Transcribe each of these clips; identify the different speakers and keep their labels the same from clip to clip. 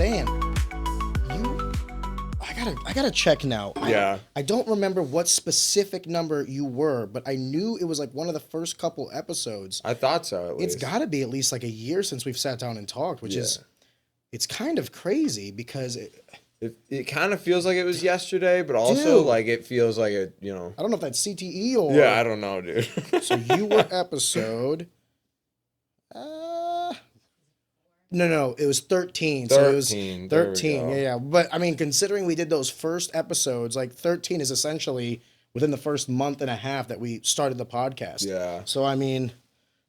Speaker 1: saying, I gotta check now.
Speaker 2: Yeah.
Speaker 1: I don't remember what specific number you were, but I knew it was like one of the first couple episodes.
Speaker 2: I thought so, at least.
Speaker 1: It's got to be at least like a year since we've sat down and talked, which is, it's kind of crazy because
Speaker 2: it kind of feels like it was yesterday, but also like it feels like it, you know.
Speaker 1: I don't know if that's CTE or.
Speaker 2: Yeah, I don't know, dude.
Speaker 1: So you were episode. No, it was 13. So it was 13. Yeah. But I mean, considering we did those first episodes, like 13 is essentially within the first month and a half that we started the podcast.
Speaker 2: Yeah.
Speaker 1: So I mean,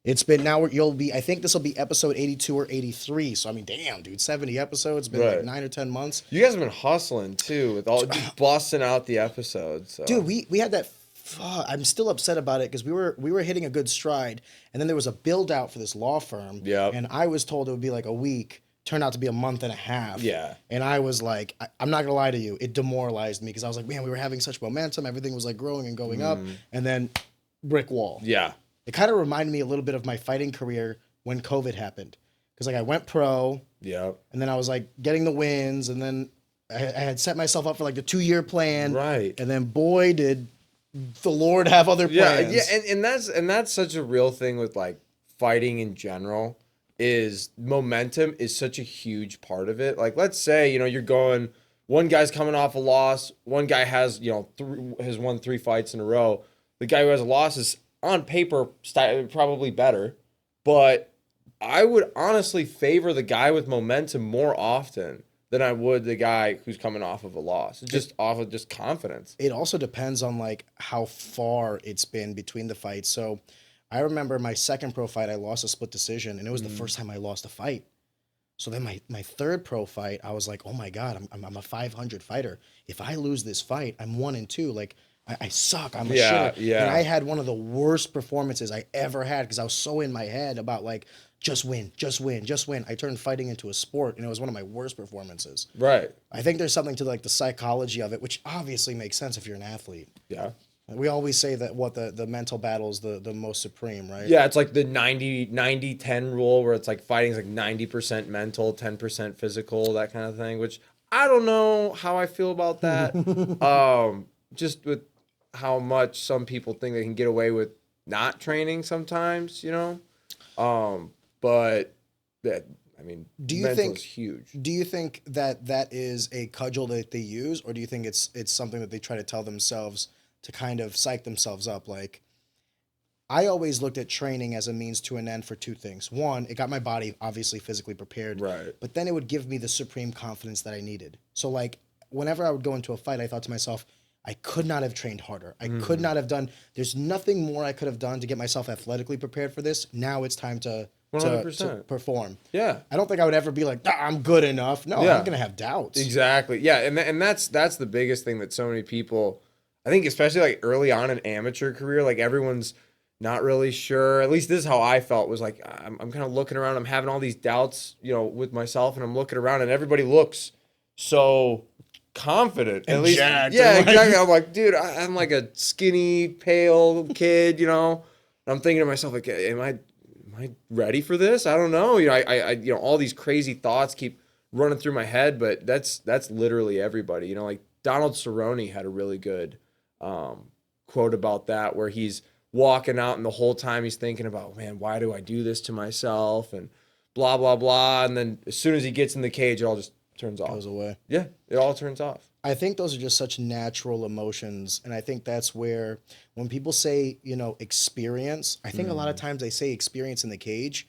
Speaker 1: it's been I think this will be episode 82 or 83. So I mean, damn, dude, 70 episodes, been like 9 or 10 months.
Speaker 2: You guys have been hustling too with all just busting out the episodes. So.
Speaker 1: Dude, we had that. I'm still upset about it because we were hitting a good stride, and then there was a build out for this law firm.
Speaker 2: Yeah.
Speaker 1: And I was told it would be like a week. Turned out to be a month and a half.
Speaker 2: Yeah.
Speaker 1: And I was like, I'm not gonna lie to you, it demoralized me because I was like, man, we were having such momentum, everything was like growing and going up, and then brick wall.
Speaker 2: Yeah.
Speaker 1: It kind of reminded me a little bit of my fighting career when COVID happened, because like I went pro.
Speaker 2: Yeah.
Speaker 1: And then I was like getting the wins, and then I had set myself up for like the 2-year plan.
Speaker 2: Right.
Speaker 1: And then boy did the Lord have other plans.
Speaker 2: Yeah, and that's such a real thing with like fighting in general, is momentum is such a huge part of it. Like, let's say, you know, you're going, one guy's coming off a loss, one guy has, you know, has won 3 fights in a row. The guy who has a loss is on paper probably better, but I would honestly favor the guy with momentum more often than I would the guy who's coming off of a loss. Just off of just confidence.
Speaker 1: It also depends on like how far it's been between the fights. So I remember my second pro fight, I lost a split decision, and it was the first time I lost a fight. So then my third pro fight, I was like, oh my God, I'm a 500 fighter. If I lose this fight, I'm 1-2. Like I suck. I'm a shitter.
Speaker 2: Yeah.
Speaker 1: And I had one of the worst performances I ever had because I was so in my head about like, just win, just win, just win. I turned fighting into a sport, and it was one of my worst performances.
Speaker 2: Right.
Speaker 1: I think there's something to like the psychology of it, which obviously makes sense if you're an athlete.
Speaker 2: Yeah.
Speaker 1: We always say that the mental battle is the most supreme, right?
Speaker 2: Yeah, it's like the 90-10 rule where it's like fighting is like 90% mental, 10% physical, that kind of thing, which I don't know how I feel about that. Just with how much some people think they can get away with not training sometimes, you know? But that, I mean, mental is huge.
Speaker 1: Do you think that is a cudgel that they use, or do you think it's something that they try to tell themselves to kind of psych themselves up? Like, I always looked at training as a means to an end for 2 things. One, it got my body obviously physically prepared.
Speaker 2: Right.
Speaker 1: But then it would give me the supreme confidence that I needed. So like, whenever I would go into a fight, I thought to myself, I could not have trained harder. I could not have done, there's nothing more I could have done to get myself athletically prepared for this. Now it's time to
Speaker 2: 100%.
Speaker 1: to perform.
Speaker 2: Yeah.
Speaker 1: I don't think I would ever be like, I'm good enough. No, I'm going to have doubts.
Speaker 2: Exactly. Yeah, and that's the biggest thing that so many people, I think especially like early on in amateur career, like everyone's not really sure. At least this is how I felt, was like I'm kind of looking around, I'm having all these doubts, you know, with myself, and I'm looking around and everybody looks so confident.
Speaker 1: And
Speaker 2: at least
Speaker 1: jacked.
Speaker 2: Yeah, exactly. I'm like, dude, I'm like a skinny, pale kid, you know. And I'm thinking to myself, like, am I ready for this? I don't know. You know, I you know, all these crazy thoughts keep running through my head, but that's literally everybody. You know, like Donald Cerrone had a really good quote about that, where he's walking out and the whole time he's thinking about, man, why do I do this to myself, and blah blah blah, and then as soon as he gets in the cage, it all just turns off.
Speaker 1: Goes away.
Speaker 2: Yeah, it all turns off.
Speaker 1: I think those are just such natural emotions. And I think that's where, when people say, you know, experience, I think a lot of times they say experience in the cage,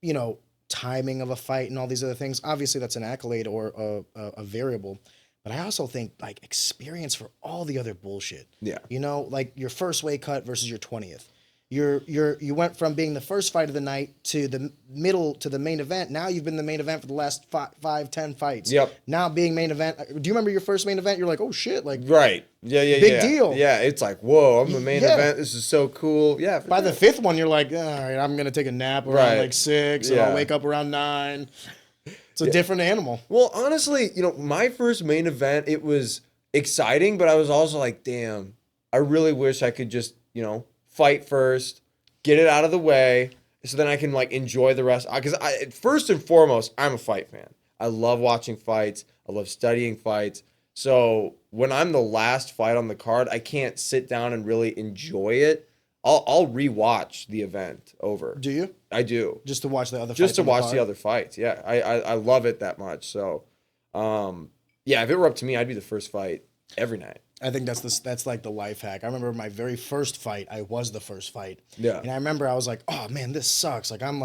Speaker 1: you know, timing of a fight and all these other things. Obviously, that's an accolade or a variable. But I also think like experience for all the other bullshit. Yeah. You know, like your first weight cut versus your 20th. You went from being the first fight of the night to the middle to the main event. Now you've been the main event for the last 5-10 fights. Yep. Now being main event. Do you remember your first main event? You're like, oh shit, like
Speaker 2: right. Yeah.
Speaker 1: Big deal.
Speaker 2: Yeah, it's like, whoa, I'm the main event. This is so cool. Yeah.
Speaker 1: By the 5th one, you're like, all right, I'm gonna take a nap around like 6, and I'll wake up around 9. It's a different animal.
Speaker 2: Well, honestly, you know, my first main event, it was exciting, but I was also like, damn, I really wish I could just, you know, fight first, get it out of the way, so then I can like enjoy the rest. Because first and foremost, I'm a fight fan. I love watching fights. I love studying fights. So when I'm the last fight on the card, I can't sit down and really enjoy it. I'll rewatch the event over.
Speaker 1: Do you?
Speaker 2: I do.
Speaker 1: Just to watch the other fights?
Speaker 2: Just to watch the other fights. Yeah. I love it that much. So, yeah, if it were up to me, I'd be the first fight every night.
Speaker 1: I think that's like the life hack. I remember my very first fight, I was the first fight.
Speaker 2: Yeah.
Speaker 1: And I remember I was like, oh man, this sucks. Like I'm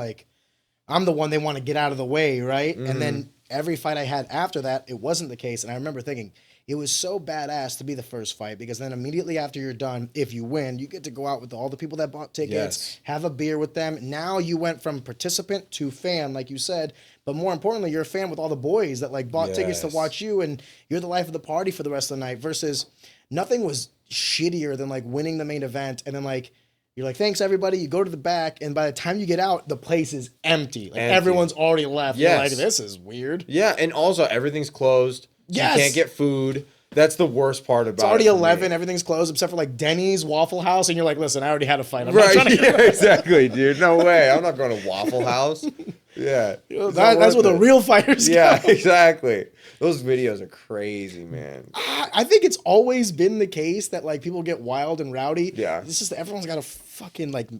Speaker 1: the one they want to get out of the way, right? And then every fight I had after that, it wasn't the case. And I remember thinking, it was so badass to be the first fight because then immediately after you're done, if you win, you get to go out with all the people that bought tickets, have a beer with them. Now you went from participant to fan, like you said, but more importantly, you're a fan with all the boys that like bought tickets to watch you, and you're the life of the party for the rest of the night. Versus nothing was shittier than like winning the main event and then like you're like, thanks everybody. You go to the back, and by the time you get out, the place is empty. Like everyone's already left. You're like, this is weird.
Speaker 2: Yeah, and also everything's closed.
Speaker 1: Yes.
Speaker 2: You can't get food. That's the worst part about it.
Speaker 1: It's already 11. Everything's closed except for like Denny's, Waffle House, and you're like, listen, I already had a fight. I'm not trying to
Speaker 2: yeah, exactly, dude. No way. I'm not going to Waffle House. Yeah.
Speaker 1: That's where the real fighters go.
Speaker 2: Yeah, exactly. Those videos are crazy, man.
Speaker 1: I think it's always been the case that like people get wild and rowdy.
Speaker 2: Yeah.
Speaker 1: It's just everyone's got a fucking like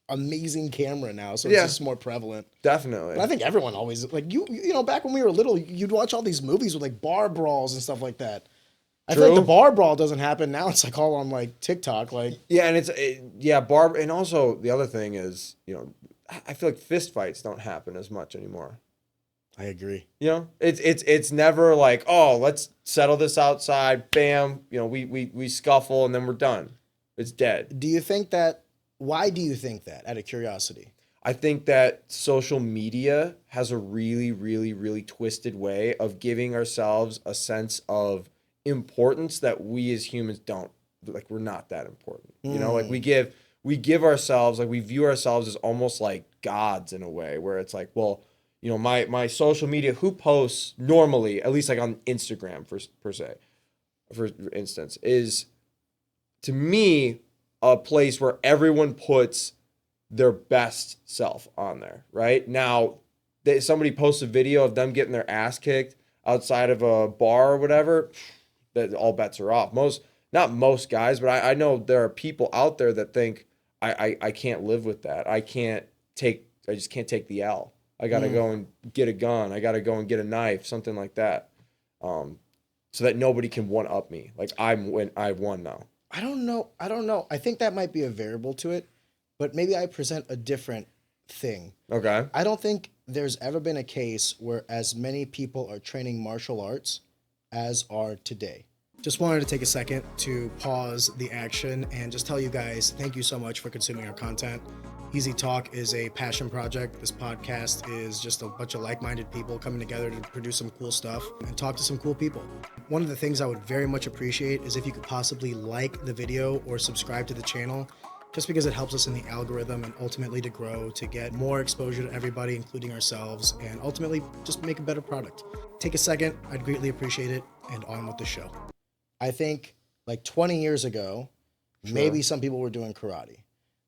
Speaker 1: amazing camera now, so it's just more prevalent.
Speaker 2: Definitely.
Speaker 1: But I think everyone always like you know, back when we were little, you'd watch all these movies with like bar brawls and stuff like that. I feel like the bar brawl doesn't happen now. It's like all on like TikTok, like
Speaker 2: and bar, and also the other thing is, you know, I feel like fist fights don't happen as much anymore.
Speaker 1: I agree.
Speaker 2: You know, it's never like, oh, let's settle this outside, bam, you know, we scuffle and then we're done. It's dead.
Speaker 1: Do you think that? Why do you think that? Out of curiosity.
Speaker 2: I think that social media has a really, really, really twisted way of giving ourselves a sense of importance that we as humans don't. Like, we're not that important. You know, like we give ourselves, like we view ourselves as almost like gods in a way where it's like, well, you know, my social media, who posts normally, at least like on Instagram for instance, is to me a place where everyone puts their best self on there, right? Now, somebody posts a video of them getting their ass kicked outside of a bar or whatever, that all bets are off. Not most guys, but I know there are people out there that think I can't live with that. I just can't take the L. I got to go and get a gun. I got to go and get a knife, something like that. So that nobody can one up me. Like I've won now.
Speaker 1: I don't know. I think that might be a variable to it, but maybe I present a different thing.
Speaker 2: Okay.
Speaker 1: I don't think there's ever been a case where as many people are training martial arts as are today. Just wanted to take a second to pause the action and just tell you guys, thank you so much for consuming our content. Easy Talk is a passion project. This podcast is just a bunch of like-minded people coming together to produce some cool stuff and talk to some cool people. One of the things I would very much appreciate is if you could possibly like the video or subscribe to the channel, just because it helps us in the algorithm and ultimately to grow, to get more exposure to everybody, including ourselves, and ultimately just make a better product. Take a second, I'd greatly appreciate it, and on with the show. I think like 20 years ago, maybe some people were doing karate.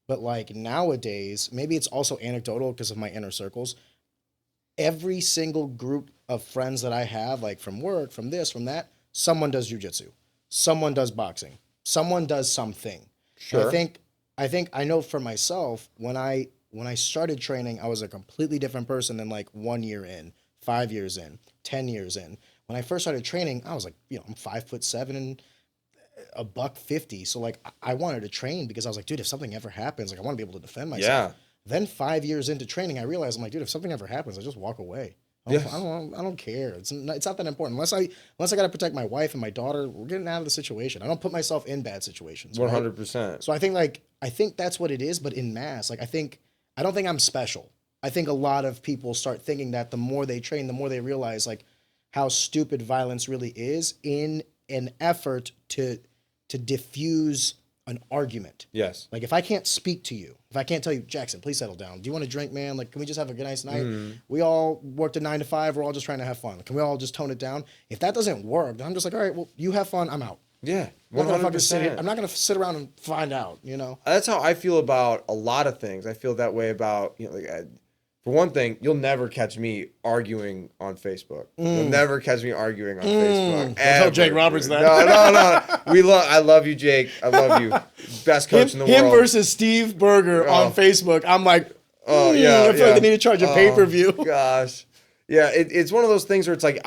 Speaker 1: But like nowadays, maybe it's also anecdotal because of my inner circles. Every single group of friends that I have, like from work, from this, from that, someone does jujitsu, someone does boxing, someone does something. Sure. I know for myself, when I started training, I was a completely different person than like 1 year in, 5 years in, 10 years in. When I first started training, I was like, you know, I'm 5'7" and $150. So like I wanted to train because I was like, dude, if something ever happens, like I want to be able to defend myself. Yeah. Then 5 years into training, I realized I'm like, dude, if something ever happens, I just walk away. I don't care. It's not that important. Unless I got to protect my wife and my daughter, we're getting out of the situation. I don't put myself in bad situations.
Speaker 2: 100%.
Speaker 1: Right? So I think that's what it is. But in mass, like I don't think I'm special. I think a lot of people start thinking that the more they train, the more they realize like how stupid violence really is in an effort to diffuse an argument. Yes. Like if I can't speak to you, if I can't tell you, Jackson, please settle down. Do you want to drink, man? Like, can we just have a good nice night? We all worked a 9 to 5. We're all just trying to have fun. Can we all just tone it down? If that doesn't work, then I'm just like, all right, well, you have fun. I'm out. Yeah. 100%. I'm not going to sit around and find out, you know?
Speaker 2: That's how I feel about a lot of things. I feel that way about, you know, like For one thing, you'll never catch me arguing on Facebook. You'll never catch me arguing on Facebook.
Speaker 1: Don't tell Jake Roberts that.
Speaker 2: No. I love you, Jake. I love you. Best coach in the world.
Speaker 1: Him versus Steve Berger on Facebook. I'm like,
Speaker 2: yeah.
Speaker 1: I feel like they need to charge a pay-per-view.
Speaker 2: Gosh. Yeah, it's one of those things where it's like,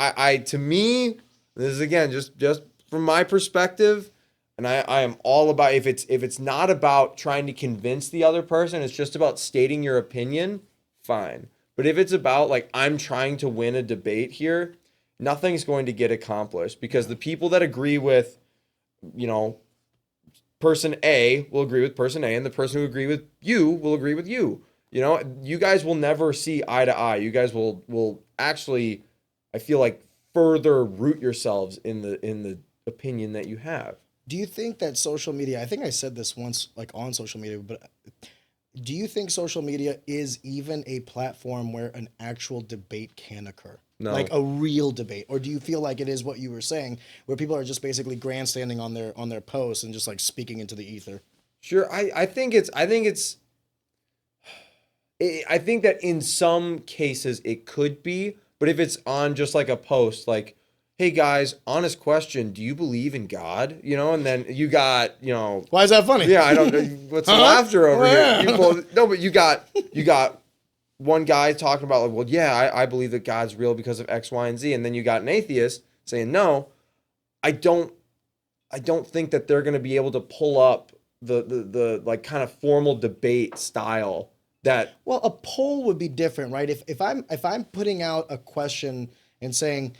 Speaker 2: to me, this is again, just from my perspective, and I am all about, if it's not about trying to convince the other person, it's just about stating your opinion, fine. But if it's about like, I'm trying to win a debate here, nothing's going to get accomplished, because the people that agree with, person A will agree with person A, and the person who agree with you will agree with you. You guys will never see eye to eye. You guys will actually, I feel like, further root yourselves in the opinion that you have.
Speaker 1: Do you think that social media, I think I said this once, like on social media, but do you think social media is even a platform where an actual debate can occur?
Speaker 2: No.
Speaker 1: Like a real debate? Or do you feel like it is what you were saying, where people are just basically grandstanding on their posts and just like speaking into the ether?
Speaker 2: Sure. I think that in some cases it could be, but if it's on just like a post, like, hey guys, honest question, do you believe in God? And then you got,
Speaker 1: Why is that funny?
Speaker 2: Yeah, I don't know. What's the laughter over
Speaker 1: Yeah.
Speaker 2: here? But you got one guy talking about like, well, yeah, I believe that God's real because of X, Y, and Z. And then you got an atheist saying, no, I don't think that they're going to be able to pull up the like kind of formal debate style that.
Speaker 1: Well, a poll would be different, right? If I'm putting out a question and saying,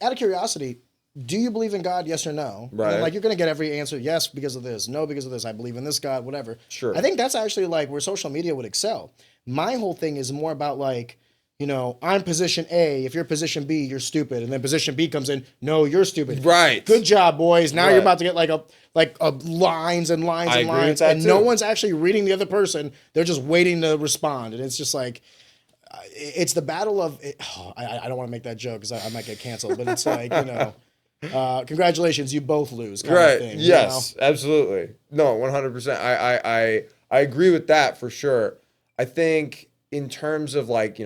Speaker 1: out of curiosity, do you believe in God? Yes or no?
Speaker 2: Right.
Speaker 1: And like, you're going to get every answer. Yes, because of this. No, because of this. I believe in this God, whatever.
Speaker 2: Sure.
Speaker 1: I think that's actually like where social media would excel. My whole thing is more about like, I'm position A. If you're position B, you're stupid. And then position B comes in. No, you're stupid.
Speaker 2: Right.
Speaker 1: Good job, boys. Now
Speaker 2: Right.
Speaker 1: you're about to get like a lines and lines
Speaker 2: I
Speaker 1: and
Speaker 2: agree with
Speaker 1: lines.
Speaker 2: that
Speaker 1: And
Speaker 2: too.
Speaker 1: no one's actually reading the other person. They're just waiting to respond. And it's just like, it's the battle of it. I don't want to make that joke because I might get canceled, but it's like, congratulations, you both lose kind
Speaker 2: Right.
Speaker 1: of thing.
Speaker 2: Yes, absolutely. No, 100%. I agree with that for sure. I think in terms of like,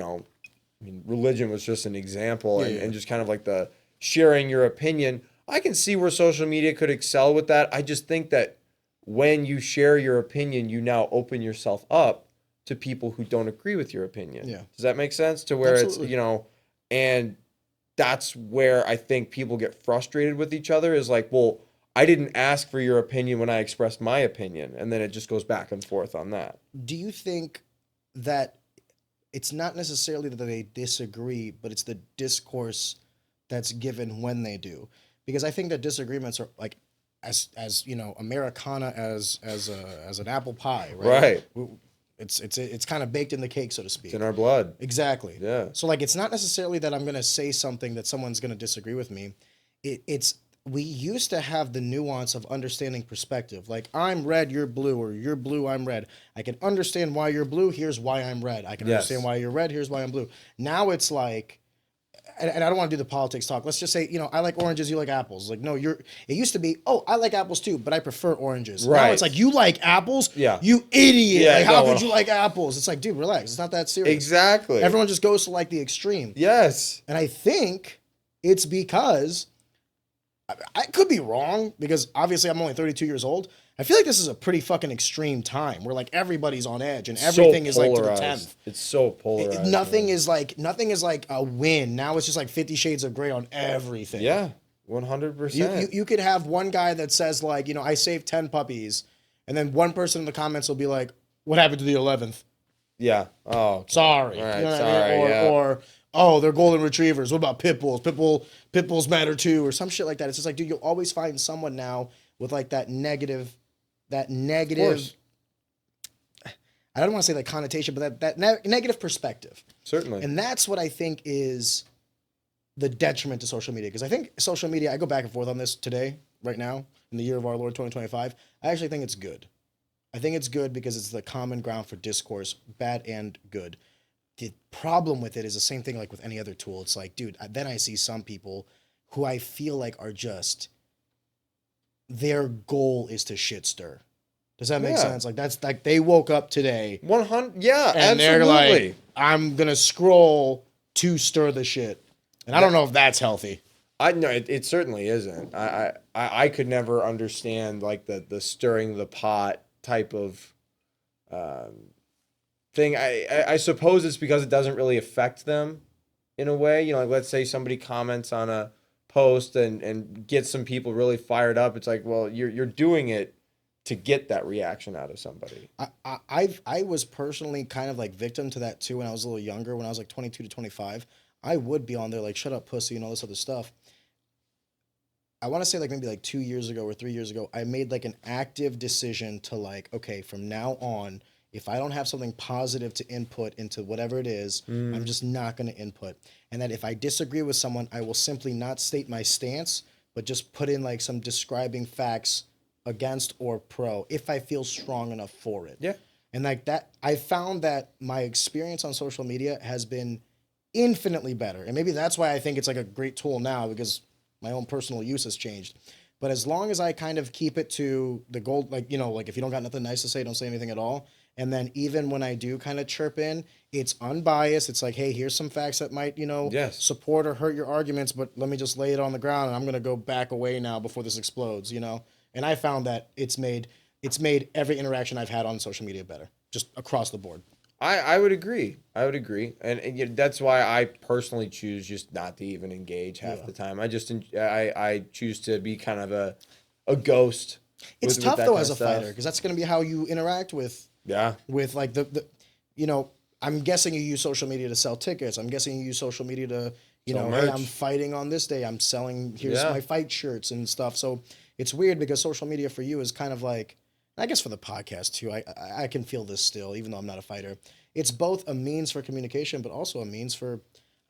Speaker 2: religion was just an example, and just kind of like the sharing your opinion. I can see where social media could excel with that. I just think that when you share your opinion, you now open yourself up to people who don't agree with your opinion.
Speaker 1: Yeah.
Speaker 2: Does that make sense? To where
Speaker 1: Absolutely.
Speaker 2: it's, and that's where I think people get frustrated with each other, is like, well, I didn't ask for your opinion when I expressed my opinion. And then it just goes back and forth on that.
Speaker 1: Do you think that it's not necessarily that they disagree, but it's the discourse that's given when they do? Because I think that disagreements are like, as Americana as an apple pie, right?
Speaker 2: Right.
Speaker 1: It's kind of baked in the cake, so to speak.
Speaker 2: It's in our blood.
Speaker 1: Exactly.
Speaker 2: Yeah.
Speaker 1: So like, it's not necessarily that I'm going to say something that someone's going to disagree with me. We used to have the nuance of understanding perspective. Like, I'm red, you're blue, or you're blue, I'm red. I can understand why you're blue. Here's why I'm red. I can understand why you're red. Here's why I'm blue. Now it's like, and I don't want to do the politics talk. Let's just say, I like oranges, you like apples. Like, no, it used to be, I like apples too, but I prefer oranges.
Speaker 2: Right.
Speaker 1: Now it's like, you like apples?
Speaker 2: Yeah.
Speaker 1: You idiot.
Speaker 2: Yeah,
Speaker 1: like, how
Speaker 2: no,
Speaker 1: could you like apples? It's like, dude, relax. It's not that serious.
Speaker 2: Exactly.
Speaker 1: Everyone just goes to like the extreme.
Speaker 2: Yes.
Speaker 1: And I think it's because, I could be wrong, because obviously I'm only 32 years old. I feel like this is a pretty fucking extreme time where like everybody's on edge and everything is like to the 10th.
Speaker 2: It's so polarized.
Speaker 1: Nothing is like a win. Now it's just like 50 Shades of Grey on everything.
Speaker 2: Yeah, 100%.
Speaker 1: You could have one guy that says like, I saved 10 puppies, and then one person in the comments will be like, what happened to the 11th?
Speaker 2: Yeah. Oh, okay.
Speaker 1: Sorry.
Speaker 2: All right,
Speaker 1: You know what
Speaker 2: sorry.
Speaker 1: I mean?
Speaker 2: Yeah.
Speaker 1: Or oh, they're golden retrievers. What about pit bulls? Pit bulls matter too, or some shit like that. It's just like, dude, you'll always find someone now with like that negative. I don't want to say like connotation, but that negative perspective.
Speaker 2: Certainly.
Speaker 1: And that's what I think is the detriment to social media. Because I think social media, I go back and forth on this today, right now, in the year of our Lord 2025. I actually think it's good. I think it's good because it's the common ground for discourse, bad and good. The problem with it is the same thing like with any other tool. It's like, dude, then I see some people who I feel like are just, their goal is to shit stir. Does that make sense? Like, that's like, they woke up today.
Speaker 2: 100. Yeah,
Speaker 1: and
Speaker 2: absolutely.
Speaker 1: they're like, I'm gonna scroll to stir the shit, and I don't know if that's healthy.
Speaker 2: I know it certainly isn't. I could never understand like the stirring the pot type of thing. I suppose it's because it doesn't really affect them in a way. You know, like let's say somebody comments on a post and gets some people really fired up. It's like, well, you're doing it to get that reaction out of somebody.
Speaker 1: I was personally kind of like victim to that too when I was a little younger. When I was like 22 to 25, I would be on there like shut up pussy and all this other stuff. I want to say like maybe like 2 years ago or 3 years ago, I made like an active decision to like, okay, from now on, if I don't have something positive to input into whatever it is, I'm just not going to input. And that if I disagree with someone, I will simply not state my stance, but just put in like some describing facts against or pro if I feel strong enough for it.
Speaker 2: Yeah.
Speaker 1: And like that, I found that my experience on social media has been infinitely better. And maybe that's why I think it's like a great tool now, because my own personal use has changed. But as long as I kind of keep it to the goal, like, you know, like if you don't got nothing nice to say, don't say anything at all. And then even when I do kind of chirp in, it's unbiased. It's like, hey, here's some facts that might, you know, support or hurt your arguments, but let me just lay it on the ground and I'm going to go back away now before this explodes, you know? And I found that it's made every interaction I've had on social media better, just across the board.
Speaker 2: I would agree. And that's why I personally choose just not to even engage half the time. I choose to be kind of a ghost.
Speaker 1: It's tough though as a fighter, because that's going to be how you interact with like the you know, I'm guessing you use social media to sell tickets. I'm guessing you use social media to, you know, hey, I'm fighting on this day. I'm selling, here's my fight shirts and stuff. So it's weird because social media for you is kind of like, I guess for the podcast too, I can feel this still, even though I'm not a fighter. It's both a means for communication, but also a means for,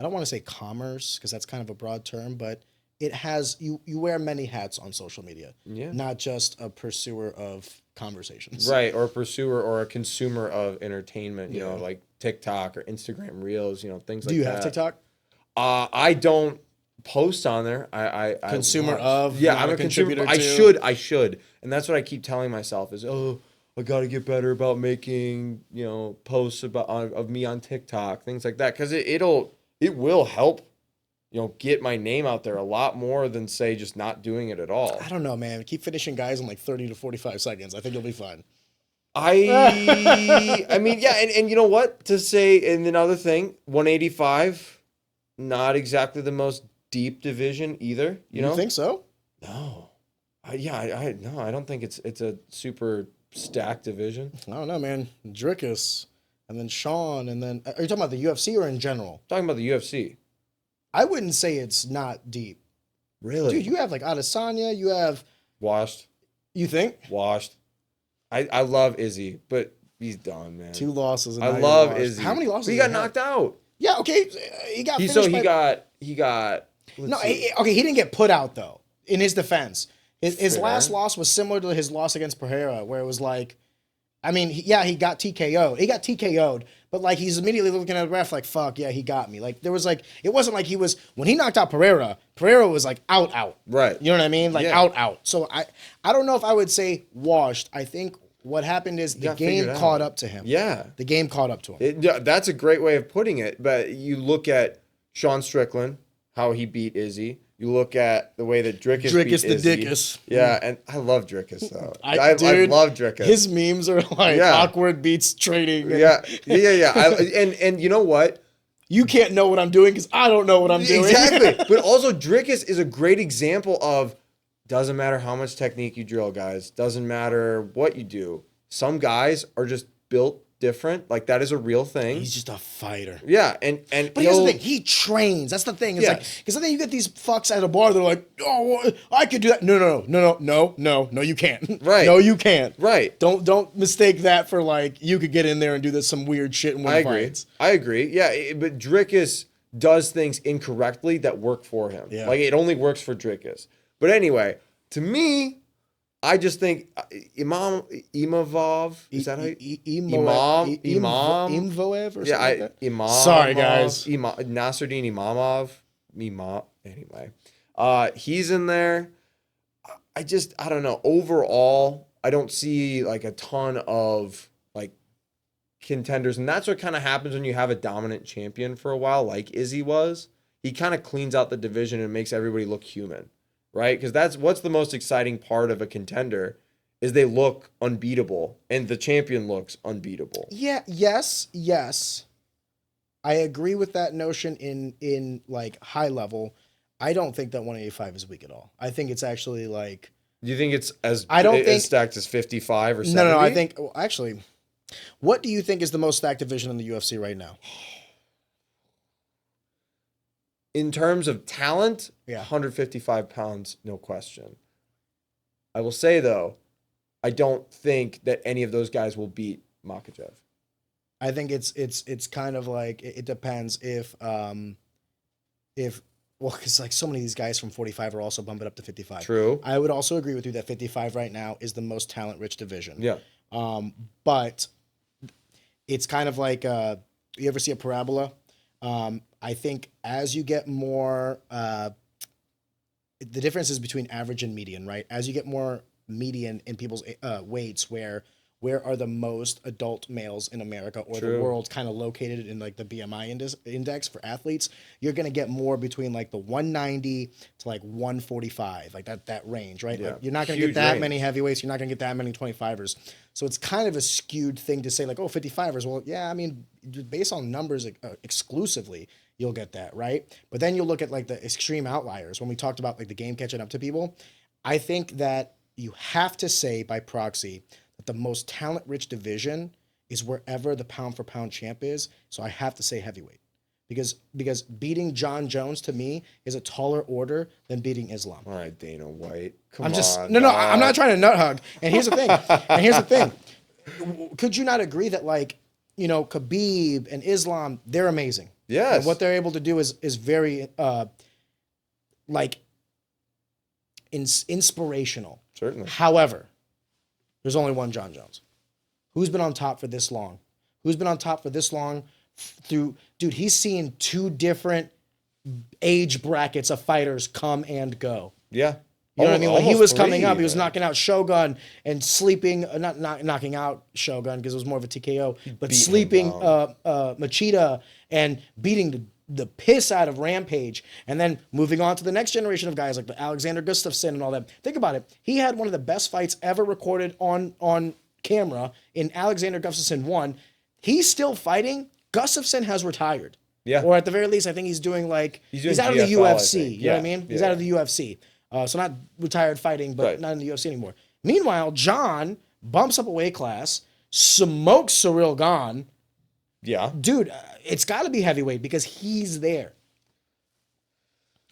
Speaker 1: I don't want to say commerce, because that's kind of a broad term, but it has, you wear many hats on social media, not just a pursuer of conversations.
Speaker 2: Right, or a pursuer or a consumer of entertainment, you know, like TikTok or Instagram Reels, you know, things like that.
Speaker 1: Do you have TikTok?
Speaker 2: I don't post on there. I'm a consumer. I should. And that's what I keep telling myself is, I got to get better about making, you know, posts about of me on TikTok, things like that, because it will help, you know, get my name out there a lot more than say just not doing it at all.
Speaker 1: I don't know, man. Keep finishing guys in like 30 to 45 seconds. I think you'll be fine.
Speaker 2: I mean, yeah, and you know what to say. And another thing, 185, not exactly the most deep division either. You know,
Speaker 1: think so?
Speaker 2: No, I don't think it's a super stacked division.
Speaker 1: I don't know, man. Drickus, and then Sean, and then are you talking about the UFC or in general?
Speaker 2: Talking about the UFC.
Speaker 1: I wouldn't say it's not deep.
Speaker 2: Really?
Speaker 1: Dude, you have like Adesanya, you have
Speaker 2: Washed.
Speaker 1: You think?
Speaker 2: Washed. I love Izzy, but he's done, man.
Speaker 1: 2 losses. And
Speaker 2: I love Izzy.
Speaker 1: How many losses?
Speaker 2: He got knocked out.
Speaker 1: Yeah, okay. He got
Speaker 2: he got
Speaker 1: No, okay, he didn't get put out though. In his defense. His last loss was similar to his loss against Pereira, where it was like, I mean, he got TKO'd. He got TKO'd, but like he's immediately looking at the ref like, fuck, yeah, he got me. Like there was like, it wasn't like he was, when he knocked out Pereira was like out.
Speaker 2: Right.
Speaker 1: You know what I mean? Like out. So I don't know if I would say washed. I think what happened is the game caught up to him.
Speaker 2: Yeah.
Speaker 1: The game caught up to him.
Speaker 2: That's a great way of putting it, but you look at Sean Strickland, how he beat Izzy. You look at the way that Drickus beat
Speaker 1: the
Speaker 2: Izzy.
Speaker 1: Dickus.
Speaker 2: Yeah, and I love Drickus, though. I love Drickus.
Speaker 1: His memes are like awkward beats trading.
Speaker 2: Yeah. And you know what?
Speaker 1: You can't know what I'm doing because I don't know what I'm doing.
Speaker 2: Exactly. But also, Drickus is a great example of doesn't matter how much technique you drill, guys. Doesn't matter what you do. Some guys are just built different. Like that is a real thing.
Speaker 1: He's just a fighter.
Speaker 2: Yeah, and
Speaker 1: but here's the thing: he trains. That's the thing. It's like because then you get these fucks at a bar. They're like, "Oh, I could do that." No, you can't.
Speaker 2: Right?
Speaker 1: No, you can't.
Speaker 2: Right?
Speaker 1: Don't mistake that for like you could get in there and do this some weird shit and win fights.
Speaker 2: I agree. Yeah, but Drickus does things incorrectly that work for him. Yeah. Like it only works for Drickus. But anyway, to me, I just think Imavov, is that how
Speaker 1: Imvoev or something like that?
Speaker 2: Imam.
Speaker 1: Sorry, guys.
Speaker 2: Nasruddin Imamov. Anyway, he's in there. I don't know. Overall, I don't see like a ton of like contenders, and that's what kind of happens when you have a dominant champion for a while, like Izzy was. He kind of cleans out the division and makes everybody look human, right? Because that's what's the most exciting part of a contender is they look unbeatable, and the champion looks unbeatable.
Speaker 1: Yeah, yes. I agree with that notion in like high level. I don't think that 185 is weak at all. I think it's actually like...
Speaker 2: Do you think it's as stacked as 55 or 70?
Speaker 1: No, I think... Well, actually, what do you think is the most stacked division in the UFC right now?
Speaker 2: In terms of talent,
Speaker 1: yeah.
Speaker 2: 155 pounds, no question. I will say, though, I don't think that any of those guys will beat Makhachev.
Speaker 1: I think it's kind of like, it depends if well, because like so many of these guys from 45 are also bumping up to 55.
Speaker 2: True.
Speaker 1: I would also agree with you that 55 right now is the most talent-rich division.
Speaker 2: Yeah.
Speaker 1: But it's kind of like, you ever see a parabola? I think as you get more, the difference is between average and median, right? As you get more median in people's weights, where are the most adult males in America or
Speaker 2: True.
Speaker 1: the world kind of located in like the BMI index for athletes, you're going to get more between like the 190 to like 145, like that range, right?
Speaker 2: Yeah.
Speaker 1: Like you're not going to get that many heavyweights. You're not going to get that many 25ers. So it's kind of a skewed thing to say like, oh, 55ers. Well, yeah, I mean, based on numbers exclusively, you'll get that, right? But then you'll look at like the extreme outliers. When we talked about like the game catching up to people, I think that you have to say by proxy that the most talent-rich division is wherever the pound-for-pound champ is. So I have to say heavyweight. Because beating John Jones to me is a taller order than beating Islam.
Speaker 2: All right, Dana White. Come
Speaker 1: I'm just
Speaker 2: on.
Speaker 1: no, I'm not trying to nut hug. And here's the thing. Could you not agree that like, you know, Khabib and Islam, they're amazing.
Speaker 2: Yes.
Speaker 1: And what they're able to do is very like inspirational.
Speaker 2: Certainly.
Speaker 1: However, there's only one John Jones. Who's been on top for this long? Who's been on top for this long through, dude, he's seen two different age brackets of fighters come and go.
Speaker 2: Yeah.
Speaker 1: You know what I mean? When he was coming up, he was
Speaker 2: man.
Speaker 1: knocking out Shogun and sleeping, not knocking out Shogun because it was more of a TKO, but sleeping Machida and beating the piss out of Rampage, and then moving on to the next generation of guys like the Alexander Gustafsson and all that. Think about it. He had one of the best fights ever recorded on camera in Alexander Gustafsson 1. He's still fighting. Gustafsson has retired.
Speaker 2: Yeah.
Speaker 1: Or at the very least, I think he's doing like, he's out of the
Speaker 2: GFL,
Speaker 1: UFC. You know what I mean? He's out of the UFC. So not retired fighting, but not in the UFC anymore. Meanwhile, John bumps up a weight class, smokes Cyril Gane.
Speaker 2: Yeah.
Speaker 1: Dude, it's got to be heavyweight because he's there.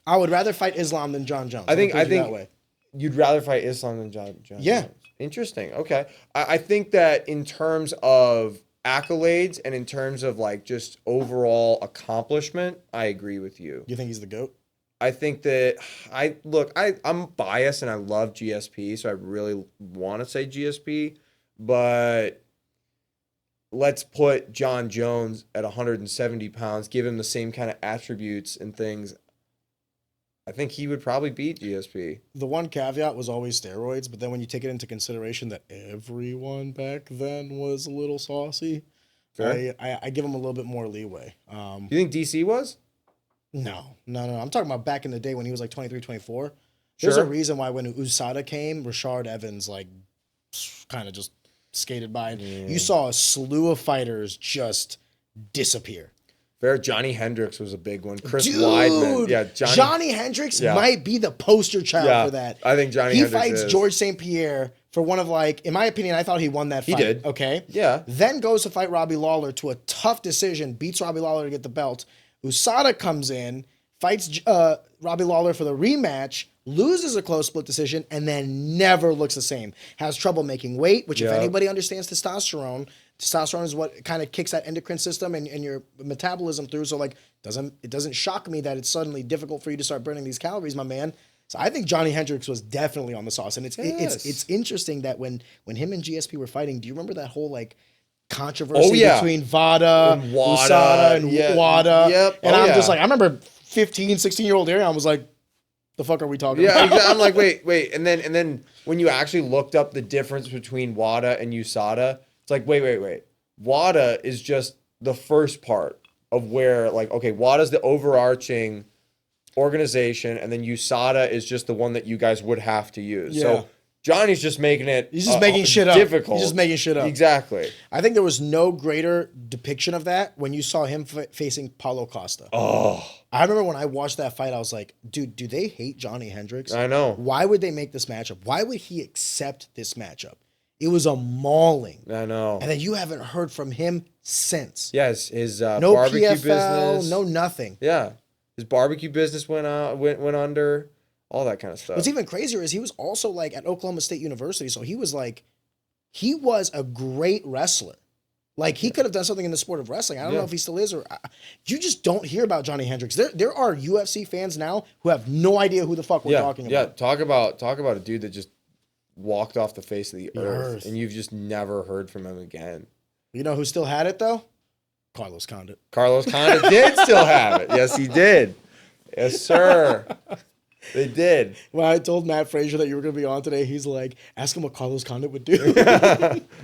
Speaker 1: I would rather fight Islam than John Jones.
Speaker 2: I think
Speaker 1: that way.
Speaker 2: You'd rather fight Islam than John
Speaker 1: Yeah.
Speaker 2: Jones. Interesting. Okay. I think that in terms of accolades and in terms of like just overall accomplishment, I agree with you.
Speaker 1: You think he's the GOAT?
Speaker 2: I think that I'm biased and I love GSP, so I really want to say GSP, but let's put John Jones at 170 pounds, give him the same kind of attributes and things. I think he would probably beat GSP.
Speaker 1: The one caveat was always steroids, but then when you take it into consideration that everyone back then was a little saucy, I give him a little bit more leeway.
Speaker 2: You think DC was?
Speaker 1: No. I'm talking about back in the day when he was like 23, 24. There's a reason why when USADA came, Rashard Evans like kind of just skated by. You saw a slew of fighters just disappear.
Speaker 2: Fair. Johnny Hendricks was a big one. Chris Weidman. Yeah,
Speaker 1: Johnny Hendricks might be the poster child for that.
Speaker 2: I think Johnny Hendricks
Speaker 1: fights George St. Pierre for one of like, in my opinion, I thought he won that fight.
Speaker 2: He did.
Speaker 1: Okay.
Speaker 2: Yeah.
Speaker 1: Then goes to fight Robbie Lawler to a tough decision, beats Robbie Lawler to get the belt. USADA comes in, fights Robbie Lawler for the rematch, loses a close split decision, and then never looks the same. Has trouble making weight, which if anybody understands testosterone is what kind of kicks that endocrine system and your metabolism through. So like, it doesn't shock me that it's suddenly difficult for you to start burning these calories, my man. So I think Johnny Hendricks was definitely on the sauce. And it's interesting that when him and GSP were fighting, do you remember that whole like controversy between VADA, and USADA, and WADA?
Speaker 2: Yep.
Speaker 1: And I'm just like, I remember 15, 16-year-old Arion was like, the fuck are we talking about?
Speaker 2: Yeah, I'm like, wait. And then when you actually looked up the difference between WADA and USADA, it's like, wait. WADA is just the first part of where, like, okay, WADA's the overarching organization, and then USADA is just the one that you guys would have to use.
Speaker 1: Yeah.
Speaker 2: So Johnny's just making it
Speaker 1: He's just making shit up.
Speaker 2: Difficult.
Speaker 1: He's just making shit up.
Speaker 2: Exactly.
Speaker 1: I think there was no greater depiction of that when you saw him facing Paulo Costa.
Speaker 2: Oh.
Speaker 1: I remember when I watched that fight, I was like, dude, do they hate Johnny Hendricks?
Speaker 2: I know.
Speaker 1: Why would they make this matchup? Why would he accept this matchup? It was a mauling.
Speaker 2: I know.
Speaker 1: And then you haven't heard from him since.
Speaker 2: Yes, his
Speaker 1: no
Speaker 2: barbecue
Speaker 1: PFL,
Speaker 2: business.
Speaker 1: no nothing.
Speaker 2: Yeah. His barbecue business went under. All that kind of stuff.
Speaker 1: What's even crazier is he was also like at Oklahoma State University. So he was a great wrestler. Like he could have done something in the sport of wrestling. I don't know if he still is or you just don't hear about Johnny Hendricks. There are UFC fans now who have no idea who the fuck we're talking about.
Speaker 2: Yeah, talk about a dude that just walked off the face of the earth and you've just never heard from him again.
Speaker 1: You know who still had it though? Carlos Condit.
Speaker 2: Carlos Condit did still have it. Yes, he did. Yes, sir. They did.
Speaker 1: When I told Matt Frazier that you were going to be on today, he's like, ask him what Carlos Condit would do.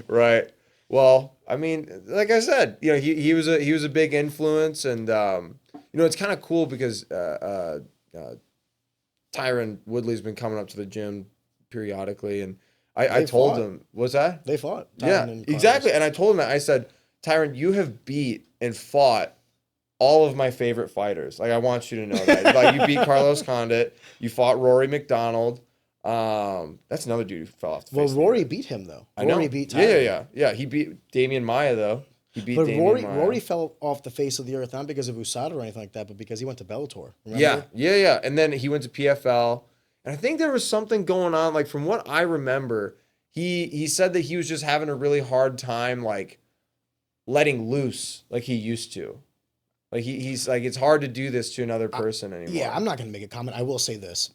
Speaker 2: Right. Well, I mean, like I said, you know, he was a big influence, and you know, it's kind of cool because Tyron Woodley's been coming up to the gym periodically, and I told him, what's that?
Speaker 1: They fought.
Speaker 2: Tyron and exactly. And I told him that. I said, Tyron, you have beat and fought all of my favorite fighters. Like, I want you to know that. Like, you beat Carlos Condit. You fought Rory McDonald. That's another dude who fell off the face.
Speaker 1: Well, Rory beat him, though. Rory beat
Speaker 2: Tyron. Yeah. He beat Damian Maya, though. But
Speaker 1: Rory fell off the face of the earth, not because of USADA or anything like that, but because he went to Bellator. Remember?
Speaker 2: Yeah. And then he went to PFL. And I think there was something going on, like, from what I remember, he said that he was just having a really hard time, like, letting loose like he used to. Like he's like, it's hard to do this to another person anymore.
Speaker 1: Yeah, I'm not going to make a comment. I will say this.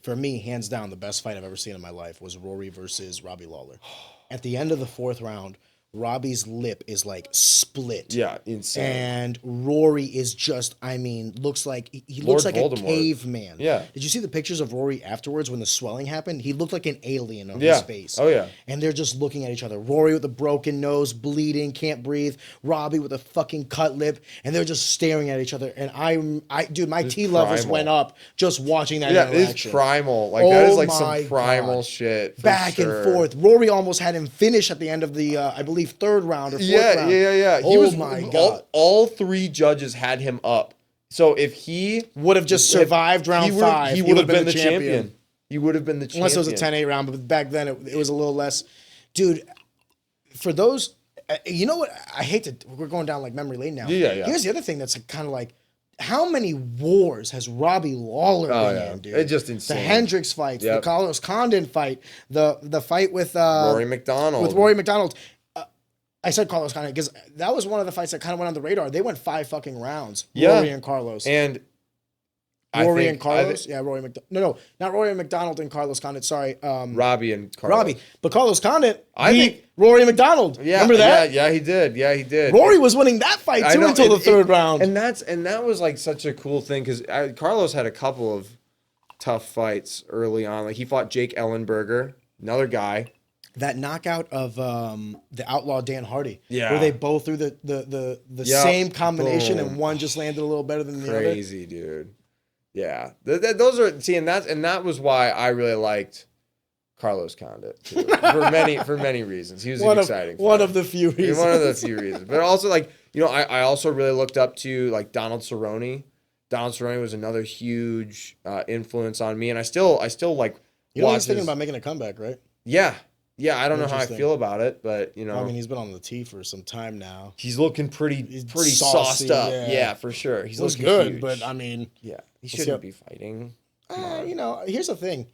Speaker 1: For me, hands down, the best fight I've ever seen in my life was Rory versus Robbie Lawler. At the end of the fourth round, Robbie's lip is like split.
Speaker 2: Yeah, insane.
Speaker 1: And Rory is just, I mean, looks like he looks like Voldemort. A caveman.
Speaker 2: Yeah.
Speaker 1: Did you see the pictures of Rory afterwards when the swelling happened? He looked like an alien on his face.
Speaker 2: Oh yeah.
Speaker 1: And they're just looking at each other. Rory with a broken nose, bleeding, can't breathe. Robbie with a fucking cut lip, and they're just staring at each other. And dude, my T levels went up just watching that interaction.
Speaker 2: It's primal. Like that is like some primal shit.
Speaker 1: Back and forth. Rory almost had him finish at the end of the, I believe, third round or fourth round.
Speaker 2: Yeah.
Speaker 1: My God.
Speaker 2: All three judges had him up. So if he
Speaker 1: would have just survived round 5,
Speaker 2: he would have been the champion. He would have been the champion.
Speaker 1: Unless it was a 10-8 round, but back then it was a little less. Dude, for those, you know what? I hate to, we're going down like memory lane now.
Speaker 2: Yeah.
Speaker 1: Here's the other thing that's kind of like, how many wars has Robbie Lawler been in, dude?
Speaker 2: It's just insane.
Speaker 1: The Hendricks fights, the Carlos Condit fight, the fight with Rory McDonald. I said Carlos Condit because that was one of the fights that kind of went on the radar. They went 5 fucking rounds. Rory and Carlos.
Speaker 2: And
Speaker 1: Rory and Carlos? Yeah, Rory McDonald. No, not Rory McDonald and Carlos Condit. Sorry.
Speaker 2: Robbie and Carlos.
Speaker 1: Robbie. But Carlos Condit beat Rory McDonald. Yeah, remember that?
Speaker 2: Yeah, he did.
Speaker 1: Rory was winning that fight too until the third round.
Speaker 2: And that was like such a cool thing because Carlos had a couple of tough fights early on. Like he fought Jake Ellenberger, another guy.
Speaker 1: That knockout of the outlaw Dan Hardy,
Speaker 2: where
Speaker 1: they both threw the same combination and one just landed a little better than the other.
Speaker 2: Crazy, dude. Yeah, those are and that was why I really liked Carlos Condit too, for many reasons. He was an exciting fighter.
Speaker 1: One of the few reasons.
Speaker 2: But also like I also really looked up to like Donald Cerrone. Donald Cerrone was another huge influence on me, and I still like.
Speaker 1: He's thinking about making a comeback, right?
Speaker 2: Yeah, I don't know how I feel about it, but
Speaker 1: I mean, he's been on the tee for some time now.
Speaker 2: He's looking pretty sauced up. Yeah, for sure. He's looking
Speaker 1: good,
Speaker 2: huge.
Speaker 1: But I mean,
Speaker 2: he shouldn't be fighting.
Speaker 1: Here's the thing: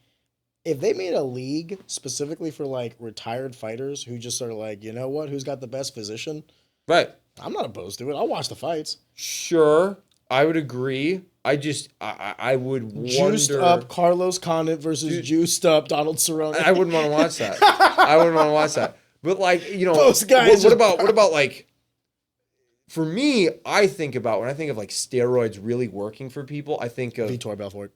Speaker 1: if they made a league specifically for like retired fighters who just are like, you know what, who's got the best position?
Speaker 2: Right.
Speaker 1: I'm not opposed to it. I'll watch the fights.
Speaker 2: Sure, I would agree. I would wonder.
Speaker 1: Juiced up Carlos Condit versus juiced up Donald Cerrone.
Speaker 2: I wouldn't want to watch that. But like,
Speaker 1: those guys.
Speaker 2: What about like? For me, I think about when I think of like steroids really working for people. I think of
Speaker 1: Vitor Belfort.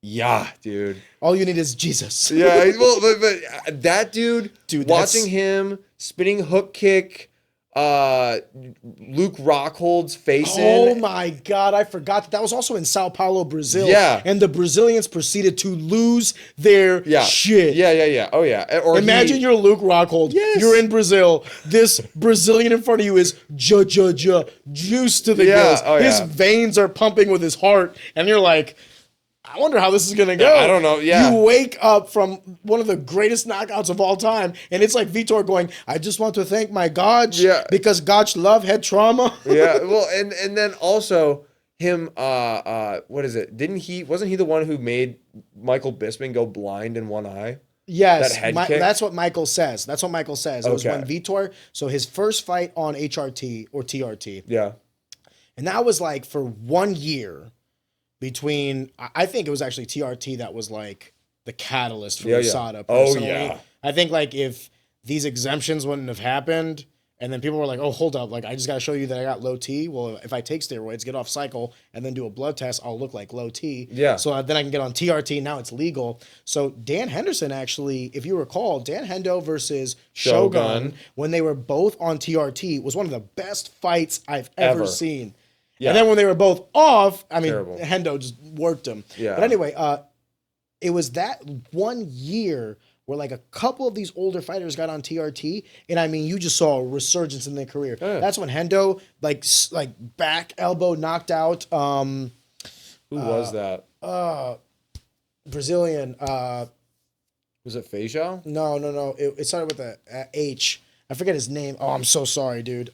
Speaker 2: Yeah, dude.
Speaker 1: All you need is Jesus.
Speaker 2: Yeah, well, but that dude watching him spinning hook kick, Luke Rockhold's face
Speaker 1: Oh
Speaker 2: in.
Speaker 1: my God, I forgot that was also in Sao Paulo, Brazil.
Speaker 2: Yeah.
Speaker 1: And the Brazilians proceeded to lose their shit.
Speaker 2: Yeah. Oh, yeah. Or
Speaker 1: Imagine you're Luke Rockhold.
Speaker 2: Yes.
Speaker 1: You're in Brazil. This Brazilian in front of you is juice to the gills. His veins are pumping with his heart. And you're like, I wonder how this is going to go.
Speaker 2: I don't know. Yeah.
Speaker 1: You wake up from one of the greatest knockouts of all time. And it's like Vitor going, I just want to thank my God.
Speaker 2: Yeah.
Speaker 1: Because God's love had trauma.
Speaker 2: Yeah. Well, and then also him, what is it? Wasn't he the one who made Michael Bisping go blind in one eye?
Speaker 1: Yes,
Speaker 2: That head kick?
Speaker 1: that's what Michael says. It was when Vitor, so his first fight on HRT or TRT.
Speaker 2: Yeah.
Speaker 1: And that was like for 1 year between, I think it was actually TRT that was like the catalyst for USADA personally.
Speaker 2: Oh, yeah.
Speaker 1: I think like if these exemptions wouldn't have happened and then people were like, oh, hold up, like I just got to show you that I got low T. Well, if I take steroids, get off cycle, and then do a blood test, I'll look like low T.
Speaker 2: Yeah.
Speaker 1: So then I can get on TRT. Now it's legal. So Dan Henderson actually, if you recall, Dan Hendo versus Shogun, when they were both on TRT, was one of the best fights I've ever seen. Yeah. And then when they were both off, I mean, Hendo just worked him. Yeah. But anyway, it was that 1 year where like a couple of these older fighters got on TRT, and I mean, you just saw a resurgence in their career. Yeah. That's when Hendo like back elbow knocked out. Who
Speaker 2: was that?
Speaker 1: Brazilian.
Speaker 2: Was it Feijão?
Speaker 1: No. It started with a H. I forget his name. Oh, I'm so sorry, dude.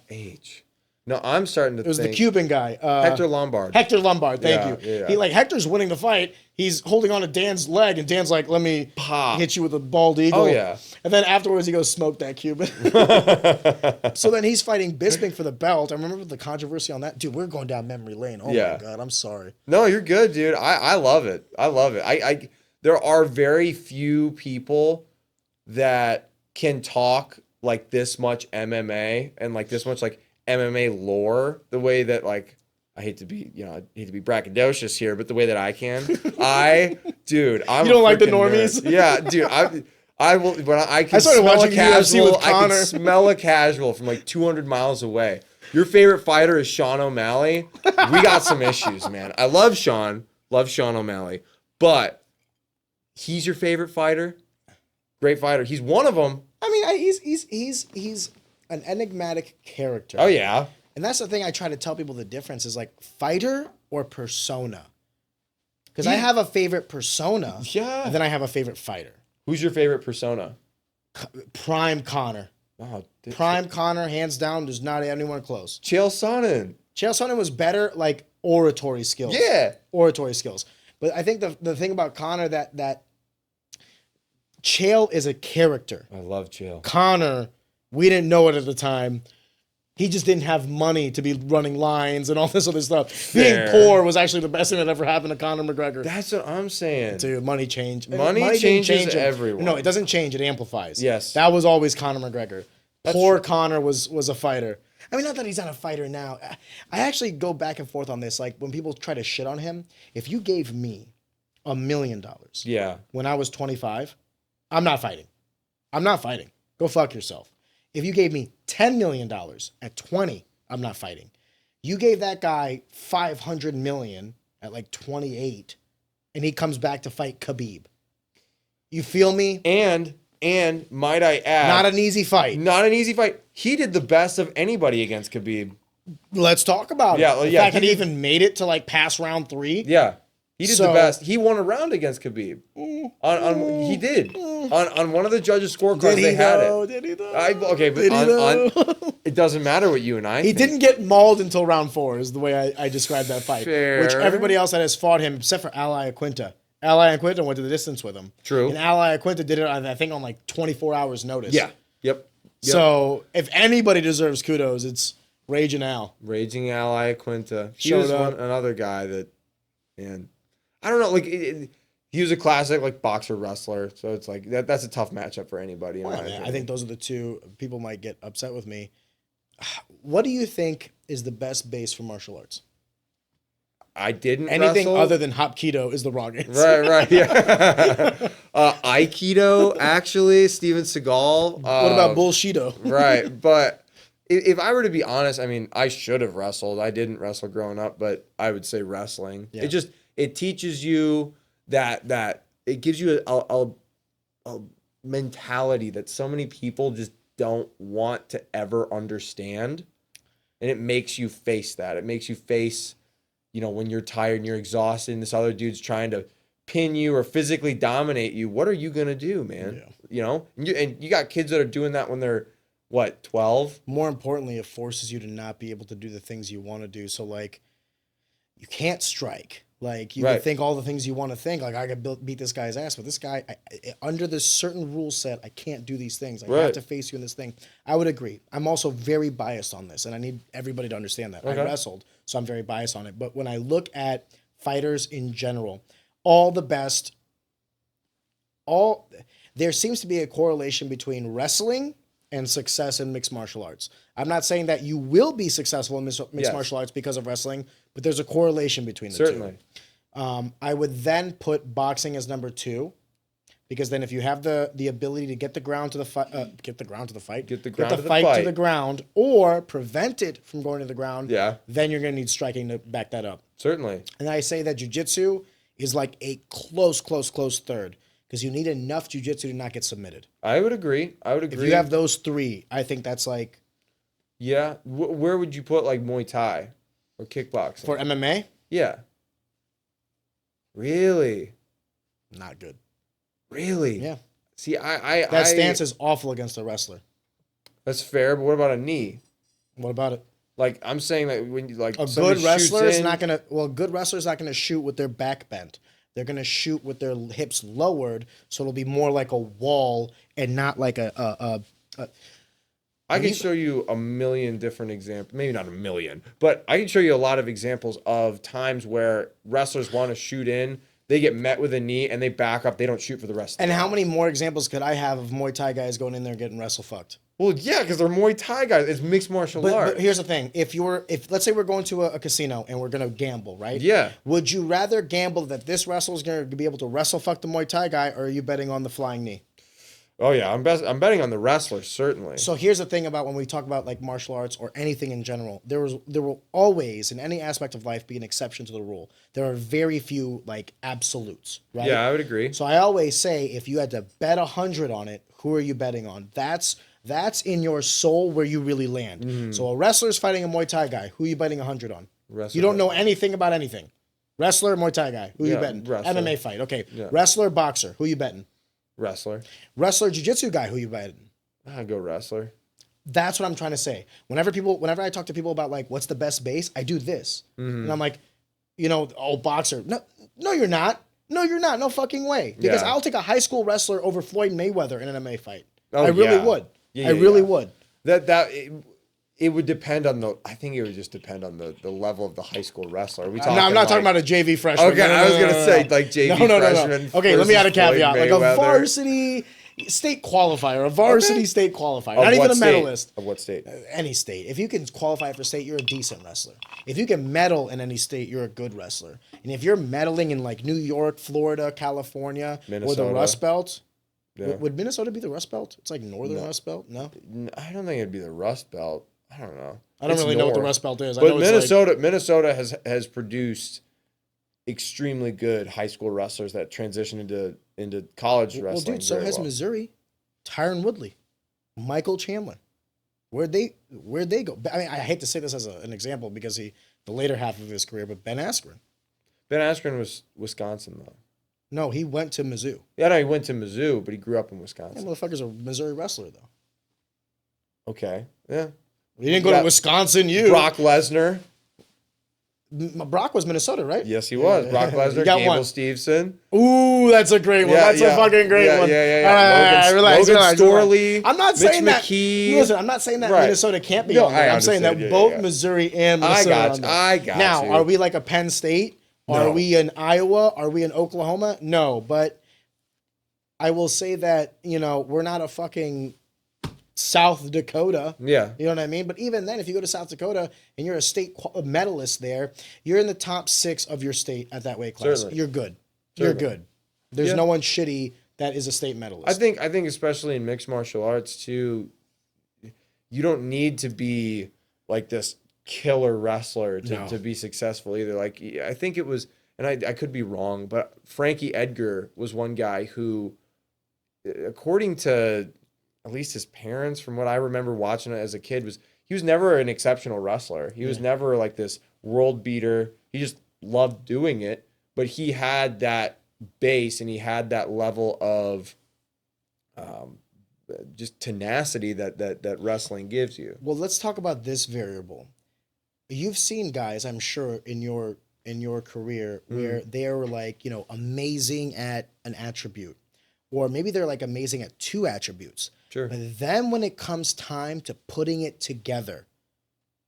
Speaker 2: H. No, I'm starting to think.
Speaker 1: It was the Cuban guy.
Speaker 2: Hector Lombard.
Speaker 1: Hector Lombard, thank you. Yeah. He Hector's winning the fight. He's holding on to Dan's leg, and Dan's like, let me hit you with a bald eagle.
Speaker 2: Oh, yeah.
Speaker 1: And then afterwards, he goes, smoke that Cuban. So then he's fighting Bisping for the belt. I remember the controversy on that. Dude, we're going down memory lane. Oh, my God. I'm sorry.
Speaker 2: No, you're good, dude. I love it. I love it. There are very few people that can talk like this much MMA and like this much like MMA lore the way that like I hate to be braggadocious here, but the way that I can. I'm
Speaker 1: you don't like the normies?
Speaker 2: Nerd. Yeah, dude. I will when I can smell a casual. I can smell a casual from like 200 miles away. Your favorite fighter is Sean O'Malley. We got some issues, man. I love Sean O'Malley, but he's your favorite fighter. Great fighter. He's one of them.
Speaker 1: I mean, he's an enigmatic character.
Speaker 2: Oh, yeah.
Speaker 1: And that's the thing I try to tell people the difference is like fighter or persona. Because I have a favorite persona.
Speaker 2: Yeah.
Speaker 1: And then I have a favorite fighter.
Speaker 2: Who's your favorite persona?
Speaker 1: Prime Connor.
Speaker 2: Oh,
Speaker 1: Prime Connor, hands down, does not have anyone close.
Speaker 2: Chael Sonnen.
Speaker 1: Chael Sonnen was better, like oratory skills.
Speaker 2: Yeah.
Speaker 1: Oratory skills. But I think the thing about Connor that Chael is a character.
Speaker 2: I love Chael.
Speaker 1: Connor, we didn't know it at the time. He just didn't have money to be running lines and all this other stuff. Fair. Being poor was actually the best thing that ever happened to Conor McGregor.
Speaker 2: That's what I'm saying.
Speaker 1: Dude, money changed.
Speaker 2: Money changes everyone.
Speaker 1: No, it doesn't change. It amplifies.
Speaker 2: Yes.
Speaker 1: That was always Conor McGregor. Poor Conor was a fighter. I mean, not that he's not a fighter now. I actually go back and forth on this. Like, when people try to shit on him, if you gave me $1 million when I was 25, I'm not fighting. I'm not fighting. Go fuck yourself. If you gave me $10 million at 20, I'm not fighting. You gave that guy $500 million at like 28, and he comes back to fight Khabib. You feel me?
Speaker 2: And might I add,
Speaker 1: not an easy fight.
Speaker 2: Not an easy fight. He did the best of anybody against Khabib.
Speaker 1: Let's talk about it. The fact that he even made it to like past round 3.
Speaker 2: Yeah. He did the best. He won a round against Khabib. He did. On one of the judges' scorecards, they had it.
Speaker 1: Did he though?
Speaker 2: Okay, but it doesn't matter what you and I think.
Speaker 1: Didn't get mauled until round 4 is the way I described that fight.
Speaker 2: Fair.
Speaker 1: Which everybody else that has fought him, except for Ali Aquinta. Ali Aquinta went to the distance with him.
Speaker 2: True.
Speaker 1: And Ali Aquinta did it, I think, on like 24 hours notice.
Speaker 2: Yeah. Yep.
Speaker 1: So if anybody deserves kudos, it's Raging Al.
Speaker 2: Raging Ali Aquinta. He was another guy that, man, I don't know, like he was a classic like boxer wrestler, so it's like that's a tough matchup for anybody.
Speaker 1: I think those are the two. People might get upset with me. What do you think is the best base for martial arts?
Speaker 2: I didn't
Speaker 1: Anything
Speaker 2: wrestle.
Speaker 1: other than Hapkido is the wrong answer.
Speaker 2: Right, yeah. Aikido, actually, Steven Seagal.
Speaker 1: What about Bullshido?
Speaker 2: Right, but if I were to be honest, I mean, I should have wrestled. I didn't wrestle growing up, but I would say wrestling.
Speaker 1: Yeah.
Speaker 2: It teaches you that it gives you a mentality that so many people just don't want to ever understand, and it makes you face that. It makes you face, when you're tired and you're exhausted and this other dude's trying to pin you or physically dominate you. What are you gonna do, man?
Speaker 1: Yeah.
Speaker 2: And you got kids that are doing that when they're 12?
Speaker 1: More importantly, it forces you to not be able to do the things you want to do. So like, you can't strike. Like, you can think all the things you want to think. Like, I could beat this guy's ass, but this guy, under this certain rule set, I can't do these things. I have to face you in this thing. I would agree. I'm also very biased on this, and I need everybody to understand that. I wrestled, so I'm very biased on it. But when I look at fighters in general, all the best, there seems to be a correlation between wrestling and success in mixed martial arts. I'm not saying that you will be successful in mixed martial arts because of wrestling, but there's a correlation between the two. I would then put boxing as number 2, because then if you have the ability to get the fight to the ground, or prevent it from going to the ground, then you're going to need striking to back that up.
Speaker 2: Certainly.
Speaker 1: And I say that jiu-jitsu is like a close third, because you need enough jiu-jitsu to not get submitted.
Speaker 2: I would agree.
Speaker 1: If you have those 3, I think that's like...
Speaker 2: Yeah. Where would you put like Muay Thai or kickboxing?
Speaker 1: For MMA?
Speaker 2: Yeah. Really?
Speaker 1: Not good.
Speaker 2: Really?
Speaker 1: Yeah.
Speaker 2: See,
Speaker 1: that stance is awful against a wrestler.
Speaker 2: That's fair, but what about a knee?
Speaker 1: What about it?
Speaker 2: Like, I'm saying that when you, like,
Speaker 1: a good wrestler is not going to... Well, a good wrestler is not going to shoot with their back bent. They're going to shoot with their hips lowered, so it'll be more like a wall and not like a
Speaker 2: I can show you a million different examples. Maybe not a million, but I can show you a lot of examples of times where wrestlers want to shoot in, they get met with a knee, and they back up. They don't shoot for the rest of the
Speaker 1: And
Speaker 2: time.
Speaker 1: how many more examples could I have of Muay Thai guys going in there and getting wrestle fucked?
Speaker 2: Well, yeah, because they're Muay Thai guys. It's mixed martial arts.
Speaker 1: But here's the thing: if let's say we're going to a casino and we're gonna gamble, right?
Speaker 2: Yeah.
Speaker 1: Would you rather gamble that this wrestler is gonna be able to wrestle fuck the Muay Thai guy, or are you betting on the flying knee?
Speaker 2: Oh yeah, I'm betting on the wrestler, certainly.
Speaker 1: So here's the thing about when we talk about like martial arts or anything in general, there will always in any aspect of life be an exception to the rule. There are very few like absolutes, right?
Speaker 2: Yeah, I would agree.
Speaker 1: So I always say, if you had to bet 100 on it, who are you betting on? That's in your soul where you really land. Mm-hmm. So a wrestler's fighting a Muay Thai guy. Who are you betting 100 on?
Speaker 2: Wrestler.
Speaker 1: You don't know anything about anything. Wrestler, Muay Thai guy. Who are you betting?
Speaker 2: Wrestler.
Speaker 1: MMA fight. Okay.
Speaker 2: Yeah.
Speaker 1: Wrestler, boxer. Who are you betting?
Speaker 2: Wrestler.
Speaker 1: Wrestler, jiu-jitsu guy. Who are you betting?
Speaker 2: I'd go wrestler.
Speaker 1: That's what I'm trying to say. Whenever I talk to people about like what's the best base, I do this. Mm-hmm. And I'm like, boxer. No, you're not. No, you're not. No fucking way. Because I'll take a high school wrestler over Floyd Mayweather in an MMA fight. Oh, I really would. I really would.
Speaker 2: It would depend on I think it would just depend on the level of the high school wrestler.
Speaker 1: I'm not talking about a JV freshman.
Speaker 2: Okay, I was going to say like JV freshman.
Speaker 1: Okay, let me add a caveat. Like a varsity state qualifier, state qualifier. Not even a medalist.
Speaker 2: Of what state?
Speaker 1: Any state. If you can qualify for state, you're a decent wrestler. If you can medal in any state, you're a good wrestler. And if you're medaling in like New York, Florida, California,
Speaker 2: Minnesota,
Speaker 1: or the Rust Belt,
Speaker 2: yeah.
Speaker 1: Would Minnesota be the Rust Belt? It's like Northern Rust Belt? No?
Speaker 2: I don't think it'd be the Rust Belt. I don't know.
Speaker 1: I don't really know what the Rust Belt is.
Speaker 2: But Minnesota has produced extremely good high school wrestlers that transition into college wrestling.
Speaker 1: Well, dude, so has Missouri. Tyron Woodley, Michael Chandler. Where'd they go? I mean, I hate to say this as an example because the later half of his career, but Ben Askren.
Speaker 2: Ben Askren was Wisconsin though.
Speaker 1: No, he went to Mizzou.
Speaker 2: Yeah, no, he went to Mizzou, but he grew up in Wisconsin.
Speaker 1: Yeah, motherfucker's a Missouri wrestler though.
Speaker 2: Okay, yeah.
Speaker 1: He didn't go to Wisconsin.
Speaker 2: Brock Lesnar.
Speaker 1: Brock was Minnesota, right?
Speaker 2: Yes, he was. Brock Lesnar, Campbell Stevenson.
Speaker 1: Ooh, that's a great one. That's a fucking great one.
Speaker 2: Yeah.
Speaker 1: Relax.
Speaker 2: Storley.
Speaker 1: I'm not saying
Speaker 2: Mitch
Speaker 1: that.
Speaker 2: McKee.
Speaker 1: Listen, I'm not saying that Minnesota can't be on there. I'm saying that both Missouri and Minnesota are on there.
Speaker 2: I got
Speaker 1: now,
Speaker 2: you.
Speaker 1: are we like a Penn State? No. Are we in Iowa? Are we in Oklahoma? No, but I will say that, we're not a fucking South Dakota.
Speaker 2: Yeah.
Speaker 1: You know what I mean? But even then, if you go to South Dakota and you're a state medalist there, you're in the top 6 of your state at that weight class.
Speaker 2: Certainly.
Speaker 1: You're good.
Speaker 2: Certainly.
Speaker 1: You're good. There's
Speaker 2: Yeah.
Speaker 1: no one shitty that is a state medalist.
Speaker 2: I think especially in mixed martial arts too, you don't need to be like this killer wrestler to be successful either. Like I think it was, and I could be wrong, but Frankie Edgar was one guy who, according to at least his parents, from what I remember watching it as a kid, he was never an exceptional wrestler. He was never like this world beater. He just loved doing it, but he had that base and he had that level of just tenacity that wrestling gives you.
Speaker 1: Well, let's talk about this variable. You've seen guys, I'm sure, in your career where they're like, you know, amazing at an attribute, or maybe they're like amazing at 2 attributes.
Speaker 2: Sure.
Speaker 1: But then when it comes time to putting it together,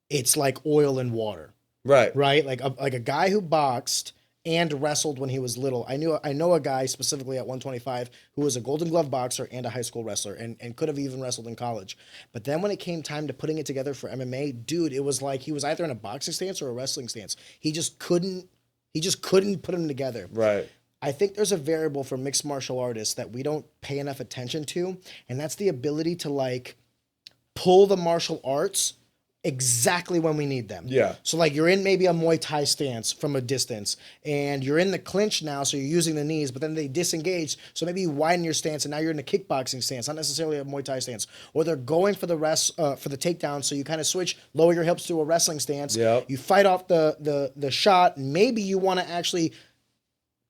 Speaker 1: it's like oil and water.
Speaker 2: Right.
Speaker 1: Right? Like a guy who boxed and wrestled when he was little. I know a guy specifically at 125 who was a Golden Glove boxer and a high school wrestler and could have even wrestled in college. But then when it came time to putting it together for MMA, dude, it was like he was either in a boxing stance or a wrestling stance. He just couldn't put them together.
Speaker 2: Right.
Speaker 1: I think there's a variable for mixed martial artists that we don't pay enough attention to, and that's the ability to like pull the martial arts exactly when we need them.
Speaker 2: Yeah.
Speaker 1: So like you're in maybe a Muay Thai stance from a distance and you're in the clinch now, so you're using the knees, but then they disengage. So maybe you widen your stance and now you're in a kickboxing stance, not necessarily a Muay Thai stance. Or they're going for the for the takedown, so you kind of switch, lower your hips to a wrestling stance.
Speaker 2: Yep.
Speaker 1: You fight off the shot. Maybe you want to actually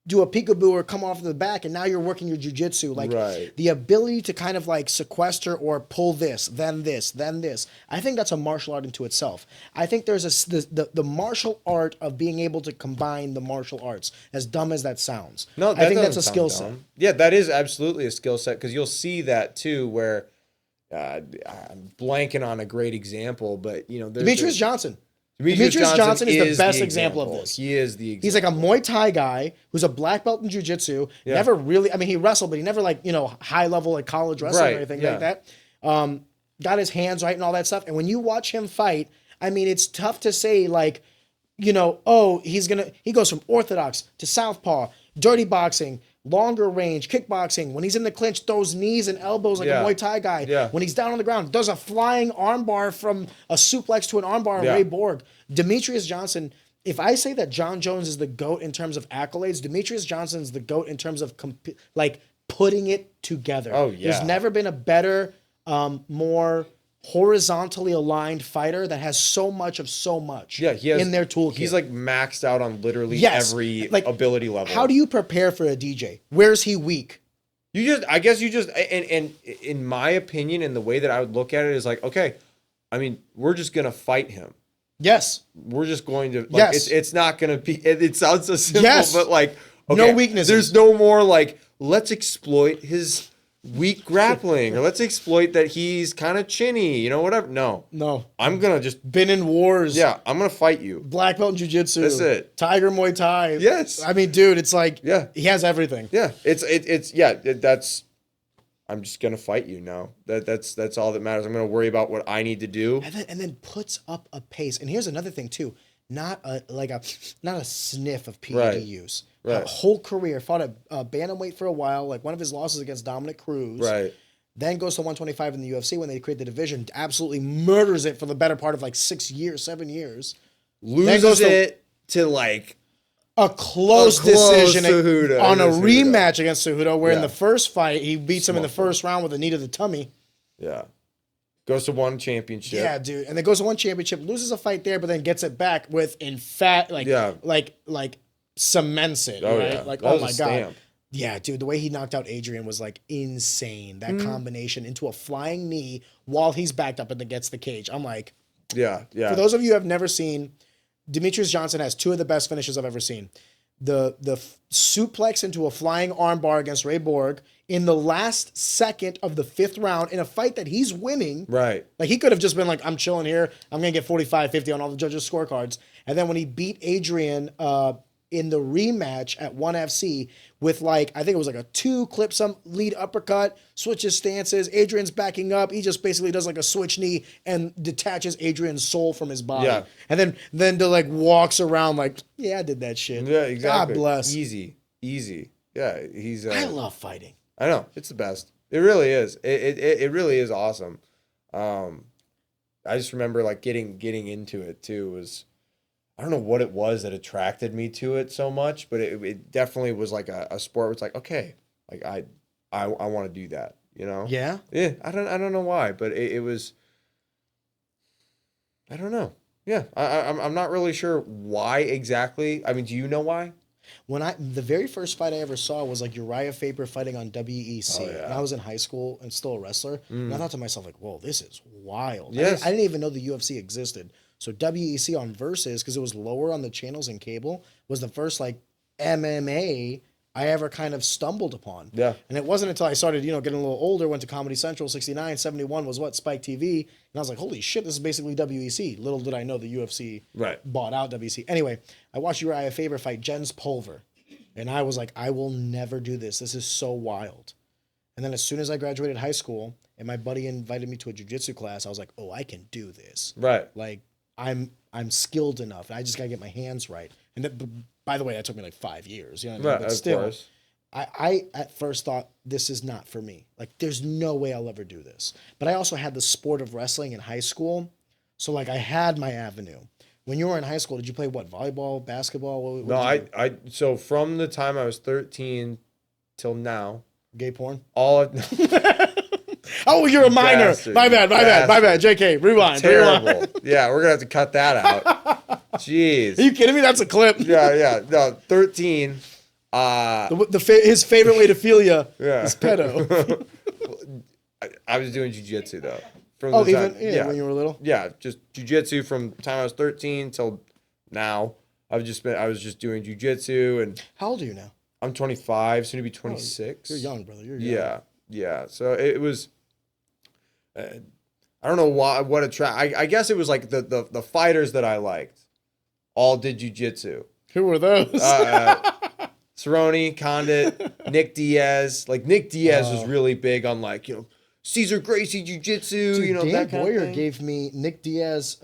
Speaker 1: do a peekaboo or come off the back, and now you're working your jiu-jitsu. Like the ability to kind of like sequester or pull this, then this, then this. I think that's a martial art into itself. I think there's the martial art of being able to combine the martial arts, as dumb as that sounds.
Speaker 2: No, that
Speaker 1: I think that's a
Speaker 2: doesn't
Speaker 1: skill
Speaker 2: sound
Speaker 1: set.
Speaker 2: dumb. Yeah, that is absolutely a skill set, because you'll see that too where I'm blanking on a great example, but you know,
Speaker 1: Demetrious Johnson.
Speaker 2: Demetrious
Speaker 1: Johnson is the best example of this.
Speaker 2: He is the example.
Speaker 1: He's like a Muay Thai guy who's a black belt in jiu-jitsu.
Speaker 2: Yeah.
Speaker 1: Never really, I mean, he wrestled, but he never like, you know, high level like college wrestling
Speaker 2: Right,
Speaker 1: or anything
Speaker 2: yeah.
Speaker 1: like that. Got his hands right and all that stuff. And when you watch him fight, I mean, it's tough to say like, you know, oh, he goes from orthodox to southpaw, dirty boxing, longer range, kickboxing. When he's in the clinch, throws knees and elbows like a Muay Thai guy.
Speaker 2: Yeah.
Speaker 1: When he's down on the ground, does a flying armbar from a suplex to an armbar,
Speaker 2: Yeah.
Speaker 1: Ray Borg. Demetrious Johnson, if I say that John Jones is the GOAT in terms of accolades, Demetrious Johnson is the GOAT in terms of like putting it together.
Speaker 2: Oh, yeah.
Speaker 1: There's never been a better, more horizontally aligned fighter that has so much of so much in their toolkit.
Speaker 2: He's like maxed out on literally every
Speaker 1: like,
Speaker 2: ability level.
Speaker 1: How do you prepare for a DJ? Where's he weak?
Speaker 2: I guess you just, and in my opinion, and the way that I would look at it is like, okay, I mean, we're just going to fight him.
Speaker 1: Yes.
Speaker 2: We're just going to, like,
Speaker 1: Yes.
Speaker 2: it's not going to be, it sounds so simple,
Speaker 1: Yes.
Speaker 2: but like, okay,
Speaker 1: no weaknesses.
Speaker 2: There's no more like, let's exploit his weak grappling, or let's exploit that he's kind of chinny, you know, whatever. No. I'm going to just,
Speaker 1: been in wars.
Speaker 2: yeah, I'm going to fight you.
Speaker 1: Black belt in jiu-jitsu.
Speaker 2: That's it.
Speaker 1: Tiger Muay Thai.
Speaker 2: Yes.
Speaker 1: I mean, dude, it's like,
Speaker 2: Yeah.
Speaker 1: he has everything.
Speaker 2: Yeah. That's, I'm just going to fight you now. That's all that matters. I'm going to worry about what I need to do.
Speaker 1: And then puts up a pace. And here's another thing too. Not a sniff of PED use.
Speaker 2: Right.
Speaker 1: A whole career. Fought a bantamweight for a while. Like one of his losses against Dominic Cruz.
Speaker 2: Right.
Speaker 1: Then goes to 125 in the UFC when they create the division. Absolutely murders it for the better part of like 7 years.
Speaker 2: Loses it to like
Speaker 1: a close decision
Speaker 2: Cejudo
Speaker 1: on a
Speaker 2: against Cejudo.
Speaker 1: rematch against Cejudo, where in the first fight he beats him in the
Speaker 2: Smoked
Speaker 1: first round with a knee to the tummy.
Speaker 2: Yeah. Goes to one championship.
Speaker 1: Yeah, dude. And then goes to one championship, loses a fight there, but then gets it back with like cements it.
Speaker 2: Oh,
Speaker 1: right?
Speaker 2: yeah.
Speaker 1: Like,
Speaker 2: That
Speaker 1: oh
Speaker 2: was a
Speaker 1: my God.
Speaker 2: stamp.
Speaker 1: Yeah, dude. The way he knocked out Adrian was like insane. That combination into a flying knee while he's backed up and then gets the cage. I'm like,
Speaker 2: Yeah.
Speaker 1: for those of you who have never seen, Demetrious Johnson has 2 of the best finishes I've ever seen. The suplex into a flying armbar against Ray Borg in the last second of the 5th round in a fight that he's winning.
Speaker 2: Right.
Speaker 1: Like he could have just been like, I'm chilling here. I'm going to get 45-50 on all the judges' scorecards. And then when he beat Adrian in the rematch at 1FC with like, I think it was like a 2 clip, some lead uppercut, switches stances. Adrian's backing up. He just basically does like a switch knee and detaches Adrian's soul from his body.
Speaker 2: Yeah.
Speaker 1: And then to like walks around like, yeah, I did that shit.
Speaker 2: Yeah, exactly.
Speaker 1: God bless.
Speaker 2: Easy. Yeah, he's.
Speaker 1: I love fighting.
Speaker 2: I know, it's the best. It really is. It really is awesome. I just remember like getting into it too. Was I don't know what it was that attracted me to it so much, but it definitely was like a sport where it's like, okay, like I want to do that, you know?
Speaker 1: Yeah.
Speaker 2: Yeah. I don't know why, but it was, I don't know. Yeah. I'm not really sure why exactly. I mean, do you know why?
Speaker 1: The very first fight I ever saw was like Uriah Faber fighting on WEC.
Speaker 2: Oh, yeah.
Speaker 1: And I was in high school and still a wrestler. And I thought to myself, like, whoa, this is wild.
Speaker 2: Yes.
Speaker 1: I didn't even know the UFC existed. So WEC on Versus, because it was lower on the channels and cable, was the first like MMA I ever kind of stumbled upon.
Speaker 2: Yeah.
Speaker 1: And it wasn't until I started, getting a little older, went to Comedy Central, 69, 71 was what, Spike TV. And I was like, holy shit, this is basically WEC. Little did I know the UFC bought out WEC. Anyway, I watched Uriah Faber fight Jens Pulver. And I was like, I will never do this. This is so wild. And then as soon as I graduated high school and my buddy invited me to a jiu-jitsu class, I was like, oh, I can do this.
Speaker 2: Right.
Speaker 1: Like, I'm skilled enough. I just got to get my hands right. And by the way, that took me like 5 years. You know what I mean?
Speaker 2: Right,
Speaker 1: But
Speaker 2: of
Speaker 1: still,
Speaker 2: course.
Speaker 1: I at first thought, this is not for me. Like, there's no way I'll ever do this. But I also had the sport of wrestling in high school. So, like, I had my avenue. When you were in high school, did you play what? Volleyball, basketball? What
Speaker 2: No,
Speaker 1: did you do?
Speaker 2: so from the time I was 13 till now,
Speaker 1: Gay porn?
Speaker 2: all of,
Speaker 1: Oh, you're a minor.
Speaker 2: Bastard.
Speaker 1: My bad. JK, rewind.
Speaker 2: terrible. Yeah, we're gonna have to cut that out. Jeez.
Speaker 1: Are you kidding me? That's a clip.
Speaker 2: Yeah. No, 13.
Speaker 1: His favorite way to feel you
Speaker 2: Yeah.
Speaker 1: is pedo.
Speaker 2: I was doing jujitsu though. From
Speaker 1: Oh,
Speaker 2: the time,
Speaker 1: even when you were little?
Speaker 2: Yeah, just jujitsu from the time I was 13 till now. I was just doing jujitsu, and
Speaker 1: How old are you now?
Speaker 2: I'm 25, soon to be 26.
Speaker 1: You're young, brother. You're young.
Speaker 2: Yeah. So it was. I don't know what attract. I guess it was like the fighters that I liked, all did jujitsu.
Speaker 1: Who were those?
Speaker 2: Cerrone, Condit, Nick Diaz. Like Nick Diaz was really big on like Cesar Gracie Jiu-Jitsu.
Speaker 1: Dude, Dan
Speaker 2: that kind
Speaker 1: Boyer
Speaker 2: of thing.
Speaker 1: gave me Nick Diaz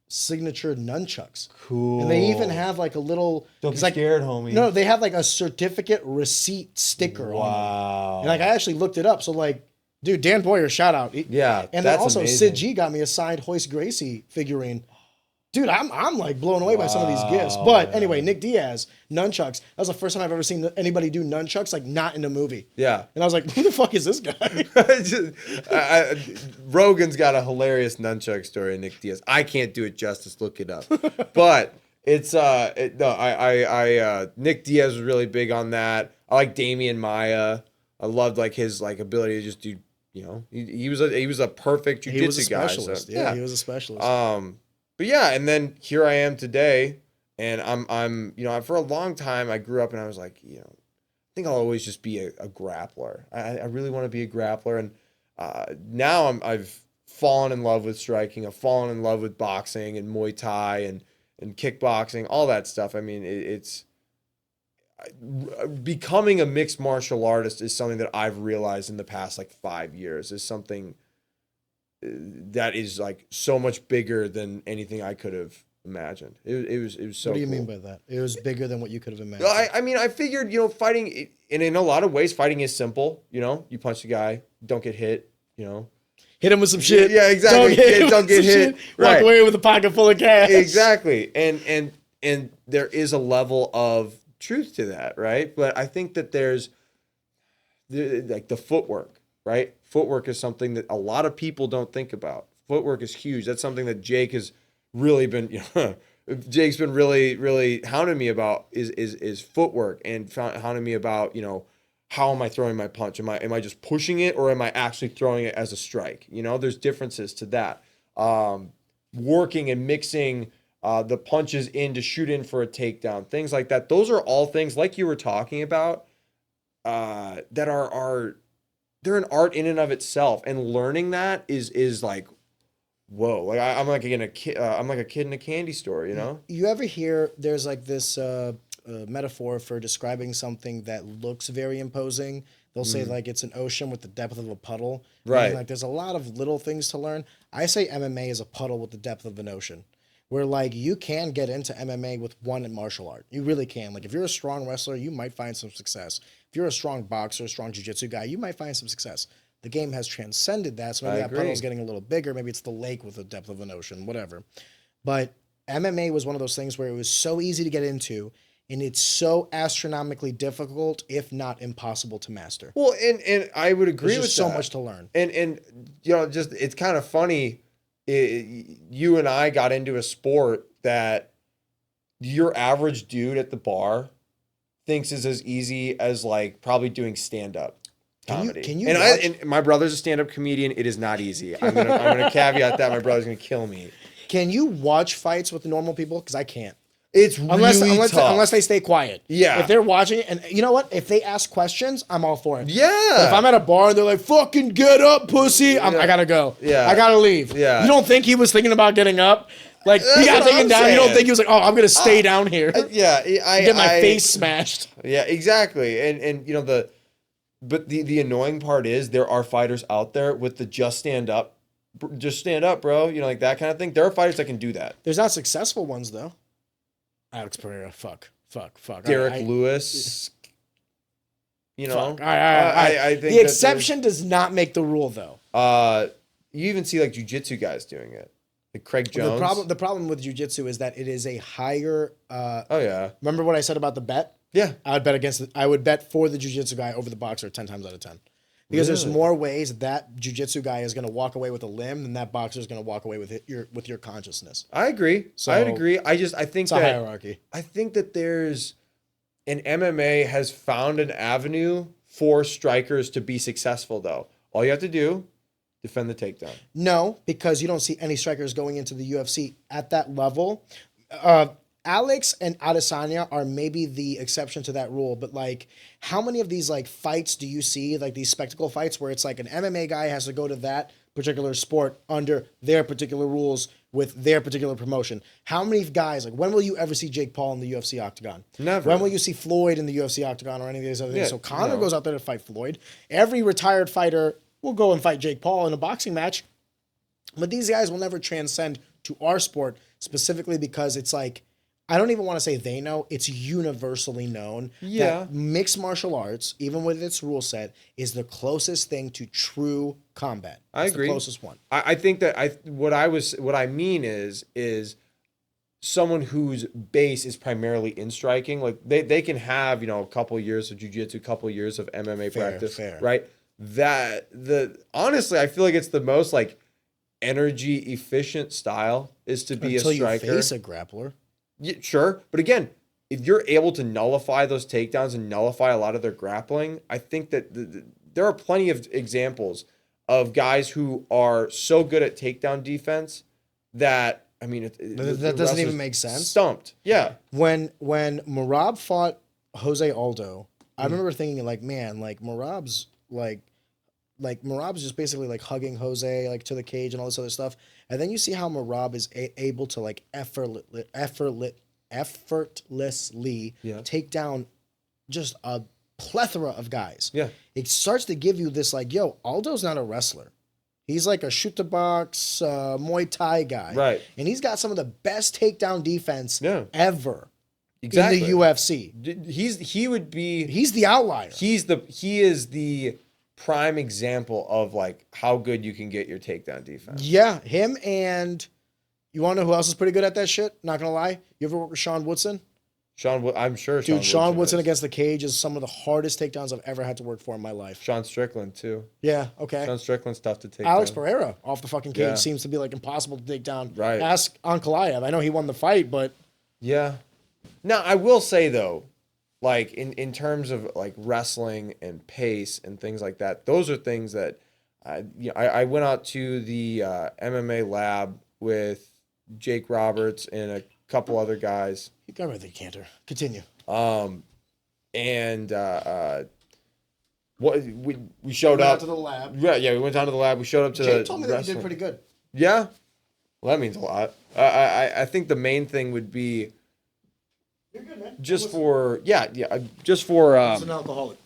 Speaker 1: signature nunchucks.
Speaker 2: Cool.
Speaker 1: And they even have like a little.
Speaker 2: Don't be
Speaker 1: like,
Speaker 2: scared, homie.
Speaker 1: No, they have like a certificate receipt sticker on them.
Speaker 2: Wow.
Speaker 1: And like I actually looked it up. So like, dude, Dan Boyer, shout out.
Speaker 2: Yeah,
Speaker 1: And then
Speaker 2: that's
Speaker 1: also
Speaker 2: amazing.
Speaker 1: Sid G got me a signed Hoist Gracie figurine. Dude, I'm like blown away by some of these gifts. But anyway, Nick Diaz, nunchucks. That was the first time I've ever seen anybody do nunchucks, like not in a movie.
Speaker 2: Yeah.
Speaker 1: And I was like, who the fuck is this guy?
Speaker 2: Rogan's got a hilarious nunchuck story of Nick Diaz. I can't do it justice. Look it up. But it's Nick Diaz was really big on that. I like Damian Maya. I loved like his like ability to just do. He was a perfect jiu-jitsu
Speaker 1: He was a
Speaker 2: guy.
Speaker 1: specialist.
Speaker 2: So,
Speaker 1: Yeah, he was a specialist.
Speaker 2: But yeah, and then here I am today, and I'm for a long time I grew up and I was like, I think I'll always just be a grappler. I really want to be a grappler, and now I've fallen in love with striking. I've fallen in love with boxing and Muay Thai and kickboxing, all that stuff. I mean, it's becoming a mixed martial artist is something that I've realized in the past like 5 years is something that is like so much bigger than anything I could have imagined. It was so.
Speaker 1: What do you
Speaker 2: cool.
Speaker 1: mean by that? It was bigger than what you could have imagined.
Speaker 2: I mean, I figured, fighting, and in a lot of ways, fighting is simple. You punch the guy, don't get hit,
Speaker 1: Hit him with some shit.
Speaker 2: Yeah, exactly. Don't get hit.
Speaker 1: Walk
Speaker 2: Right.
Speaker 1: away with a pocket full of cash.
Speaker 2: Exactly. And there is a level of truth to that, right? But I think that there's like the footwork, right? Footwork is something that a lot of people don't think about. Footwork is huge. That's something that Jake has really been, Jake's been really, really hounding me about is footwork, and hounding me about, how am I throwing my punch? Am I just pushing it, or am I actually throwing it as a strike? There's differences to that. Working and mixing the punches in to shoot in for a takedown, things like that. Those are all things like you were talking about that are they're an art in and of itself, and learning that is like, whoa! Like I'm like a kid in a candy store,
Speaker 1: You ever hear there's like this metaphor for describing something that looks very imposing. They'll say like it's an ocean with the depth of a puddle.
Speaker 2: Right.
Speaker 1: Meaning, like there's a lot of little things to learn. I say MMA is a puddle with the depth of an ocean. Where like you can get into MMA with one martial art. You really can. Like if you're a strong wrestler, you might find some success. If you're a strong boxer, strong jiu-jitsu guy, you might find some success. The game has transcended that, so maybe that puddle is getting a little bigger. Maybe it's the lake with the depth of an ocean, whatever. But MMA was one of those things where it was so easy to get into, and it's so astronomically difficult, if not impossible, to master.
Speaker 2: Well, and I would agree with
Speaker 1: so
Speaker 2: that.
Speaker 1: much to learn.
Speaker 2: And you know, just it's kind of funny. You and I got into a sport that your average dude at the bar thinks is as easy as like probably doing stand-up comedy.
Speaker 1: Can you
Speaker 2: and my brother's a stand-up comedian. It is not easy. I'm gonna caveat that. My brother's gonna kill me.
Speaker 1: Can you watch fights with normal people? Because I can't.
Speaker 2: It's really tough.
Speaker 1: Unless they stay quiet.
Speaker 2: Yeah.
Speaker 1: If they're watching it, and you know what? If they ask questions, I'm all for it.
Speaker 2: Yeah.
Speaker 1: But if I'm at a bar and they're like, fucking get up, pussy, I gotta go.
Speaker 2: Yeah.
Speaker 1: I gotta leave.
Speaker 2: Yeah.
Speaker 1: You don't think he was thinking about getting up? Like, he got taken down. You don't think he was like, oh, I'm gonna stay down here.
Speaker 2: Yeah.
Speaker 1: Get my face smashed.
Speaker 2: Yeah, exactly. And you know, the annoying part is there are fighters out there with the just stand up, bro. You know, like that kind of thing. There are fighters that can do that.
Speaker 1: There's not successful ones, though. Alex Pereira, fuck.
Speaker 2: Derek Lewis, you know.
Speaker 1: I think the exception does not make the rule, though.
Speaker 2: You even see like jiu-jitsu guys doing it, like Craig Jones.
Speaker 1: The problem with jiu-jitsu is that it is a higher.
Speaker 2: Oh yeah.
Speaker 1: Remember what I said about the bet?
Speaker 2: Yeah.
Speaker 1: I would bet for the jiu-jitsu guy over the boxer 10 times out of 10. Because there's more ways that jiu-jitsu guy is going to walk away with a limb than that boxer is going to walk away with your consciousness.
Speaker 2: I agree. So I'd agree. I think
Speaker 1: it's a hierarchy.
Speaker 2: I think that there's an MMA has found an avenue for strikers to be successful though. All you have to do, defend the takedown.
Speaker 1: No, because you don't see any strikers going into the UFC at that level. Alex and Adesanya are maybe the exception to that rule, but like how many of these like fights do you see, like these spectacle fights where it's like an MMA guy has to go to that particular sport under their particular rules with their particular promotion? How many guys, like when will you ever see Jake Paul in the UFC octagon?
Speaker 2: Never.
Speaker 1: When will you see Floyd in the UFC octagon or any of these other things? So Conor goes out there to fight Floyd. Every retired fighter will go and fight Jake Paul in a boxing match. But these guys will never transcend to our sport specifically because it's like, I don't even want to say they know. It's universally known that mixed martial arts, even with its rule set, is the closest thing to true combat.
Speaker 2: I agree.
Speaker 1: The closest one.
Speaker 2: I think that what I mean is someone whose base is primarily in striking. Like they can have, you know, a couple of years of jiu-jitsu, a couple of years of MMA practice, right? Honestly, I feel like it's the most like energy efficient style is to be a striker.
Speaker 1: Until you face a grappler.
Speaker 2: Yeah, sure. But again, if you're able to nullify those takedowns and nullify a lot of their grappling, I think that there are plenty of examples of guys who are so good at takedown defense that, I mean,
Speaker 1: that doesn't even make sense.
Speaker 2: Stumped. Yeah.
Speaker 1: When Merab fought Jose Aldo, I remember thinking like, man, like Merab's just basically like hugging Jose like to the cage and all this other stuff. And then you see how Merab is able to like effortlessly take down just a plethora of guys.
Speaker 2: Yeah.
Speaker 1: It starts to give you this like, yo, Aldo's not a wrestler. He's like a shoot the box Muay Thai guy.
Speaker 2: Right.
Speaker 1: And he's got some of the best takedown defense ever.
Speaker 2: Exactly.
Speaker 1: In the UFC.
Speaker 2: He's
Speaker 1: the outlier.
Speaker 2: He is the prime example of like how good you can get your takedown defense.
Speaker 1: Yeah, him and you want to know who else is pretty good at that shit? Not gonna lie, you ever work with Sean Woodson?
Speaker 2: I'm sure.
Speaker 1: Dude, Sean Woodson against the cage is some of the hardest takedowns I've ever had to work for in my life.
Speaker 2: Sean Strickland too.
Speaker 1: Yeah, okay.
Speaker 2: Sean Strickland's tough to take.
Speaker 1: Alex
Speaker 2: down.
Speaker 1: Pereira off the fucking cage seems to be like impossible to take down.
Speaker 2: Right.
Speaker 1: Ask Ankalaev. I know he won the fight, but
Speaker 2: yeah. Now I will say though, like in terms of like wrestling and pace and things like that, those are things that I went out to the MMA lab with Jake Roberts and a couple other guys.
Speaker 1: You got right there, Cantor. Continue.
Speaker 2: And what we showed
Speaker 1: went
Speaker 2: up
Speaker 1: out to the lab.
Speaker 2: Yeah, we went down to the lab. We showed up to
Speaker 1: Jake told me that you did pretty good.
Speaker 2: Yeah, well, that means a lot. I think the main thing would be
Speaker 1: You're good, man.
Speaker 2: Just for just for
Speaker 1: He's an alcoholic.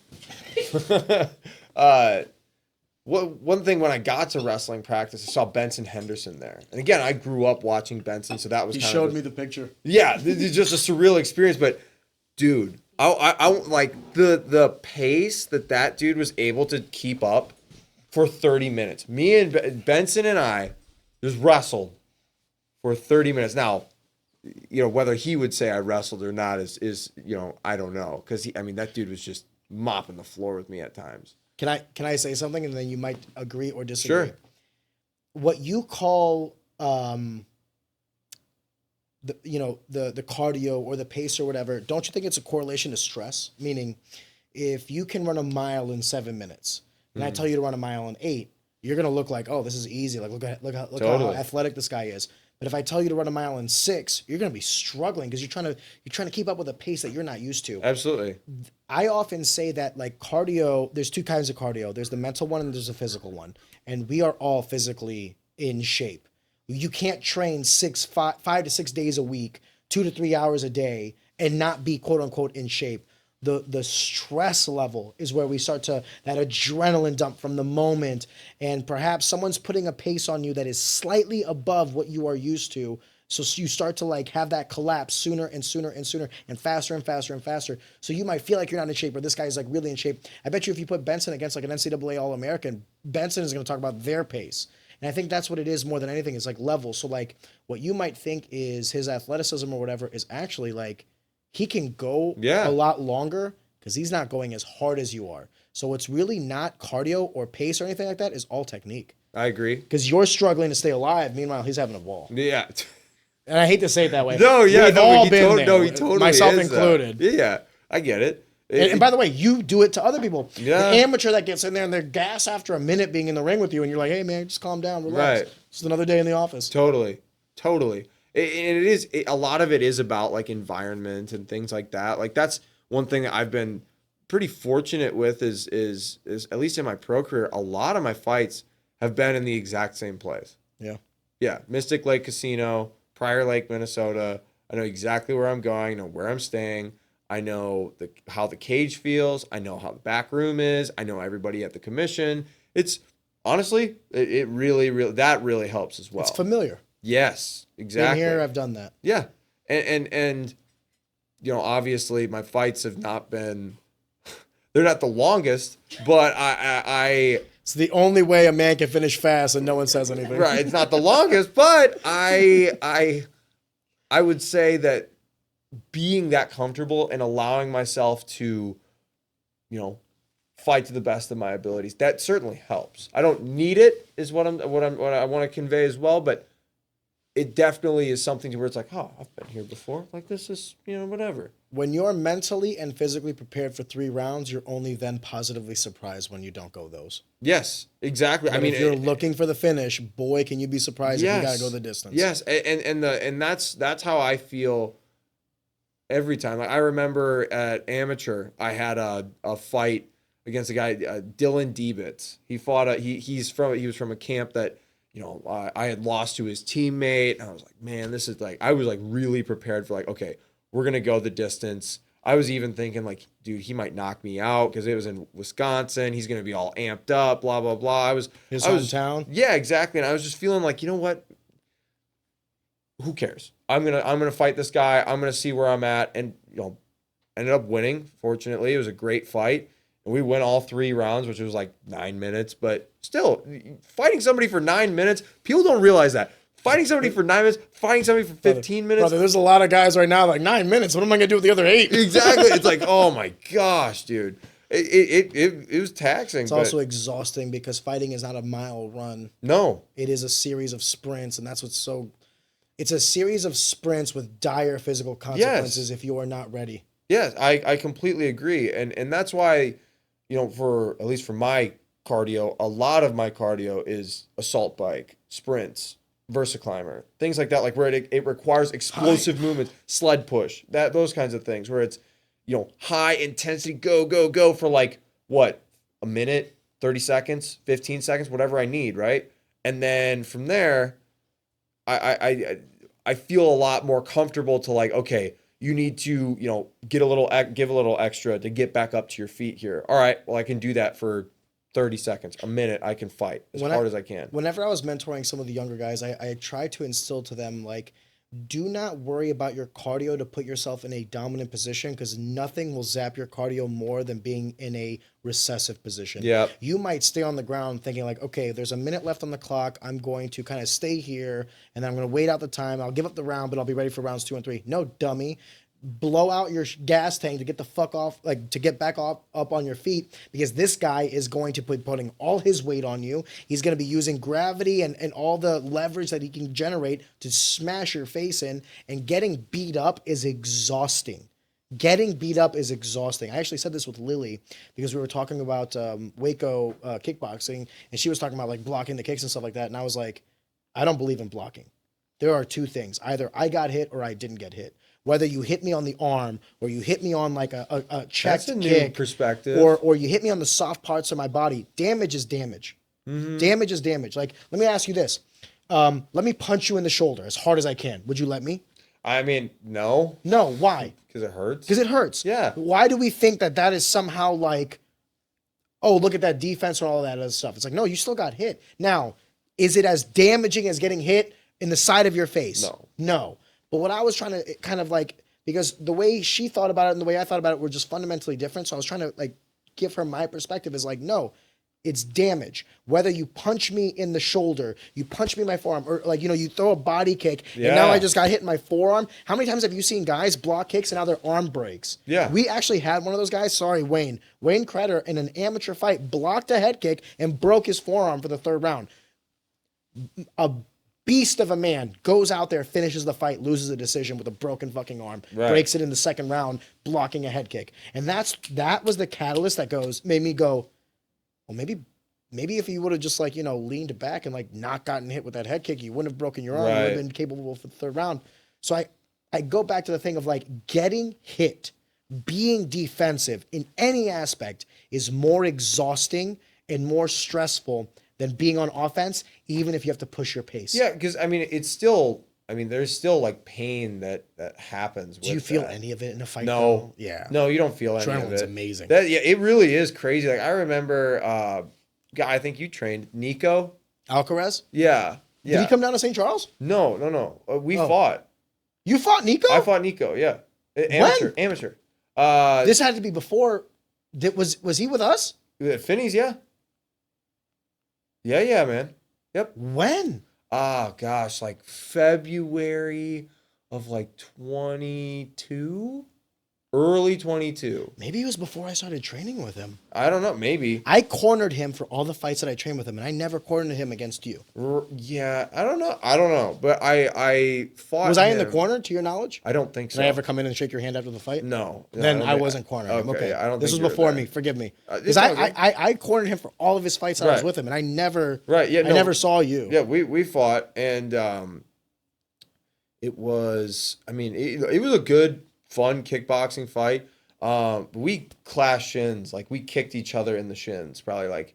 Speaker 2: one thing when I got to wrestling practice, I saw Benson Henderson there. And again, I grew up watching Benson, so that was
Speaker 1: He
Speaker 2: kind
Speaker 1: showed
Speaker 2: of
Speaker 1: me the picture.
Speaker 2: Yeah, this is just a surreal experience. But dude, I like the pace that dude was able to keep up for 30 minutes. Me and Benson and I just wrestled for 30 minutes. Now, whether he would say I wrestled or not is I don't know, because that dude was just mopping the floor with me at times.
Speaker 1: Can I say something, and then you might agree or disagree?
Speaker 2: Sure.
Speaker 1: What you call the cardio or the pace or whatever, don't you think it's a correlation to stress? Meaning, if you can run a mile in 7 minutes, and I tell you to run a mile in 8, you're gonna look like, oh, this is easy. Like look how athletic this guy is. But if I tell you to run a mile in 6, you're gonna be struggling because you're trying to keep up with a pace that you're not used to.
Speaker 2: Absolutely.
Speaker 1: I often say that like cardio, there's two kinds of cardio. There's the mental one and there's the physical one. And we are all physically in shape. You can't train 5 to 6 days a week, 2 to 3 hours a day, and not be quote unquote in shape. The stress level is where we start to, that adrenaline dump from the moment, and perhaps someone's putting a pace on you that is slightly above what you are used to. So you start to like have that collapse sooner and sooner and sooner and faster and faster and faster. So you might feel like you're not in shape, but this guy's like really in shape. I bet you if you put Benson against like an NCAA All-American, Benson is going to talk about their pace. And I think that's what it is more than anything, is like level. So like what you might think is his athleticism or whatever is actually like he can go a lot longer because he's not going as hard as you are. So it's really not cardio or pace or anything like that. It's all technique.
Speaker 2: I agree.
Speaker 1: Because you're struggling to stay alive. Meanwhile, he's having a ball.
Speaker 2: Yeah.
Speaker 1: And I hate to say it that way.
Speaker 2: No, yeah.
Speaker 1: We've all been there.
Speaker 2: No, he totally
Speaker 1: myself
Speaker 2: is,
Speaker 1: included.
Speaker 2: Yeah, I get it.
Speaker 1: And by the way, you do it to other people.
Speaker 2: Yeah.
Speaker 1: The amateur that gets in there and they're gas after a minute being in the ring with you, and you're like, hey, man, just calm down, relax.
Speaker 2: Right.
Speaker 1: It's another day in the office.
Speaker 2: Totally. And a lot of it is about like environment and things like that. Like that's one thing that I've been pretty fortunate with is at least in my pro career, a lot of my fights have been in the exact same place.
Speaker 1: Yeah.
Speaker 2: Yeah. Mystic Lake Casino, Prior Lake, Minnesota. I know exactly where I'm going, I know where I'm staying. I know how the cage feels. I know how the back room is. I know everybody at the commission. It's honestly, it really, that really helps as well.
Speaker 1: It's familiar.
Speaker 2: Yes, exactly.
Speaker 1: In here, I've done that.
Speaker 2: Yeah. And obviously my fights have not been, they're not the longest, but I
Speaker 1: It's the only way a man can finish fast and no one says anything.
Speaker 2: right. It's not the longest, but I would say that being that comfortable and allowing myself to, fight to the best of my abilities, that certainly helps. I don't need it, is what I want to convey as well, but it definitely is something to where it's like, oh, I've been here before. Like this is, whatever.
Speaker 1: When you're mentally and physically prepared for 3 rounds, you're only then positively surprised when you don't go those.
Speaker 2: Yes, exactly.
Speaker 1: But if you're looking for the finish, boy, can you be surprised if you got to go the distance.
Speaker 2: Yes, and that's how I feel every time. Like, I remember at amateur, I had a fight against a guy, Dylan Diebitz. He fought he was from a camp that I had lost to his teammate, and I was like, man, this is like, I was like really prepared for like, okay, we're gonna go the distance. I was even thinking like, dude, he might knock me out because it was in Wisconsin. He's gonna be all amped up, blah blah blah.
Speaker 1: His hometown.
Speaker 2: Yeah, exactly. And I was just feeling like, you know what? Who cares? I'm gonna fight this guy. I'm gonna see where I'm at, and ended up winning. Fortunately, it was a great fight. And we went all 3 rounds, which was like 9 minutes. But still, fighting somebody for 9 minutes, people don't realize that. Fighting somebody for 9 minutes, fighting somebody for 15 minutes.
Speaker 1: Brother, there's a lot of guys right now like 9 minutes. What am I going to do with the other 8?
Speaker 2: Exactly. It's like, oh my gosh, dude. It was taxing.
Speaker 1: It's also exhausting because fighting is not a mile run.
Speaker 2: No.
Speaker 1: It is a series of sprints, and that's what's so... It's a series of sprints with dire physical consequences if you are not ready.
Speaker 2: Yes, I completely agree. And that's why... for at least for my cardio, a lot of my cardio is assault bike, sprints, VersaClimber, things like that, like where it requires explosive movements, sled push, those kinds of things, where it's, high intensity, go for like, what, a minute, 30 seconds, 15 seconds, whatever I need, right? And then from there, I feel a lot more comfortable to like, okay, you need to, give a little extra to get back up to your feet here. All right, well, I can do that for 30 seconds, a minute. I can fight as hard as I can.
Speaker 1: Whenever I was mentoring some of the younger guys, I try to instill to them, like, do not worry about your cardio to put yourself in a dominant position, because nothing will zap your cardio more than being in a recessive position.
Speaker 2: Yeah.
Speaker 1: You might stay on the ground thinking like, okay, there's a minute left on the clock. I'm going to kind of stay here and then I'm going to wait out the time. I'll give up the round, but I'll be ready for rounds 2 and 3. No, dummy. Blow out your gas tank to get the fuck off, like to get back up on your feet, because this guy is going to be putting all his weight on you. He's going to be using gravity and all the leverage that he can generate to smash your face in, and getting beat up is exhausting. Getting beat up is exhausting. I actually said this with Lily because we were talking about Waco kickboxing, and she was talking about like blocking the kicks and stuff like that, and I was like, I don't believe in blocking. There are two things. Either I got hit or I didn't get hit. Whether you hit me on the arm or you hit me on like a checked
Speaker 2: That's a
Speaker 1: kick,
Speaker 2: new perspective,
Speaker 1: or you hit me on the soft parts of my body, damage is damage. Mm-hmm. Damage is damage. Like, let me ask you this. Let me punch you in the shoulder as hard as I can. Would you let me?
Speaker 2: I mean, no.
Speaker 1: No, why?
Speaker 2: Because it hurts?
Speaker 1: Because it hurts.
Speaker 2: Yeah.
Speaker 1: Why do we think that is somehow like, oh, look at that defense and all that other stuff? It's like, no, you still got hit. Now, is it as damaging as getting hit in the side of your face?
Speaker 2: No.
Speaker 1: No. But what I was trying to kind of like, because the way she thought about it and the way I thought about it were just fundamentally different. So I was trying to like give her my perspective is like, no, it's damage. Whether you punch me in the shoulder, you punch me in my forearm, or like, you throw a body kick and now I just got hit in my forearm. How many times have you seen guys block kicks and now their arm breaks?
Speaker 2: Yeah.
Speaker 1: We actually had one of those guys, Wayne Kretter, in an amateur fight, blocked a head kick and broke his forearm for the third round. A beast of a man goes out there, finishes the fight, loses a decision with a broken fucking arm, breaks it in the second round, blocking a head kick. And that was the catalyst that made me go, well, maybe if you would have just like, leaned back and like not gotten hit with that head kick, you wouldn't have broken your arm. You would have been capable for the third round. So I go back to the thing of like getting hit, being defensive in any aspect is more exhausting and more stressful than being on offense, even if you have to push your pace.
Speaker 2: Yeah, because I mean, there's still like pain that happens.
Speaker 1: Do you feel any of it in a fight?
Speaker 2: No.
Speaker 1: Though? Yeah.
Speaker 2: No, you don't feel any of it.
Speaker 1: Adrenaline's amazing.
Speaker 2: It really is crazy. Like I remember, guy I think you trained, Nico
Speaker 1: Alcaraz?
Speaker 2: Yeah.
Speaker 1: Did he come down to St. Charles?
Speaker 2: No. We fought.
Speaker 1: You fought Nico?
Speaker 2: I fought Nico. Yeah. Amateur.
Speaker 1: This had to be before. Was he with us?
Speaker 2: Finney's, yeah. Yeah, man. Yep.
Speaker 1: When?
Speaker 2: Oh gosh, like February of like 22, early 22.
Speaker 1: Maybe it was before I started training with him.
Speaker 2: I don't know. Maybe
Speaker 1: I cornered him for all the fights that I trained with him, and I never cornered him against you.
Speaker 2: Yeah, I don't know. But I fought.
Speaker 1: Was I in the corner, to your knowledge?
Speaker 2: I don't think so.
Speaker 1: Did I ever come in and shake your hand after the fight?
Speaker 2: No.
Speaker 1: Then I wasn't cornering him. Okay.
Speaker 2: I don't.
Speaker 1: This was before me. Forgive me. Because
Speaker 2: I
Speaker 1: I cornered him for all of his fights that I was with him, and I never.
Speaker 2: Right. Yeah.
Speaker 1: I never saw you.
Speaker 2: Yeah. We fought, and it was. I mean, it was a good, fun kickboxing fight. We clashed shins. Like we kicked each other in the shins, probably like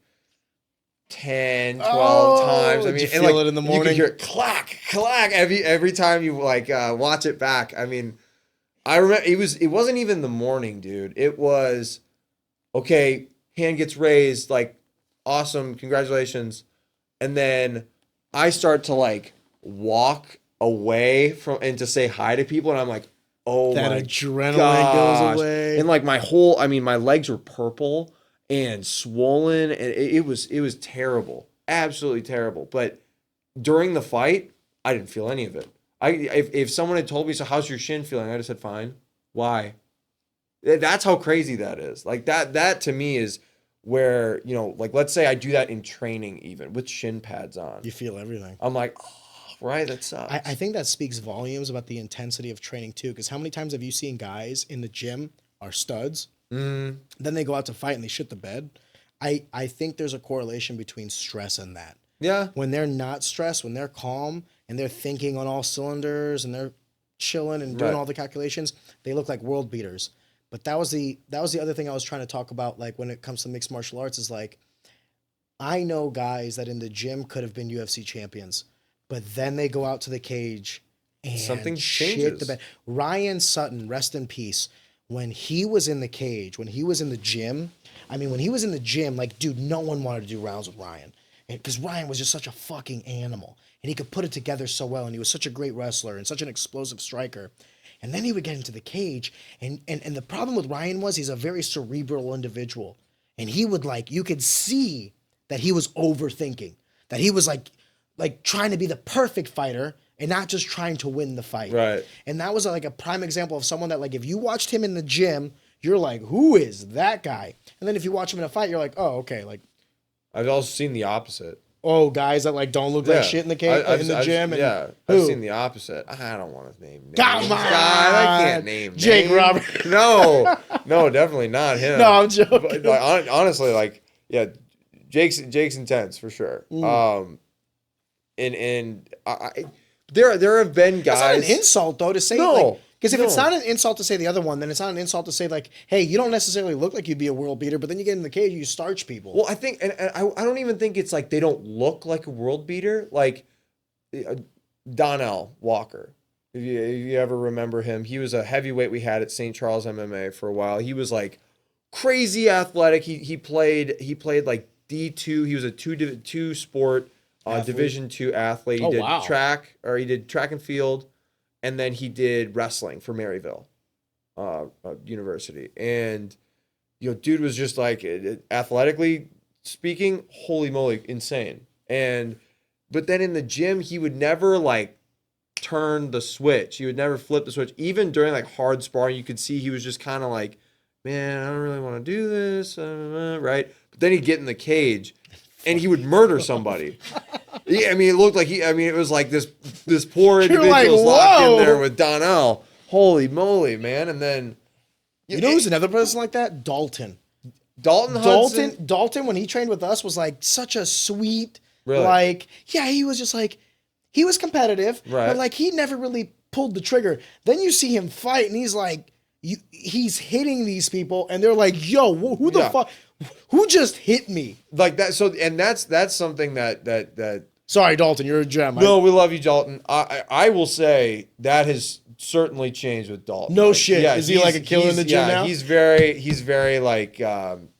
Speaker 2: 10, 12 times. I mean,
Speaker 1: did you feel it in the morning?
Speaker 2: You could hear it clack every time you like watch it back. I mean, I remember it wasn't even the morning, dude. It was okay. Hand gets raised, like awesome, congratulations, and then I start to like walk away from and to say hi to people, and I'm like, oh,
Speaker 1: that
Speaker 2: my
Speaker 1: adrenaline
Speaker 2: gosh.
Speaker 1: goes away.
Speaker 2: And like my legs were purple and swollen, and it was terrible, absolutely terrible. But during the fight, I didn't feel any of it. If someone had told me, so how's your shin feeling? I just said, fine. Why? That's how crazy that is. Like that to me is where, like let's say I do that in training, even with shin pads on.
Speaker 1: You feel everything.
Speaker 2: I'm like, oh, right, that sucks.
Speaker 1: I think that speaks volumes about the intensity of training too, because how many times have you seen guys in the gym are studs, then they go out to fight and they shit the bed? I think there's a correlation between stress and that.
Speaker 2: Yeah.
Speaker 1: When they're not stressed, when they're calm and they're thinking on all cylinders and they're chilling and doing all the calculations, they look like world beaters. But that was the other thing I was trying to talk about, like when it comes to mixed martial arts, is like, I know guys that in the gym could have been UFC champions, but then they go out to the cage and
Speaker 2: something
Speaker 1: shit
Speaker 2: changes.
Speaker 1: the bed. Ryan Sutton, rest in peace. When he was in the cage, when he was in the gym, I mean, when he was in the gym, like, dude, no one wanted to do rounds with Ryan. Because Ryan was just such a fucking animal. And he could put it together so well. And he was such a great wrestler and such an explosive striker. And then he would get into the cage. And the problem with Ryan was he's a very cerebral individual. And he would, like, you could see that he was overthinking. That he was, like trying to be the perfect fighter and not just trying to win the fight.
Speaker 2: Right.
Speaker 1: And that was, like, a prime example of someone that, like, if you watched him in the gym, you're like, who is that guy? And then if you watch him in a fight, you're like, oh, okay, like,
Speaker 2: I've also seen the opposite.
Speaker 1: oh, guys that like don't look like shit in the gym.
Speaker 2: I've seen the opposite. I don't want to name names.
Speaker 1: Come on,
Speaker 2: God, I can't name
Speaker 1: Jake
Speaker 2: names.
Speaker 1: Roberts.
Speaker 2: No, definitely not him.
Speaker 1: No, I'm joking.
Speaker 2: But, like, honestly, like, yeah, Jake's intense for sure. There have been guys.
Speaker 1: That's not an insult though to say.
Speaker 2: No.
Speaker 1: Because if it's not an insult to say the other one, then it's not an insult to say, like, hey, you don't necessarily look like you'd be a world beater, but then you get in the cage, you starch people.
Speaker 2: Well, I think, and I don't even think it's like they don't look like a world beater. Like Donnell Walker, if you ever remember him, he was a heavyweight we had at St. Charles MMA for a while. He was like crazy athletic. He played like D2. He was a two sport Division II athlete. He did track and field. And then he did wrestling for Maryville University. And, dude was just like, athletically speaking, holy moly, insane. But then in the gym, he would never like turn the switch. He would never flip the switch. Even during like hard sparring, you could see he was just kind of like, man, I don't really want to do this, right? But then he'd get in the cage and he would murder somebody. Yeah, I mean, it looked like it was like this poor individual was locked in there with Donnell. Holy moly, man. And then...
Speaker 1: You know who's another person like that? Dalton, when he trained with us, was like such a sweet, like, yeah, he was just like, he was competitive, but like he never really pulled the trigger. Then you see him fight and he's like, he's hitting these people and they're like, yo, who the fuck? Who just hit me?
Speaker 2: Like that. So, and that's something that.
Speaker 1: Sorry, Dalton, you're a gem.
Speaker 2: No, we love you, Dalton. I will say that has certainly changed with Dalton.
Speaker 1: No shit. Yeah, is he like a killer in the gym now?
Speaker 2: He's very like,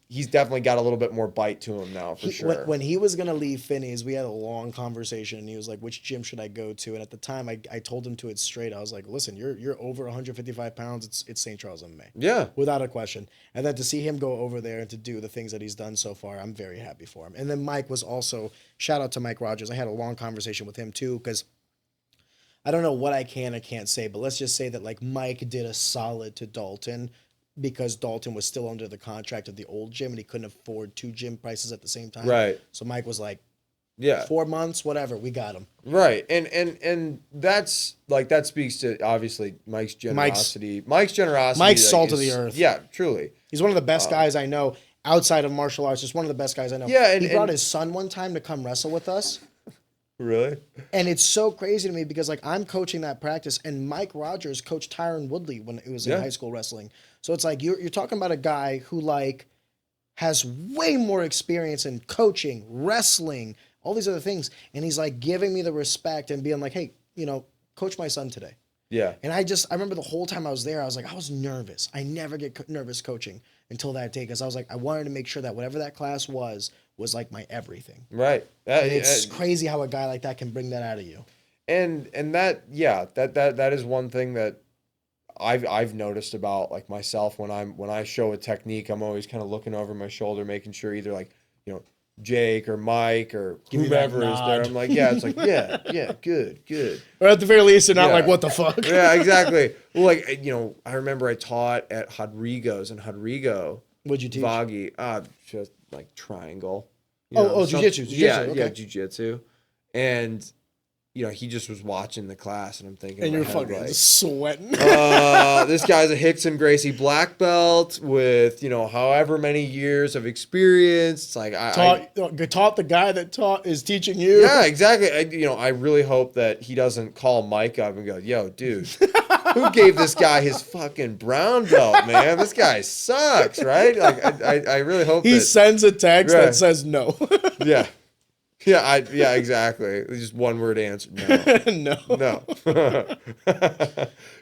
Speaker 2: he's definitely got a little bit more bite to him now, for sure.
Speaker 1: When he was going to leave Finney's, we had a long conversation and he was like, which gym should I go to? And at the time I told him to it straight. I was like, listen, you're over 155 pounds. It's St. Charles MMA.
Speaker 2: Yeah.
Speaker 1: Without a question. And then to see him go over there and to do the things that he's done so far, I'm very happy for him. And then Mike was also, shout out to Mike Rogers. I had a long conversation with him too, because I don't know what I can't say, but let's just say that like Mike did a solid to Dalton, because Dalton was still under the contract of the old gym and he couldn't afford two gym prices at the same time.
Speaker 2: Right.
Speaker 1: So Mike was like, 4 months, whatever, we got him.
Speaker 2: Right. And that's like, that speaks to obviously Mike's generosity. Mike's
Speaker 1: salt of the earth.
Speaker 2: Yeah, truly.
Speaker 1: He's one of the best guys I know outside of martial arts. Just one of the best guys I know.
Speaker 2: Yeah.
Speaker 1: He brought his son one time to come wrestle with us.
Speaker 2: Really?
Speaker 1: And it's so crazy to me because like I'm coaching that practice and Mike Rogers coached Tyron Woodley when it was in high school wrestling. So it's like you're talking about a guy who like has way more experience in coaching, wrestling, all these other things. And he's like giving me the respect and being like, hey, coach my son today.
Speaker 2: Yeah.
Speaker 1: And I remember the whole time I was there, I was like, I was nervous. I never get nervous coaching until that day because I was like, I wanted to make sure that whatever that class was like my everything.
Speaker 2: Right.
Speaker 1: And it's crazy how a guy like that can bring that out of you.
Speaker 2: And that is one thing that I've noticed about like myself when I show a technique, I'm always kind of looking over my shoulder, making sure either like, Jake or Mike or whomever is there. I'm like, it's like, yeah, good.
Speaker 1: Or at the very least, they're not like, what the fuck?
Speaker 2: Yeah, exactly. Well, like, I remember I taught at Rodrigo's, and Rodrigo.
Speaker 1: What'd you teach?
Speaker 2: Vaghi, just like triangle.
Speaker 1: Jiu-jitsu.
Speaker 2: Yeah,
Speaker 1: okay.
Speaker 2: jiu-jitsu. And, he just was watching the class, and I'm thinking,
Speaker 1: and you're fucking like, sweating.
Speaker 2: This guy's a Hickson Gracie black belt with, however many years of experience. It's like
Speaker 1: taught the guy that is teaching you.
Speaker 2: Yeah, exactly. I really hope that he doesn't call Mike up and go, yo, dude, who gave this guy his fucking brown belt, man? This guy sucks, right? Like, I really hope
Speaker 1: he sends a text that says no.
Speaker 2: Yeah. Yeah, exactly. Just one word answer. No.
Speaker 1: No.
Speaker 2: No.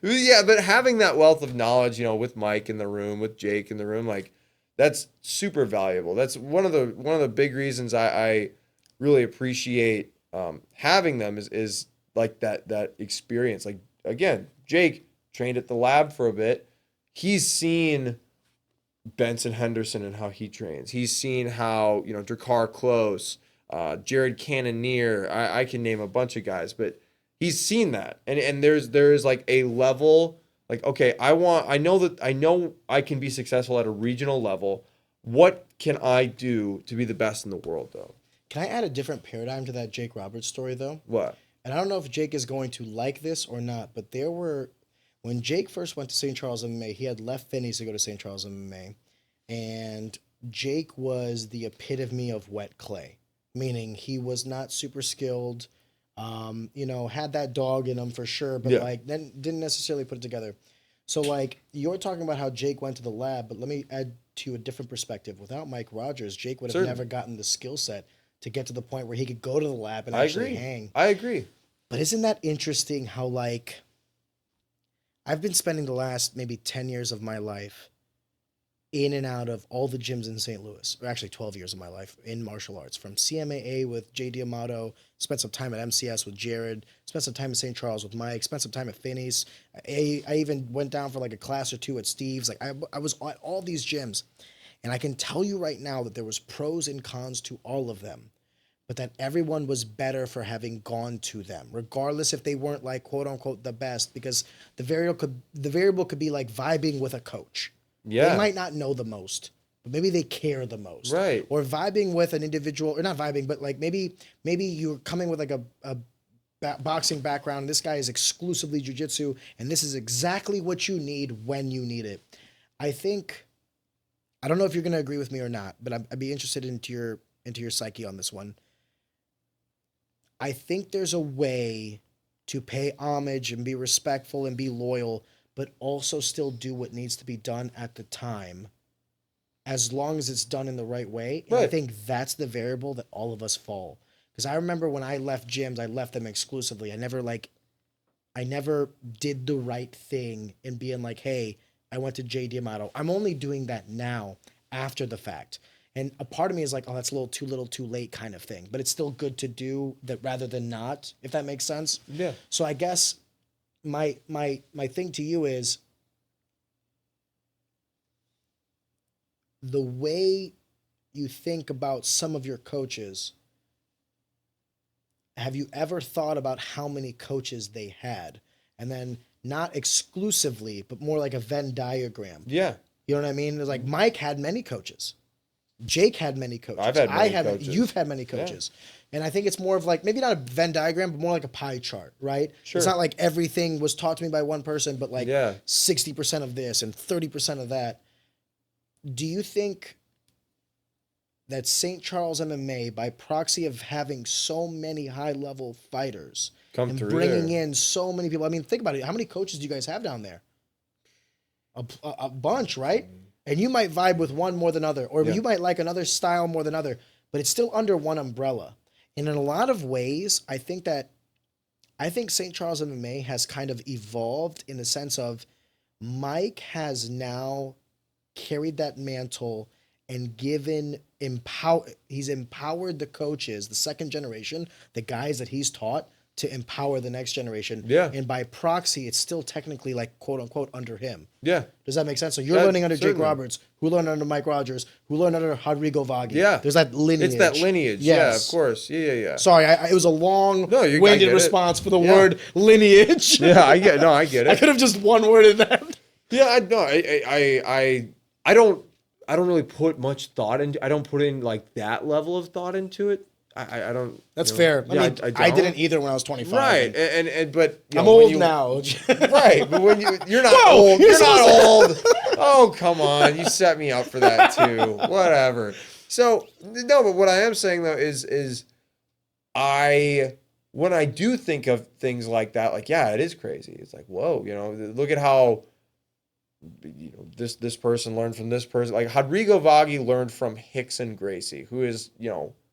Speaker 2: Yeah, but having that wealth of knowledge, with Mike in the room, with Jake in the room, like that's super valuable. That's one of the big reasons I really appreciate having them is like that experience. Like again, Jake trained at the lab for a bit. He's seen Benson Henderson and how he trains. He's seen how, Drakkar Close, Jared Cannonier, I can name a bunch of guys, but he's seen that. And there's like a level, like, okay, I know I can be successful at a regional level. What can I do to be the best in the world though?
Speaker 1: Can I add a different paradigm to that Jake Roberts story though?
Speaker 2: What?
Speaker 1: And I don't know if Jake is going to like this or not, but when Jake first went to St. Charles MMA, he had left Finney's to go to St. Charles MMA. And Jake was the epitome of wet clay, meaning he was not super skilled, had that dog in him for sure, but then didn't necessarily put it together. So like you're talking about how Jake went to the lab, but let me add to a different perspective. Without Mike Rogers, Jake would have never gotten the skill set to get to the point where he could go to the lab and actually hang.
Speaker 2: I agree.
Speaker 1: But isn't that interesting how like I've been spending the last maybe 10 years of my life in and out of all the gyms in St. Louis, or actually 12 years of my life in martial arts, from CMAA with JD Amato, spent some time at MCS with Jared, spent some time at St. Charles with Mike, spent some time at Finney's. I even went down for like a class or two at Steve's. Like I was at all these gyms. And I can tell you right now that there was pros and cons to all of them, but that everyone was better for having gone to them, regardless if they weren't like quote unquote the best, because the variable could be like vibing with a coach.
Speaker 2: Yeah.
Speaker 1: They might not know the most, but maybe they care the most.
Speaker 2: Right.
Speaker 1: Or vibing with an individual, or not vibing, but like maybe you're coming with like a boxing background. This guy is exclusively jiu-jitsu, and this is exactly what you need when you need it. I don't know if you're going to agree with me or not, but I'd be interested into your psyche on this one. I think there's a way to pay homage and be respectful and be loyal, but also still do what needs to be done at the time, as long as it's done in the right way. And I think that's the variable that all of us fall. Because I remember when I left gyms, I left them exclusively. I never did the right thing in being like, hey, I went to JD Amato. I'm only doing that now after the fact. And a part of me is like, oh, that's a little too late kind of thing. But it's still good to do that rather than not, if that makes sense.
Speaker 2: Yeah.
Speaker 1: So I guess my thing to you is the way you think about some of your coaches. Have you ever thought about how many coaches they had? And then not exclusively, but more like a Venn diagram.
Speaker 2: Yeah.
Speaker 1: You know what I mean? It was like Mike had many coaches. Jake had many coaches.
Speaker 2: I've had many coaches.
Speaker 1: You've had many coaches. Yeah. And I think it's more of like, maybe not a Venn diagram, but more like a pie chart, right?
Speaker 2: Sure.
Speaker 1: It's not like everything was taught to me by one person, but like 60% of this and 30% of that. Do you think that St. Charles MMA, by proxy of having so many high-level fighters and bringing in so many people, I mean, think about it. How many coaches do you guys have down there? A bunch, right? And you might vibe with one more than other, or you might like another style more than other, but it's still under one umbrella. And in a lot of ways, I think St. Charles MMA has kind of evolved in the sense of Mike has now carried that mantle and he's empowered the coaches, the second generation, the guys that he's taught, to empower the next generation. Yeah. And by proxy, it's still technically like quote unquote under him. Yeah. Does that make sense? So you're learning under Jake Roberts, who learned under Mike Rogers, who learned under Rodrigo Vaghi. Yeah. There's that lineage.
Speaker 2: It's that lineage. Yes. Yeah, of course. Yeah.
Speaker 1: Sorry, it was a long-winded response for the word lineage.
Speaker 2: Yeah, I get it.
Speaker 1: I could have just one worded that.
Speaker 2: Yeah, I don't really put much thought into. I don't put in like that level of thought into it. I don't.
Speaker 1: That's fair. I didn't either when I was 25.
Speaker 2: Right, but
Speaker 1: I'm old now.
Speaker 2: Right, but when you're not old. You're not old. Oh, come on! You set me up for that too. Whatever. So no, but what I am saying though is, when I do think of things like that, like it is crazy. It's like whoa, look at how. This person learned from this person. Like Rodrigo Vaghi learned from Rickson Gracie, who is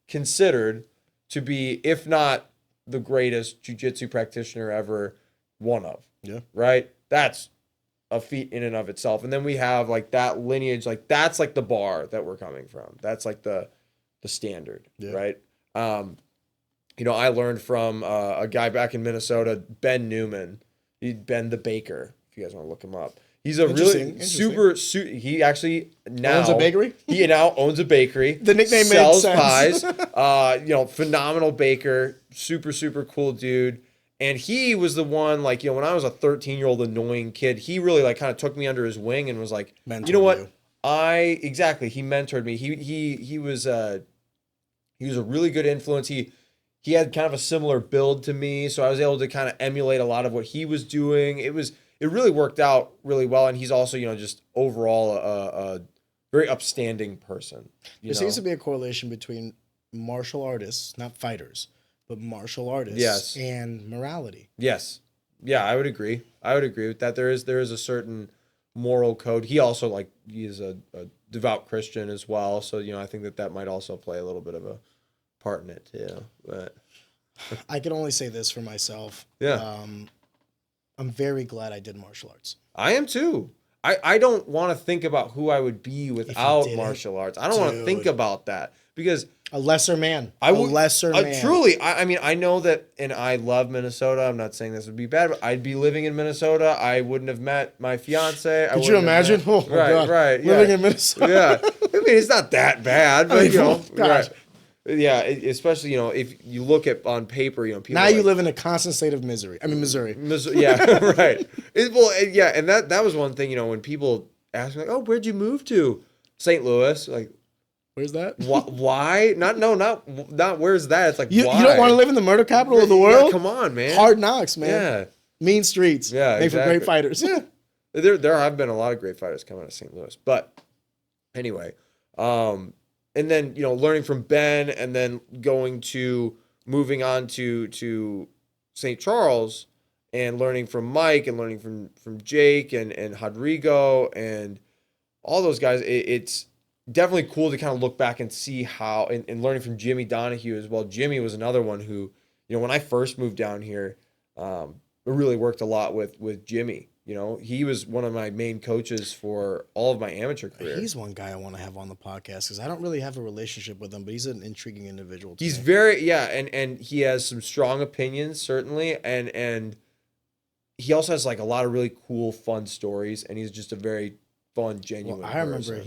Speaker 2: considered to be, if not the greatest jiu-jitsu practitioner ever, one of.
Speaker 1: Yeah.
Speaker 2: Right? That's a feat in and of itself. And then we have like that lineage, like that's like the bar that we're coming from. That's like the standard, right? You know, I learned from a guy back in Minnesota, Ben Newman. He'd Ben the Baker, if you guys want to look him up. He's a really he actually now
Speaker 1: owns a bakery.
Speaker 2: He now owns a bakery.
Speaker 1: The nickname
Speaker 2: sells
Speaker 1: made sense.
Speaker 2: pies. You know, phenomenal baker, super cool dude. And he was the one, like, you know, when I was a 13-year-old annoying kid, he really like kind of took me under his wing and was like, you know what? He mentored me. He was a really good influence. He had kind of a similar build to me, so I was able to kind of emulate a lot of what he was doing. It really worked out really well, and he's also, you know, just overall a very upstanding person.
Speaker 1: There seems to be a correlation between martial artists, not fighters, but martial artists, and morality.
Speaker 2: Yes, yeah, I would agree. I would agree with that. There is a certain moral code. He also he is a devout Christian as well, so you know, I think that might also play a little bit of a part in it too. But
Speaker 1: I can only say this for myself.
Speaker 2: Yeah.
Speaker 1: I'm very glad I did martial arts.
Speaker 2: I am too. I don't want to think about who I would be without martial arts. I don't want to think about that because
Speaker 1: a lesser man.
Speaker 2: Truly, I mean, I know that, and I love Minnesota. I'm not saying this would be bad, but I'd be living in Minnesota. I wouldn't have met my fiance.
Speaker 1: Could you imagine? Oh,
Speaker 2: right.
Speaker 1: Living in Minnesota.
Speaker 2: Yeah. I mean, it's not that bad, but you know,
Speaker 1: gosh.
Speaker 2: Right. Yeah, especially, you know, if you look at on paper, you know, people
Speaker 1: now you live in a constant state of misery. I mean, Missouri.
Speaker 2: Yeah, right. And that was one thing, you know, when people ask me, like, "Oh, where'd you move to?" St. Louis. Like,
Speaker 1: where's that?
Speaker 2: Why? Not where's that? It's like,
Speaker 1: you
Speaker 2: why?
Speaker 1: You don't want to live in the murder capital of the world?
Speaker 2: Yeah, come on, man.
Speaker 1: Hard knocks, man.
Speaker 2: Yeah.
Speaker 1: Mean streets.
Speaker 2: Yeah,
Speaker 1: made for great fighters.
Speaker 2: Yeah. There have been a lot of great fighters coming out of St. Louis. But anyway, and then, you know, learning from Ben and then moving on to St. Charles and learning from Mike and learning from Jake and Rodrigo and all those guys. It's definitely cool to kind of look back and see how, and learning from Jimmy Donahue as well. Jimmy was another one who, you know, when I first moved down here, it really worked a lot with Jimmy. You know, he was one of my main coaches for all of my amateur career.
Speaker 1: He's one guy I want to have on the podcast because I don't really have a relationship with him, but he's an intriguing individual.
Speaker 2: He's very, and he has some strong opinions, certainly, and he also has like a lot of really cool, fun stories, and he's just a very fun, genuine person.
Speaker 1: I remember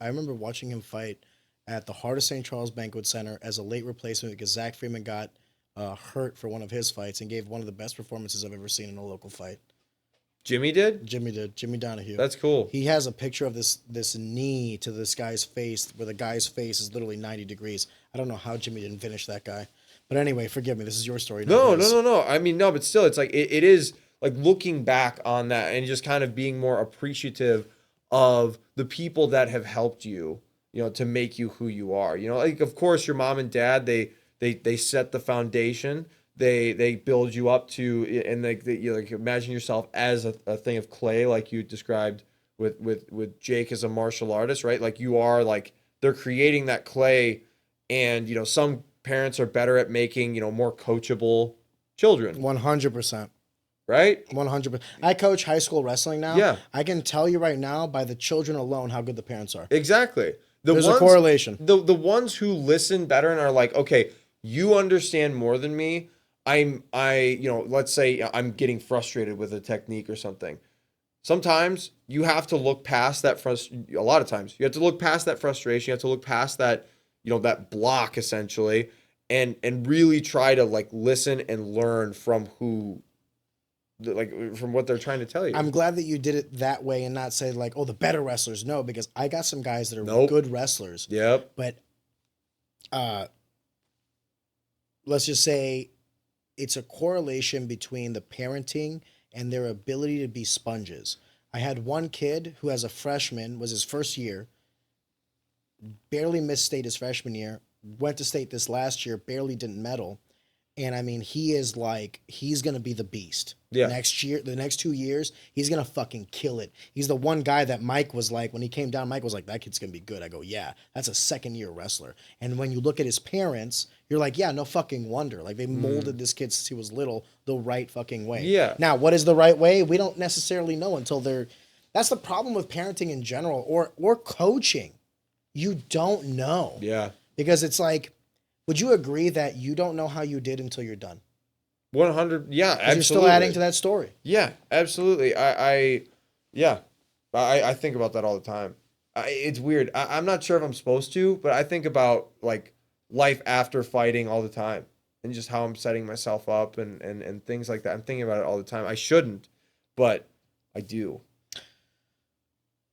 Speaker 1: I remember watching him fight at the Heart of St. Charles Banquet Center as a late replacement because Zach Freeman got hurt for one of his fights and gave one of the best performances I've ever seen in a local fight.
Speaker 2: Jimmy did?
Speaker 1: Jimmy Donahue.
Speaker 2: That's cool.
Speaker 1: He has a picture of this knee to this guy's face where the guy's face is literally 90 degrees. I don't know how Jimmy didn't finish that guy. But anyway, forgive me. This is your story.
Speaker 2: No. I mean, no, but still, it's like, it is like looking back on that and just kind of being more appreciative of the people that have helped you, you know, to make you who you are. You know, like, of course, your mom and dad, they set the foundation. They build you up to, and you like imagine yourself as a thing of clay, like you described with Jake as a martial artist, right? Like you are, like they're creating that clay, and you know, some parents are better at making, you know, more coachable children.
Speaker 1: 100%.
Speaker 2: Right?
Speaker 1: 100%. I coach high school wrestling now.
Speaker 2: Yeah.
Speaker 1: I can tell you right now by the children alone how good the parents are.
Speaker 2: Exactly.
Speaker 1: There's a correlation.
Speaker 2: The ones who listen better and are like, okay, you understand more than me. You know, let's say I'm getting frustrated with a technique or something. Sometimes you have to look past that a lot of times you have to look past that frustration. You have to look past that, you know, that block essentially, and really try to like listen and learn from from what they're trying to tell you.
Speaker 1: I'm glad that you did it that way and not say like, oh, the better wrestlers. No, because I got some guys that are good wrestlers.
Speaker 2: Yep.
Speaker 1: But let's just say it's a correlation between the parenting and their ability to be sponges. I had one kid who, as a freshman, was his first year, barely missed state his freshman year, went to state this last year, barely didn't medal. And I mean, he's going to be the beast.
Speaker 2: Yeah.
Speaker 1: Next year, the next 2 years, he's going to fucking kill it. He's the one guy that Mike was like, when he came down, Mike was like, that kid's going to be good. I go, yeah, that's a 2nd-year wrestler. And when you look at his parents, you're like, yeah, no fucking wonder. Like, they molded this kid since he was little the right fucking way.
Speaker 2: Yeah.
Speaker 1: Now, what is the right way? We don't necessarily know until they're... That's the problem with parenting in general or coaching. You don't know.
Speaker 2: Yeah.
Speaker 1: Because it's like, would you agree that you don't know how you did until you're done?
Speaker 2: 100. Yeah, absolutely.
Speaker 1: You're still adding to that story.
Speaker 2: Yeah, absolutely. I think about that all the time. It's weird. I'm not sure if I'm supposed to, but I think about like life after fighting all the time and just how I'm setting myself up and things like that. I'm thinking about it all the time. I shouldn't, but I do.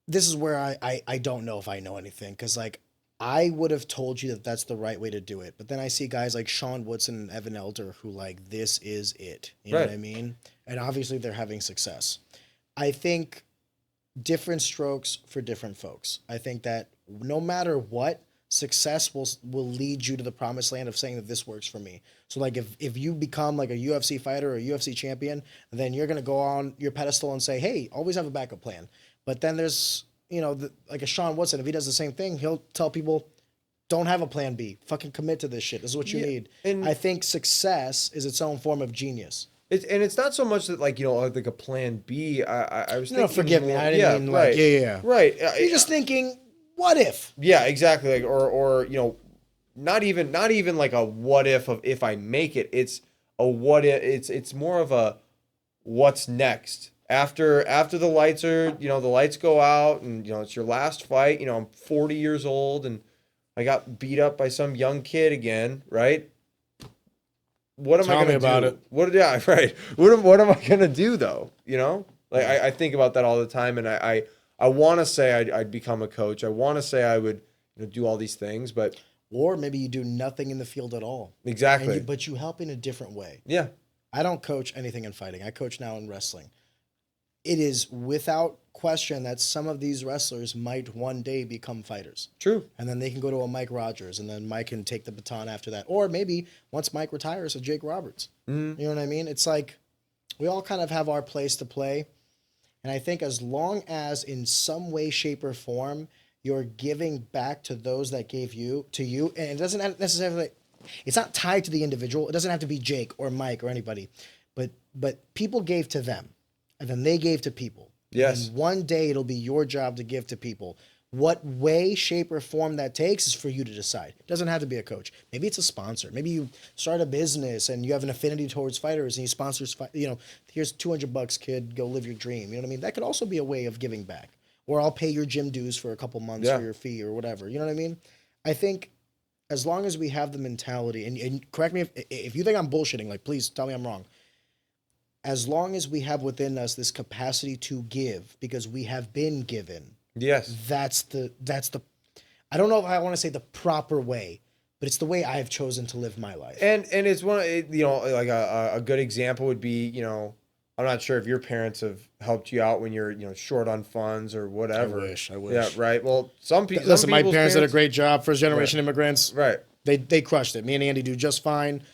Speaker 1: This is where I don't know if I know anything, because like I would have told you that that's the right way to do it. But then I see guys like Sean Woodson and Evan Elder who like, this is it. You know what I mean? And obviously they're having success. I think different strokes for different folks. I think that no matter what, success will lead you to the promised land of saying that this works for me. So like if you become like a UFC fighter or a UFC champion, then you're going to go on your pedestal and say, hey, always have a backup plan. But then there's, like a Sean Woodson, if he does the same thing, he'll tell people, don't have a plan B. Fucking commit to this shit. This is what you need. And I think success is its own form of genius.
Speaker 2: It's not so much that like like a plan B. I was thinking.
Speaker 1: No, forgive me. I didn't mean like
Speaker 2: right.
Speaker 1: You're just thinking, what if?
Speaker 2: Yeah, exactly. Like or not even like a what if of if I make it. It's a what if. It's more of a what's next. After the lights are, the lights go out and, it's your last fight, I'm 40 years old and I got beat up by some young kid again, right? What am I going to do? Tell me about it. Right. What am I going to do though? Like I think about that all the time, and I want to say I'd become a coach. I want to say I would do all these things, but.
Speaker 1: Or maybe you do nothing in the field at all.
Speaker 2: Exactly.
Speaker 1: But you help in a different way.
Speaker 2: Yeah.
Speaker 1: I don't coach anything in fighting. I coach now in wrestling. It is without question that some of these wrestlers might one day become fighters.
Speaker 2: True.
Speaker 1: And then they can go to a Mike Rogers, and then Mike can take the baton after that. Or maybe once Mike retires, a Jake Roberts. Mm-hmm. You know what I mean? It's like we all kind of have our place to play. And I think as long as in some way, shape, or form, you're giving back to those that gave to you, and it doesn't necessarily, it's not tied to the individual. It doesn't have to be Jake or Mike or anybody, but people gave to them. And then they gave to people.
Speaker 2: Yes.
Speaker 1: And one day it'll be your job to give to people. What way, shape, or form that takes is for you to decide. It doesn't have to be a coach. Maybe it's a sponsor. Maybe you start a business and you have an affinity towards fighters and you sponsor, here's $200, kid, go live your dream. You know what I mean? That could also be a way of giving back. Or I'll pay your gym dues for a couple months for your fee or whatever. You know what I mean? I think as long as we have the mentality, and correct me if you think I'm bullshitting, like please tell me I'm wrong. As long as we have within us this capacity to give, because we have been given.
Speaker 2: Yes.
Speaker 1: That's the I don't know if I want to say the proper way, but it's the way I have chosen to live my life.
Speaker 2: And it's one, like a good example would be, I'm not sure if your parents have helped you out when you're, short on funds or whatever.
Speaker 1: I wish.
Speaker 2: Yeah, right. Well, some people.
Speaker 1: Listen, my parents did a great job. First generation immigrants.
Speaker 2: Right.
Speaker 1: They crushed it. Me and Andy do just fine.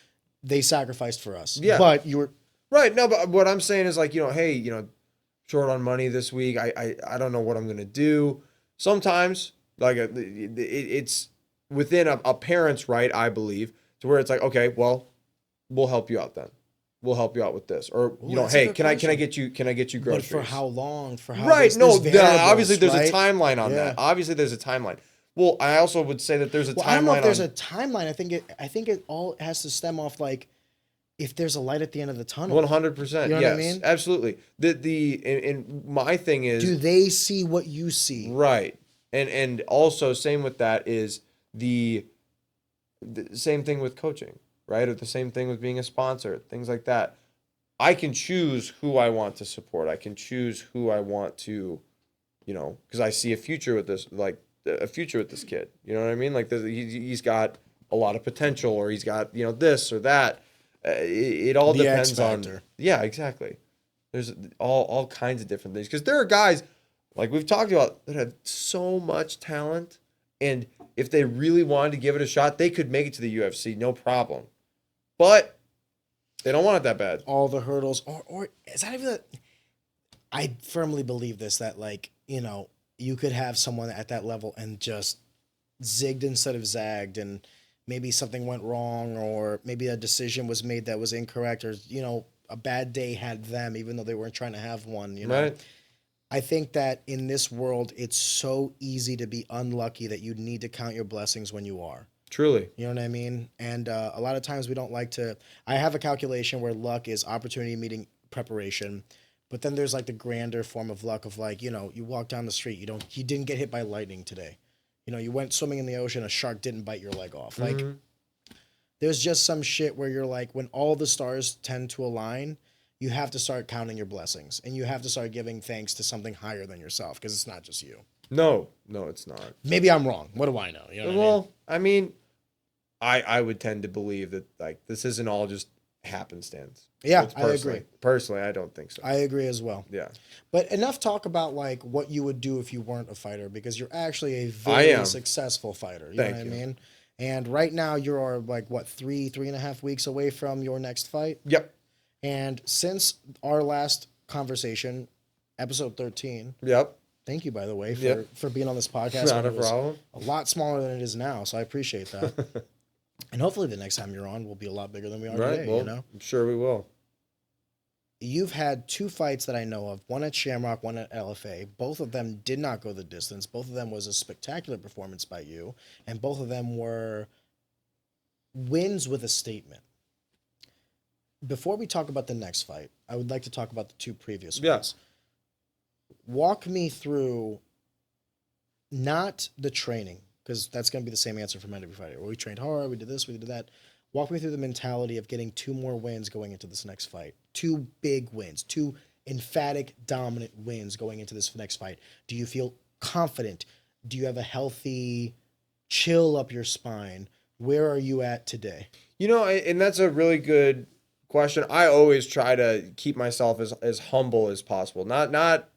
Speaker 1: They sacrificed for us.
Speaker 2: Yeah.
Speaker 1: But you were.
Speaker 2: Right. No, but what I'm saying is like, hey, short on money this week. I don't know what I'm going to do. Sometimes like it's within a parent's right, I believe, to where it's like, okay, well, we'll help you out then. We'll help you out with this. Or, hey, can I get you groceries?
Speaker 1: But for how long? For how
Speaker 2: right. Obviously there's a timeline on
Speaker 1: that.
Speaker 2: Obviously there's a timeline. Well, I also would say that there's a timeline. I
Speaker 1: don't know if there's a timeline. I think it all has to stem off like, if there's a light at the end of the tunnel.
Speaker 2: 100%.
Speaker 1: You know what I mean?
Speaker 2: Absolutely. And my thing is,
Speaker 1: do they see what you see?
Speaker 2: Right. And also same with that is the same thing with coaching, right? Or the same thing with being a sponsor, things like that. I can choose who I want to support. I can choose who I want to, because I see a future with this, like a future with this kid. You know what I mean? Like he's got a lot of potential, or he's got, this or that. It all depends on. Yeah, exactly. There's all kinds of different things, because there are guys like we've talked about that have so much talent, and if they really wanted to give it a shot, they could make it to the UFC, no problem. But They don't want it that bad.
Speaker 1: All the hurdles, or is that even? I firmly believe this, that like, you could have someone at that level and just zigged instead of zagged, and maybe something went wrong, or maybe a decision was made that was incorrect, or a bad day had them, even though they weren't trying to have one.
Speaker 2: Right.
Speaker 1: I think that in this world, it's so easy to be unlucky that you need to count your blessings when you are.
Speaker 2: Truly.
Speaker 1: You know what I mean? And a lot of times we don't like to. I have a calculation where luck is opportunity meeting preparation, but then there's like the grander form of luck of like, you walk down the street, you didn't get hit by lightning today. You went swimming in the ocean, a shark didn't bite your leg off. Like, there's just some shit where you're like, when all the stars tend to align, you have to start counting your blessings, and you have to start giving thanks to something higher than yourself, because it's not just you.
Speaker 2: No, it's not.
Speaker 1: Maybe I'm wrong. What do I know? You know what
Speaker 2: I mean, I would tend to believe that like this isn't all just happenstance.
Speaker 1: Yeah, I agree.
Speaker 2: Personally, I don't think so.
Speaker 1: I agree as well.
Speaker 2: Yeah.
Speaker 1: But enough talk about like what you would do if you weren't a fighter, because you're actually a very successful fighter. You know what I mean? And right now you're like what, 3.5 weeks away from your next fight?
Speaker 2: Yep.
Speaker 1: And since our last conversation, episode 13.
Speaker 2: Yep.
Speaker 1: Thank you, by the way, for being on this podcast.
Speaker 2: Not a problem.
Speaker 1: A lot smaller than it is now, so I appreciate that. And hopefully the next time you're on, we'll be a lot bigger than we are today. Well,
Speaker 2: I'm sure we will.
Speaker 1: You've had 2 fights that I know of, one at Shamrock, one at LFA. Both of them did not go the distance. Both of them was a spectacular performance by you, and both of them were wins with a statement. Before we talk about the next fight, I would like to talk about the 2 previous ones. Walk me through not the training, because that's going to be the same answer for every fighter. We trained hard, we did this, we did that. Walk me through the mentality of getting 2 more wins going into this next fight. 2 big wins, 2 emphatic, dominant wins going into this next fight. Do you feel confident? Do you have a healthy chill up your spine? Where are you at today?
Speaker 2: And that's a really good question. I always try to keep myself as humble as possible. Not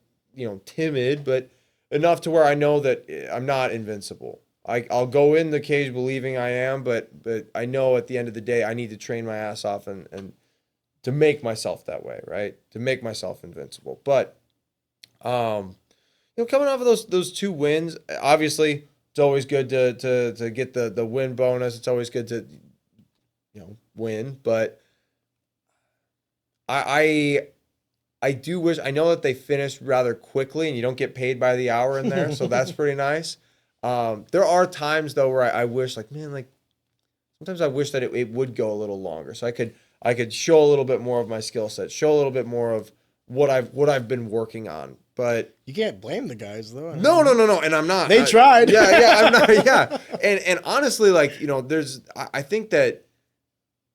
Speaker 2: timid, but enough to where I know that I'm not invincible. I'll go in the cage believing I am, but I know at the end of the day I need to train my ass off and to make myself that way, right? To make myself invincible. But coming off of those 2 wins, obviously it's always good to get the win bonus. It's always good to win, but I do wish, I know that they finished rather quickly and you don't get paid by the hour in there, so that's pretty nice. There are times though where I wish, like, man, like sometimes I wish that it would go a little longer, so I could show a little bit more of my skill set, show a little bit more of what I've been working on. But
Speaker 1: you can't blame the guys though.
Speaker 2: No, and I'm not.
Speaker 1: They tried.
Speaker 2: Yeah, I'm not. Yeah, and honestly, like I think that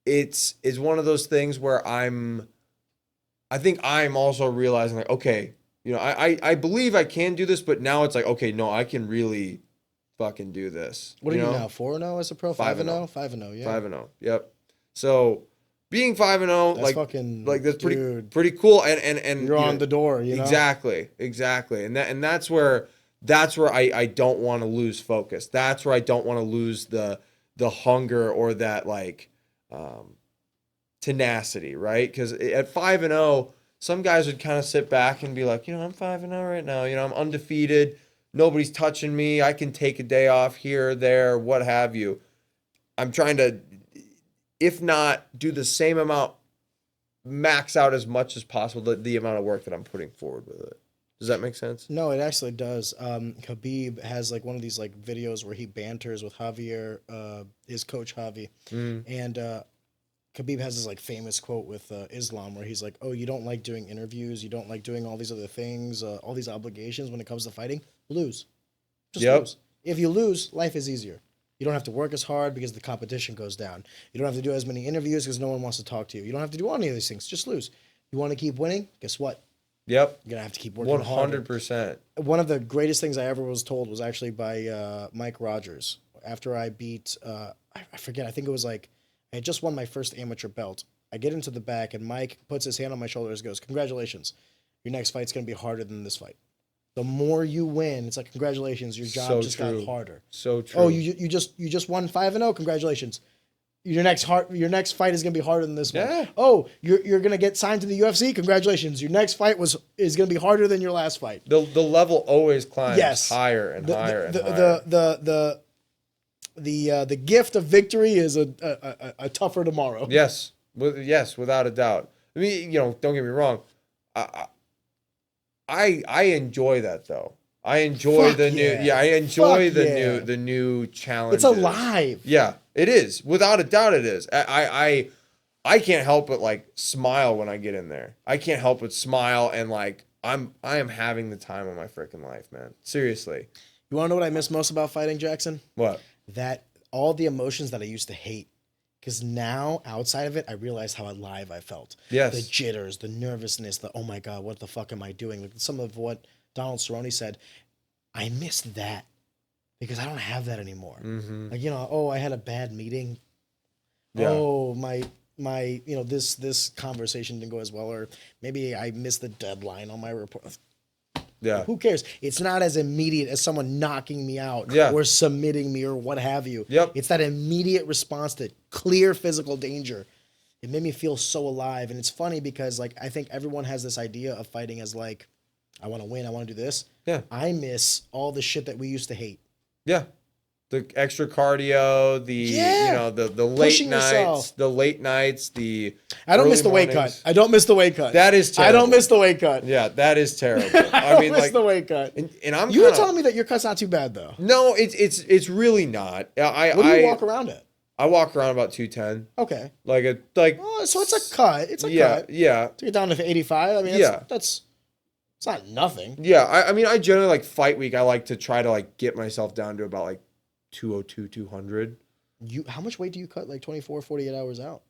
Speaker 2: it's one of those things where I think I'm also realizing like, okay, I believe I can do this, but now it's like, okay, no, I can really fucking do this.
Speaker 1: What are you now? 4-0 as a pro? 5-0? 5-0, yeah.
Speaker 2: 5-0. Yep. So being 5-0,
Speaker 1: that's fucking,
Speaker 2: like that's
Speaker 1: dude,
Speaker 2: pretty cool. And
Speaker 1: you're on the door,
Speaker 2: Exactly. And that's where I don't want to lose focus. That's where I don't want to lose the hunger or that like tenacity, right? Because at 5-0, some guys would kind of sit back and be like, I'm 5-0 right now. I'm undefeated. Nobody's touching me. I can take a day off here, there, what have you. I'm trying to, if not do the same amount, max out as much as possible the amount of work that I'm putting forward with it. Does that make sense?
Speaker 1: No, it actually does. Khabib has like one of these like videos where he banters with Javier, his coach Javi, and Khabib has this like famous quote with Islam where he's like, "Oh, you don't like doing interviews, you don't like doing all these other things, all these obligations when it comes to fighting. Lose, just lose. If you lose, life is easier. You don't have to work as hard because the competition goes down. You don't have to do as many interviews because no one wants to talk to you. You don't have to do any of these things. Just lose. You want to keep winning? Guess what?
Speaker 2: Yep.
Speaker 1: You're going to have to keep working
Speaker 2: 100%.
Speaker 1: One of the greatest things I ever was told was actually by Mike Rogers. After I beat, I forget, I think it was like, I had just won my first amateur belt. I get into the back and Mike puts his hand on my shoulders and goes, "Congratulations. Your next fight's going to be harder than this fight. The more you win, it's like, congratulations, your job got harder.
Speaker 2: So true.
Speaker 1: Oh, you just won 5-0? Congratulations. Your next fight is gonna be harder than this one.
Speaker 2: Yeah.
Speaker 1: Oh, you're gonna get signed to the UFC. Congratulations. Your next fight is gonna be harder than your last fight.
Speaker 2: The level always climbs
Speaker 1: Yes.
Speaker 2: higher and higher and
Speaker 1: higher. The gift of victory is a tougher tomorrow.
Speaker 2: Yes, without a doubt. I mean, don't get me wrong. I enjoy that though. I enjoy
Speaker 1: Fuck
Speaker 2: the
Speaker 1: yeah.
Speaker 2: new. Yeah, I enjoy
Speaker 1: Fuck
Speaker 2: the
Speaker 1: yeah.
Speaker 2: new challenges.
Speaker 1: It's alive.
Speaker 2: Yeah, it is. Without a doubt, it is. I can't help but like smile when I get in there. I can't help but smile and like I am having the time of my freaking life, man. Seriously.
Speaker 1: You want to know what I miss most about fighting, Jackson?
Speaker 2: What?
Speaker 1: That all the emotions that I used to hate. Because now, outside of it, I realize how alive I felt.
Speaker 2: Yes.
Speaker 1: The jitters, the nervousness, the, oh my God, what the fuck am I doing? Like some of what Donald Cerrone said, I missed that because I don't have that anymore.
Speaker 2: Mm-hmm.
Speaker 1: Like, oh, I had a bad meeting.
Speaker 2: Yeah.
Speaker 1: Oh, my this conversation didn't go as well, or maybe I missed the deadline on my report.
Speaker 2: Yeah.
Speaker 1: Who cares? It's not as immediate as someone knocking me out or submitting me or what have you.
Speaker 2: Yep.
Speaker 1: It's that immediate response to clear physical danger. It made me feel so alive. And it's funny because like I think everyone has this idea of fighting as like, I want to win, I want to do this.
Speaker 2: Yeah.
Speaker 1: I miss all the shit that we used to hate.
Speaker 2: Yeah. The extra cardio, the late
Speaker 1: Pushing
Speaker 2: nights,
Speaker 1: yourself.
Speaker 2: I
Speaker 1: don't miss the weight cut. I don't miss the weight cut.
Speaker 2: That is terrible.
Speaker 1: I don't miss the weight cut.
Speaker 2: Yeah, that is terrible.
Speaker 1: I mean, miss the weight cut.
Speaker 2: And I'm
Speaker 1: you were telling me that your cut's not too bad though.
Speaker 2: No, it's really not.
Speaker 1: What do you walk around at?
Speaker 2: I walk around about 210.
Speaker 1: Okay.
Speaker 2: So
Speaker 1: it's a cut. It's a cut.
Speaker 2: Yeah.
Speaker 1: To get down to 85. I mean, that's it's not nothing.
Speaker 2: Yeah. I mean, I generally like fight week. I like to try to like get myself down to about like 202, 200.
Speaker 1: How much weight do you cut? Like 24, 48 hours out?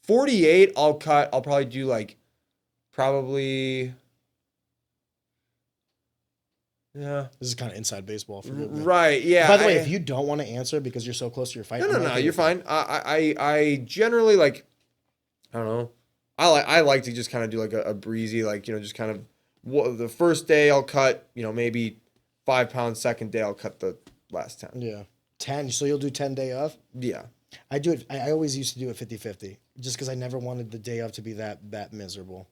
Speaker 2: 48 I'll cut. I'll probably do like probably. Yeah.
Speaker 1: This is kind of inside baseball for me.
Speaker 2: Right. Yeah.
Speaker 1: By the way, if you don't want to answer because you're so close to your fight,
Speaker 2: no, you're fine. I generally like, I don't know. I like to just kind of do like a breezy, like, just kind of the first day I'll cut, maybe 5 pounds. Second day I'll cut the last 10.
Speaker 1: Yeah. 10. So you'll do 10 day off?
Speaker 2: Yeah.
Speaker 1: I do it. I always used to do it 50-50 just because I never wanted the day off to be that miserable.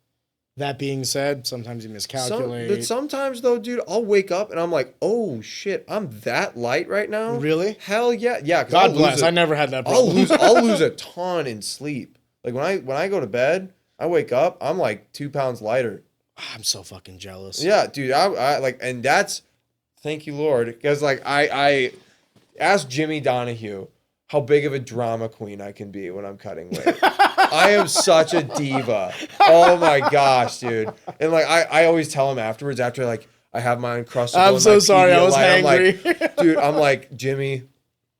Speaker 1: That being said, sometimes you miscalculate.
Speaker 2: But sometimes though, dude, I'll wake up and I'm like, oh shit, I'm that light right now.
Speaker 1: Really?
Speaker 2: Hell yeah, yeah.
Speaker 1: God bless. I never had that problem.
Speaker 2: I'll lose a ton in sleep. Like when I go to bed, I wake up, I'm like 2 pounds lighter.
Speaker 1: I'm so fucking jealous.
Speaker 2: Yeah, dude. I like, and that's thank you, Lord, because like I asked Jimmy Donahue how big of a drama queen I can be when I'm cutting weight. I am such a diva. Oh my gosh, dude. And like I always tell him afterwards, after like I have my Uncrustable.
Speaker 1: I'm so sorry, I was
Speaker 2: angry.
Speaker 1: hangry.
Speaker 2: Dude, I'm like, Jimmy,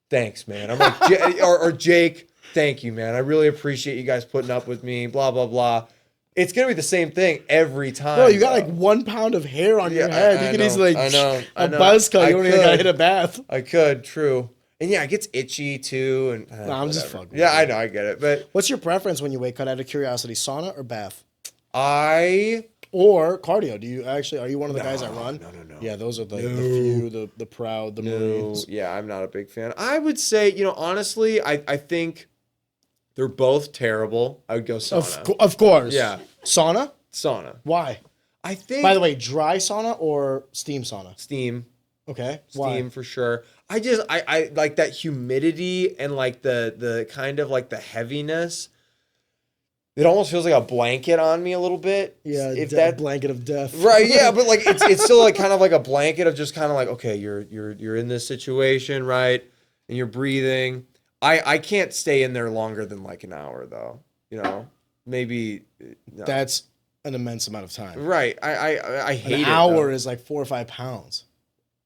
Speaker 2: thanks, man. I'm like, or Jake, thank you, man. I really appreciate you guys putting up with me, blah, blah, blah. It's going to be the same thing every time.
Speaker 1: Bro, you got like 1 pound of hair on your head. You could easily a buzz cut. You don't even got to hit a bath.
Speaker 2: I could, true. And yeah, it gets itchy too. And
Speaker 1: I'm just fucking.
Speaker 2: Yeah, I know, I get it. But
Speaker 1: what's your preference when you weight cut? Out of curiosity, sauna or bath?
Speaker 2: Or
Speaker 1: cardio. Are you one of the guys that run?
Speaker 2: No.
Speaker 1: Yeah, those are the few, the proud, the Marines.
Speaker 2: Yeah, I'm not a big fan. I would say, honestly, I think they're both terrible. I would go sauna.
Speaker 1: Of course.
Speaker 2: Yeah.
Speaker 1: Sauna?
Speaker 2: Sauna.
Speaker 1: Why?
Speaker 2: I think.
Speaker 1: By the way, dry sauna or steam sauna?
Speaker 2: Steam.
Speaker 1: Okay.
Speaker 2: Steam for sure. I like that humidity and like the kind of like the heaviness. It almost feels like a blanket on me a little bit.
Speaker 1: Yeah, that blanket of death.
Speaker 2: Right, yeah, but like it's still like kind of like a blanket of just kind of like, okay, you're in this situation, right? And you're breathing. I can't stay in there longer than like an hour though. Maybe no.
Speaker 1: That's an immense amount of time.
Speaker 2: Right. I hate it.
Speaker 1: An hour is like 4 or 5 pounds.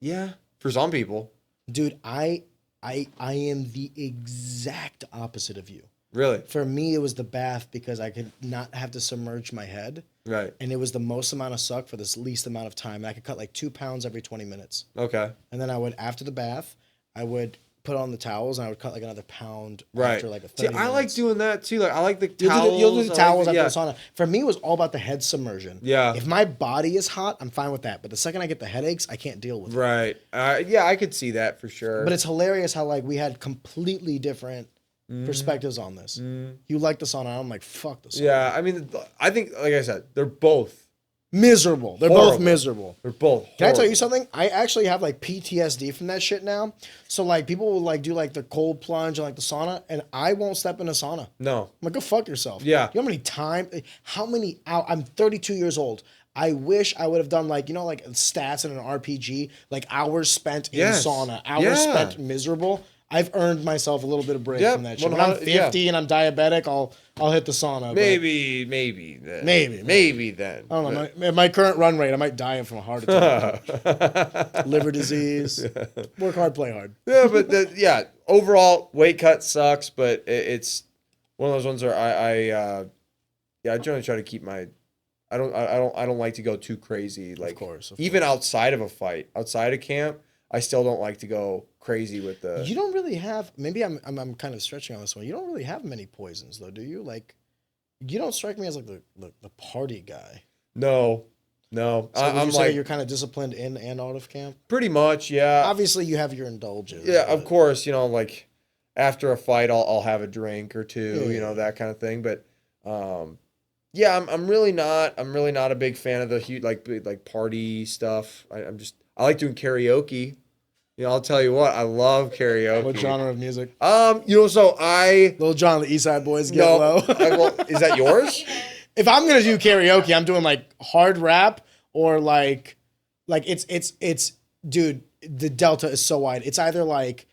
Speaker 2: Yeah. For some people.
Speaker 1: Dude, I am the exact opposite of you.
Speaker 2: Really?
Speaker 1: For me, it was the bath because I could not have to submerge my head.
Speaker 2: Right.
Speaker 1: And it was the most amount of suck for this least amount of time. And I could cut like 2 pounds every 20 minutes.
Speaker 2: Okay.
Speaker 1: And then after the bath, I would put on the towels and I would cut like another pound
Speaker 2: Right.
Speaker 1: after like a 30
Speaker 2: See, I like
Speaker 1: minutes.
Speaker 2: doing that too. Like I like the
Speaker 1: You'll
Speaker 2: towels.
Speaker 1: do the towels
Speaker 2: I like
Speaker 1: after the sauna. For me, it was all about the head submersion.
Speaker 2: Yeah.
Speaker 1: If my body is hot, I'm fine with that. But the second I get the headaches, I can't deal with it.
Speaker 2: Right. Yeah, I could see that for sure.
Speaker 1: But it's hilarious how like we had completely different perspectives on this. You like the sauna, I'm like, fuck the sauna.
Speaker 2: Yeah, I mean, I think, like I said, they're both
Speaker 1: Miserable. They're
Speaker 2: horrible.
Speaker 1: both miserable.
Speaker 2: They're both horrible.
Speaker 1: Can I tell you something? I actually have like PTSD from that shit now. So like people will like do like the cold plunge and like the sauna, and I won't step in a sauna.
Speaker 2: No.
Speaker 1: I'm like, go fuck yourself.
Speaker 2: Yeah.
Speaker 1: You know how many hours? I'm 32 years old. I wish I would have done like, you know, like stats in an RPG, like hours spent in
Speaker 2: Yes.
Speaker 1: sauna, hours
Speaker 2: Yeah.
Speaker 1: spent miserable. I've earned myself a little bit of break
Speaker 2: Yep.
Speaker 1: from that shit. When I'm 50 and I'm diabetic, I'll hit the sauna. but
Speaker 2: Maybe then. Maybe then.
Speaker 1: I don't know. My current run rate, I might die from a heart attack, liver disease. Work hard, play hard.
Speaker 2: Yeah, but overall weight cut sucks, but it's one of those ones where I generally try to keep my. I don't like to go too crazy. Like,
Speaker 1: Of course.
Speaker 2: even outside of a fight, outside of camp, I still don't like to go crazy with the.
Speaker 1: You don't really have. Maybe I'm kind of stretching on this one. You don't really have many poisons though, do you? Like, you don't strike me as like the party guy.
Speaker 2: No.
Speaker 1: So
Speaker 2: I'm
Speaker 1: say
Speaker 2: like
Speaker 1: you're kind of disciplined in and out of camp.
Speaker 2: pretty much, yeah.
Speaker 1: Obviously, you have your indulgence.
Speaker 2: Yeah, of
Speaker 1: but-
Speaker 2: course. You know, like after a fight, I'll have a drink or two.
Speaker 1: Yeah.
Speaker 2: You know, that kind of thing. But yeah, I'm really not a big fan of the huge like party stuff. I like doing karaoke. You know, I'll tell you what, I love karaoke.
Speaker 1: What genre of music?
Speaker 2: So
Speaker 1: Little John, the East Side Boys, Get Low.
Speaker 2: Is that yours?
Speaker 1: If I'm gonna do karaoke, I'm doing like hard rap or like it's dude, the delta is so wide. It's either like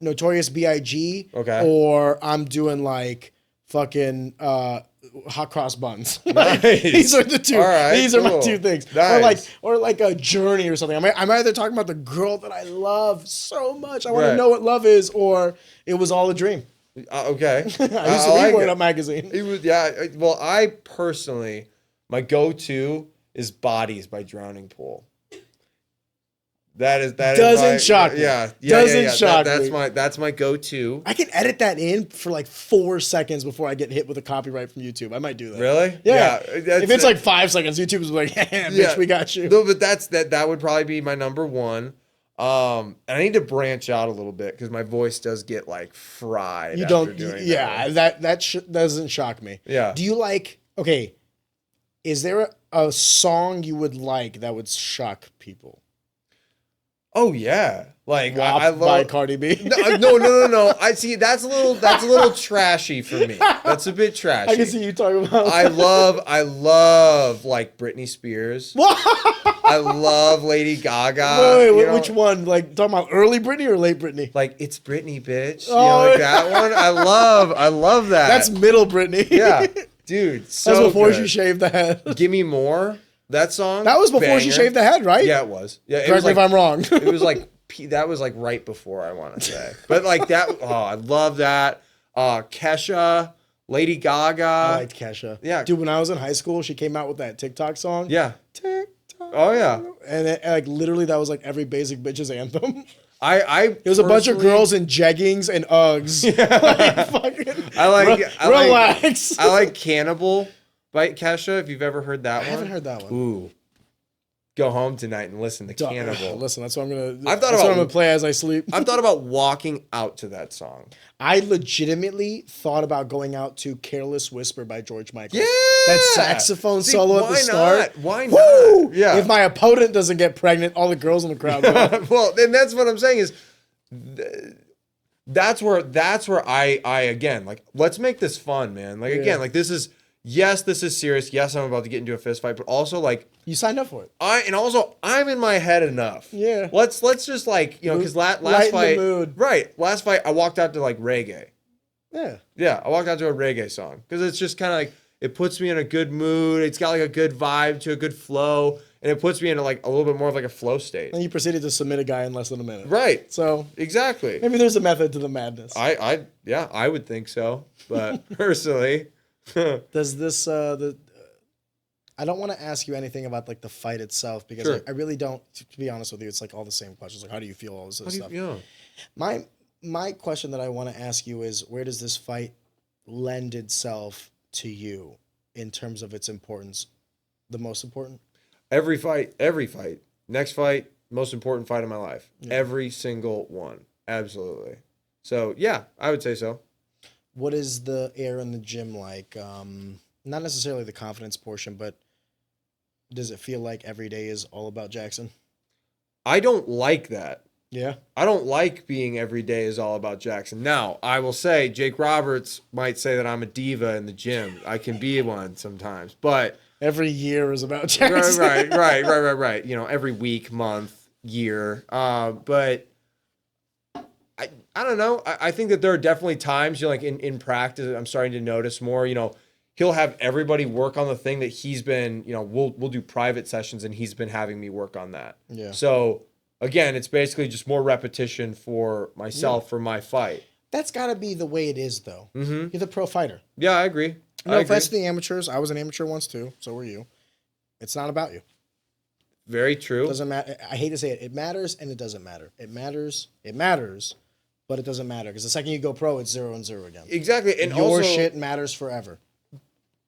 Speaker 1: Notorious B.I.G.
Speaker 2: Okay.
Speaker 1: or I'm doing like fucking hot cross buns.
Speaker 2: Nice.
Speaker 1: These are the two.
Speaker 2: All right,
Speaker 1: These are my
Speaker 2: cool.
Speaker 1: two things.
Speaker 2: Nice.
Speaker 1: Or like a journey or something. I'm either talking about the girl that I love so much, I want
Speaker 2: Right.
Speaker 1: to know what love is, or it was all a dream.
Speaker 2: Okay.
Speaker 1: I used to read Word Up magazine.
Speaker 2: It was, yeah. Well, I personally, my go-to is Bodies by Drowning Pool. That
Speaker 1: Doesn't shock me.
Speaker 2: Yeah.
Speaker 1: Doesn't shock me.
Speaker 2: That's my go-to.
Speaker 1: I can edit that in for like 4 seconds before I get hit with a copyright from YouTube. I might do that.
Speaker 2: Really?
Speaker 1: Yeah.
Speaker 2: That's-
Speaker 1: If it's like 5 seconds, YouTube's like, yeah, bitch, we got you.
Speaker 2: No, but that would probably be my number one. And I need to branch out a little bit because my voice does get like fried.
Speaker 1: You
Speaker 2: after
Speaker 1: don't,
Speaker 2: doing
Speaker 1: yeah,
Speaker 2: that.
Speaker 1: that doesn't shock me.
Speaker 2: Yeah.
Speaker 1: Do you like, okay, is there a song you would like that would shock people?
Speaker 2: Oh yeah, like
Speaker 1: WAP
Speaker 2: I love
Speaker 1: by Cardi B.
Speaker 2: No. I see. That's a little trashy for me. That's a bit trashy.
Speaker 1: I can see you talking about.
Speaker 2: I love like Britney Spears. I love Lady Gaga.
Speaker 1: Wait,
Speaker 2: you know?
Speaker 1: which one? Like talking about early Britney or late Britney?
Speaker 2: Like It's Britney, bitch. You
Speaker 1: Oh,
Speaker 2: know, like that one. I love that.
Speaker 1: That's middle Britney.
Speaker 2: yeah, dude. So
Speaker 1: That's before
Speaker 2: good.
Speaker 1: she shaved the head.
Speaker 2: Give Me More. That song.
Speaker 1: That was before she
Speaker 2: banger.
Speaker 1: shaved the head, right?
Speaker 2: Yeah, it was. Yeah, it
Speaker 1: Correct
Speaker 2: was
Speaker 1: me
Speaker 2: like,
Speaker 1: if I'm wrong.
Speaker 2: it was like that was like right before, I want to say. But like that, I love that. Kesha, Lady Gaga.
Speaker 1: I liked Kesha.
Speaker 2: Yeah.
Speaker 1: Dude, when I was in high school, she came out with that TikTok song.
Speaker 2: Yeah.
Speaker 1: TikTok.
Speaker 2: Oh yeah.
Speaker 1: And like literally that was like every basic bitch's anthem.
Speaker 2: It
Speaker 1: It was a bunch of girls in jeggings and Uggs. Relax.
Speaker 2: I like Cannibal by Kesha, if you've ever heard that
Speaker 1: I
Speaker 2: one.
Speaker 1: haven't heard that one.
Speaker 2: Ooh. Go home tonight and listen to Cannibal.
Speaker 1: Listen, that's what I'm gonna.
Speaker 2: I've thought
Speaker 1: that's what
Speaker 2: about-
Speaker 1: I'm gonna play as I sleep.
Speaker 2: I've thought about walking out to that song.
Speaker 1: I legitimately thought about going out to "Careless Whisper" by George Michael.
Speaker 2: Yeah.
Speaker 1: That saxophone
Speaker 2: See,
Speaker 1: solo at the
Speaker 2: why
Speaker 1: start.
Speaker 2: not? Why not?
Speaker 1: Woo!
Speaker 2: Yeah.
Speaker 1: If my opponent doesn't get pregnant, all the girls in the crowd will.
Speaker 2: Well, then that's what I'm saying is that's where I again, like, let's make this fun, man. Like, again, like this is serious. Yes, I'm about to get into a fist fight, but also like
Speaker 1: You signed up for it.
Speaker 2: I'm in my head enough.
Speaker 1: Yeah.
Speaker 2: Let's just like, you know, because last
Speaker 1: Lighten the
Speaker 2: fight,
Speaker 1: mood.
Speaker 2: right? Last fight, I walked out to like reggae.
Speaker 1: Yeah.
Speaker 2: Yeah, I walked out to a reggae song because it's just kind of like it puts me in a good mood. It's got like a good vibe to a good flow, and it puts me into like a little bit more of like a flow state.
Speaker 1: And you proceeded to submit a guy in less than a minute.
Speaker 2: Right.
Speaker 1: So
Speaker 2: Exactly.
Speaker 1: maybe there's a method to the madness.
Speaker 2: I would think so, but personally,
Speaker 1: Does this I don't want to ask you anything about like the fight itself because
Speaker 2: Sure.
Speaker 1: I really don't. To be honest with you, it's like all the same questions. Like, how do you feel? All this other stuff.
Speaker 2: Yeah.
Speaker 1: My question that I want to ask you is, where does this fight lend itself to you in terms of its importance? The most important?
Speaker 2: Every fight. Next fight, most important fight of my life. Yeah. Every single one. Absolutely. So, yeah, I would say so.
Speaker 1: What is the air in the gym like? Not necessarily the confidence portion, but does it feel like every day is all about Jackson?
Speaker 2: I don't like that.
Speaker 1: Yeah.
Speaker 2: I don't like being every day is all about Jackson. Now, I will say Jake Roberts might say that I'm a diva in the gym. I can be one sometimes, but
Speaker 1: every year is about Jackson.
Speaker 2: Right. You know, every week, month, year. But I don't know. I think that there are definitely times, you know, like in practice, I'm starting to notice more, you know, he'll have everybody work on the thing that he's been, you know, we'll do private sessions and he's been having me work on that.
Speaker 1: Yeah.
Speaker 2: So again, it's basically just more repetition for myself for my fight.
Speaker 1: That's got to be the way it is, though.
Speaker 2: Mm-hmm.
Speaker 1: You're the pro fighter.
Speaker 2: Yeah, I agree.
Speaker 1: No offense to the amateurs. I was an amateur once too. So were you. It's not about you.
Speaker 2: Very true.
Speaker 1: Doesn't matter. I hate to say it. It matters and it doesn't matter. It matters, but it doesn't matter because the second you go pro, it's 0-0 again.
Speaker 2: Exactly, and
Speaker 1: your
Speaker 2: also,
Speaker 1: shit matters forever.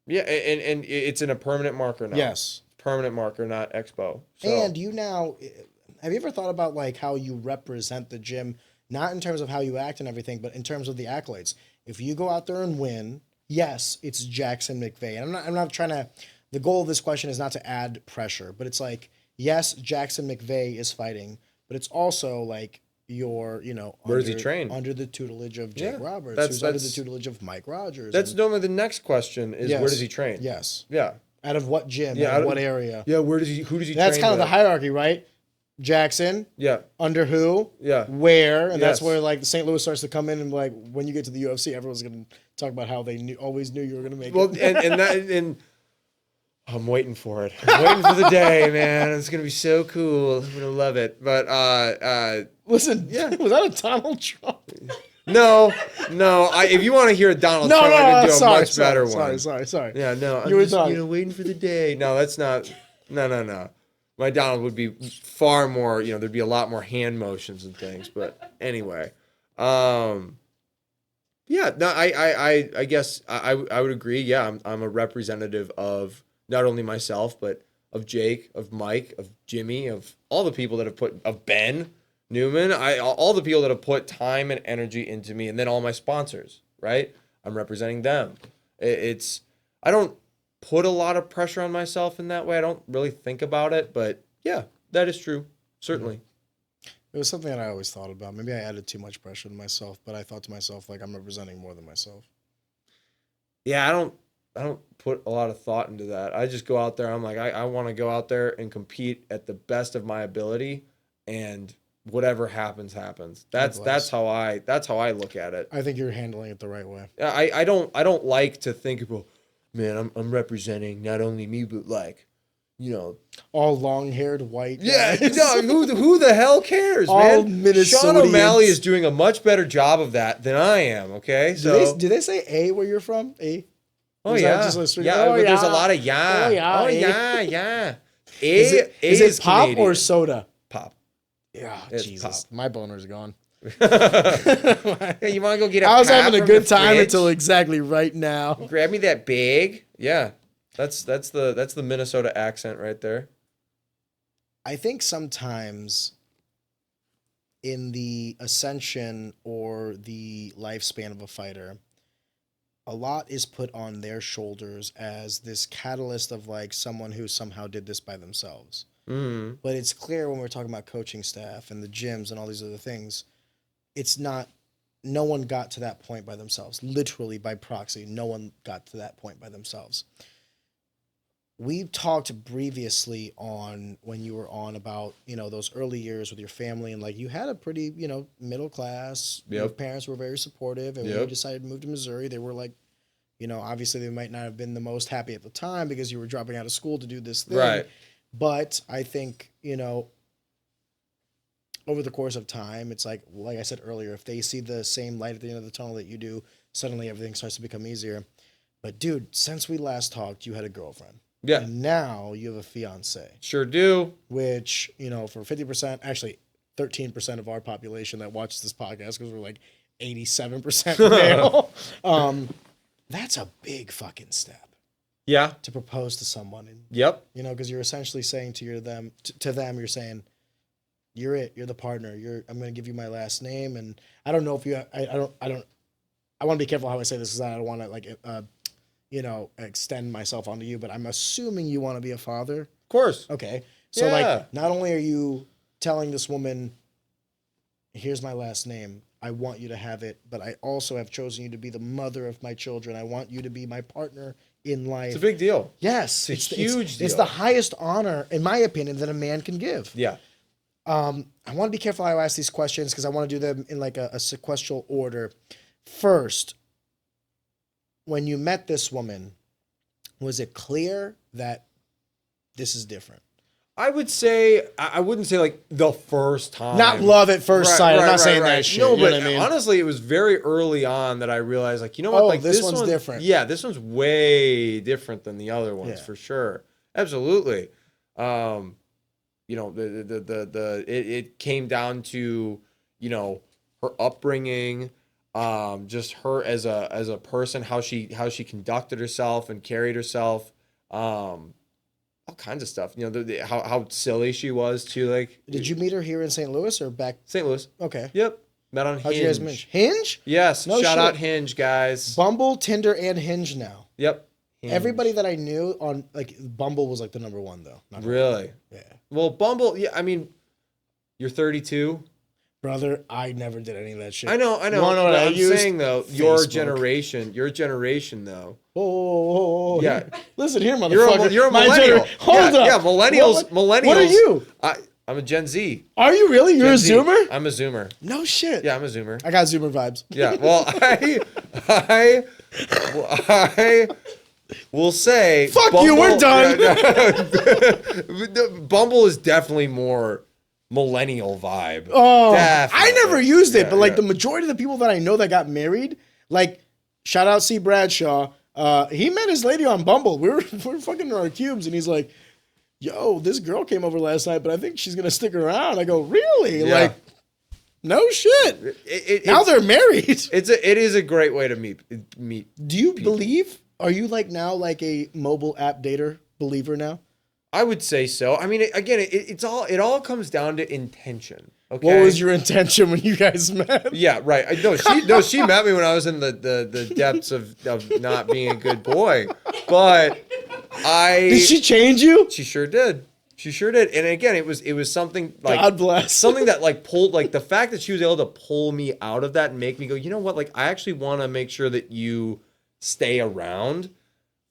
Speaker 2: Yeah, and it's in a permanent marker now.
Speaker 1: Yes,
Speaker 2: permanent marker, not expo. So.
Speaker 1: And you now, have you ever thought about like how you represent the gym, not in terms of how you act and everything, but in terms of the accolades? If you go out there and win, yes, it's Jackson McVey. And I'm not trying to. The goal of this question is not to add pressure, but it's like, yes, Jackson McVey is fighting, but it's also like your, you know,
Speaker 2: where does he train?
Speaker 1: Under the tutelage of Jake Roberts, who's under the tutelage of Mike Rogers.
Speaker 2: That's normally the next question is, where does he train?
Speaker 1: Yes.
Speaker 2: Yeah.
Speaker 1: Out of what gym? Yeah. Out of what area?
Speaker 2: Yeah. Who does he train?
Speaker 1: That's kind of the hierarchy, right? Jackson.
Speaker 2: Yeah.
Speaker 1: Under who?
Speaker 2: Yeah.
Speaker 1: Where? And that's where like the St. Louis starts to come in and like when you get to the UFC, everyone's gonna talk about how they always knew you were gonna make it.
Speaker 2: Well, and I'm waiting for it. I'm waiting for the day, man. It's gonna be so cool. I'm gonna love it. But
Speaker 1: listen, was that a Donald Trump?
Speaker 2: No. If you want to hear a Donald Trump, I can do a much better one.
Speaker 1: Sorry.
Speaker 2: Yeah, no.
Speaker 1: You were talking.
Speaker 2: Waiting for the day. No, that's not. No. My Donald would be far more. You know, there'd be a lot more hand motions and things. But anyway, yeah. No, I guess I would agree. Yeah, I'm a representative of not only myself, but of Jake, of Mike, of Jimmy, of all the people that have of Ben Newman, all the people that have put time and energy into me, and then all my sponsors, right? I'm representing them. I don't put a lot of pressure on myself in that way. I don't really think about it, but yeah, that is true. Certainly.
Speaker 1: It was something that I always thought about. Maybe I added too much pressure to myself, but I thought to myself, like, I'm representing more than myself.
Speaker 2: Yeah, I don't put a lot of thought into that. I just go out there. I'm like, I want to go out there and compete at the best of my ability, and whatever happens. That's how I look at it.
Speaker 1: I think you're handling it the right way.
Speaker 2: I don't like to think about, man, I'm representing not only me, but like, you know,
Speaker 1: all long-haired white
Speaker 2: guys. Yeah, no,
Speaker 1: no,
Speaker 2: who the hell cares,
Speaker 1: all
Speaker 2: man?
Speaker 1: Minnesotans.
Speaker 2: Sean O'Malley is doing a much better job of that than I am. Okay, so
Speaker 1: do they say A where you're from? A.
Speaker 2: Oh yeah, there's a lot of yeah. Oh yeah. Is
Speaker 1: it pop
Speaker 2: Canadian.
Speaker 1: or soda?
Speaker 2: Pop.
Speaker 1: Yeah,
Speaker 2: it's
Speaker 1: Jesus,
Speaker 2: pop.
Speaker 1: My boner's gone.
Speaker 2: Yeah, you want to go get
Speaker 1: I was having a good time
Speaker 2: fridge?
Speaker 1: until exactly right now.
Speaker 2: Grab me that big. Yeah, that's the Minnesota accent right there.
Speaker 1: I think sometimes in the ascension or the lifespan of a fighter, a lot is put on their shoulders as this catalyst of like someone who somehow did this by themselves.
Speaker 2: Mm-hmm.
Speaker 1: But it's clear when we're talking about coaching staff and the gyms and all these other things, it's not, no one got to that point by themselves. Literally by proxy, no one got to that point by themselves. We talked previously on when you were on about, you know, those early years with your family and like you had a pretty, you know, middle class.
Speaker 2: Yep.
Speaker 1: Your parents were very supportive, and when you decided to move to Missouri, they were like, you know, obviously they might not have been the most happy at the time because you were dropping out of school to do this thing.
Speaker 2: Right.
Speaker 1: But I think, you know, over the course of time, it's like I said earlier, if they see the same light at the end of the tunnel that you do, suddenly everything starts to become easier. But dude, since we last talked, you had a girlfriend.
Speaker 2: Yeah.
Speaker 1: And now you have a fiance,
Speaker 2: Sure do.
Speaker 1: which, you know, for 50%, actually 13% of our population that watches this podcast, because we're like 87% male, that's a big fucking step
Speaker 2: Yeah.
Speaker 1: to propose to someone. And,
Speaker 2: Yep.
Speaker 1: you know, because you're essentially saying to them, you're saying, you're it, you're the partner. I'm going to give you my last name. And I don't know if I want to be careful how I say this, because I don't want to extend myself onto you, but I'm assuming you want to be a father.
Speaker 2: Of course.
Speaker 1: Okay. So not only are you telling this woman, here's my last name, I want you to have it, but I also have chosen you to be the mother of my children. I want you to be my partner in life.
Speaker 2: It's a big deal.
Speaker 1: Yes.
Speaker 2: It's a huge deal.
Speaker 1: It's the highest honor, in my opinion, that a man can give.
Speaker 2: Yeah.
Speaker 1: I want to be careful how I ask these questions, because I want to do them in like a sequential order. First, when you met this woman, was it clear that this is different?
Speaker 2: I would say, I wouldn't say like the first time.
Speaker 1: Not love at first sight. I'm not saying that shit.
Speaker 2: No,
Speaker 1: you know
Speaker 2: but
Speaker 1: what I mean?
Speaker 2: honestly, it was very early on that I realized, like, you know what?
Speaker 1: Oh,
Speaker 2: Like
Speaker 1: this one's different.
Speaker 2: Yeah, this one's way different than the other ones, for sure. Absolutely. You know, it came down to, you know, her upbringing, just her as a person, how she conducted herself and carried herself, all kinds of stuff. You know, how silly she was too. Like,
Speaker 1: did you meet her here in St. Louis or back?
Speaker 2: St. Louis.
Speaker 1: Okay.
Speaker 2: Yep. Met on Hinge.
Speaker 1: How'd you guys meet? Hinge?
Speaker 2: Yes.
Speaker 1: No
Speaker 2: Shout
Speaker 1: shit.
Speaker 2: out Hinge, guys.
Speaker 1: Bumble, Tinder, and Hinge now.
Speaker 2: Yep. Hinge.
Speaker 1: Everybody that I knew on, like, Bumble was like the number one though.
Speaker 2: Really?
Speaker 1: Yeah.
Speaker 2: Well, Bumble. Yeah. I mean, you're 32.
Speaker 1: Brother, I never did any of that shit.
Speaker 2: I know.
Speaker 1: You wanna know what I
Speaker 2: I'm
Speaker 1: used?
Speaker 2: saying though, your
Speaker 1: Facebook.
Speaker 2: generation though.
Speaker 1: Oh,
Speaker 2: Yeah.
Speaker 1: Listen here, motherfucker.
Speaker 2: You're a
Speaker 1: My
Speaker 2: millennial.
Speaker 1: Hold up.
Speaker 2: Yeah, millennials. Millennials.
Speaker 1: What are you?
Speaker 2: I'm a Gen Z.
Speaker 1: Are you really? You're
Speaker 2: Gen
Speaker 1: a
Speaker 2: Z.
Speaker 1: Zoomer?
Speaker 2: I'm a Zoomer.
Speaker 1: No shit.
Speaker 2: Yeah, I'm a Zoomer.
Speaker 1: I got Zoomer vibes.
Speaker 2: Yeah. Well, I will say.
Speaker 1: Fuck you, we're done.
Speaker 2: Bumble is definitely more millennial vibe.
Speaker 1: Oh,
Speaker 2: Definitely.
Speaker 1: I never used it, but like
Speaker 2: yeah.
Speaker 1: the majority of the people that I know that got married, like shout out C. Bradshaw, he met his lady on Bumble. We were fucking in our cubes, and he's like, "Yo, this girl came over last night, but I think she's gonna stick around." I go, "Really?"
Speaker 2: Yeah.
Speaker 1: Like, no shit. Now they're married.
Speaker 2: It is a great way to meet.
Speaker 1: Do you believe? Are you like now like a mobile app dater believer now?
Speaker 2: I would say so. I mean, again, it all comes down to intention. Okay.
Speaker 1: What was your intention when you guys met?
Speaker 2: Yeah, right. She met me when I was in the depths of not being a good boy. But
Speaker 1: Did she change you?
Speaker 2: She sure did. She sure did. And again, it was something like
Speaker 1: God bless.
Speaker 2: something that like pulled, like the fact that she was able to pull me out of that and make me go, you know what? Like, I actually want to make sure that you stay around.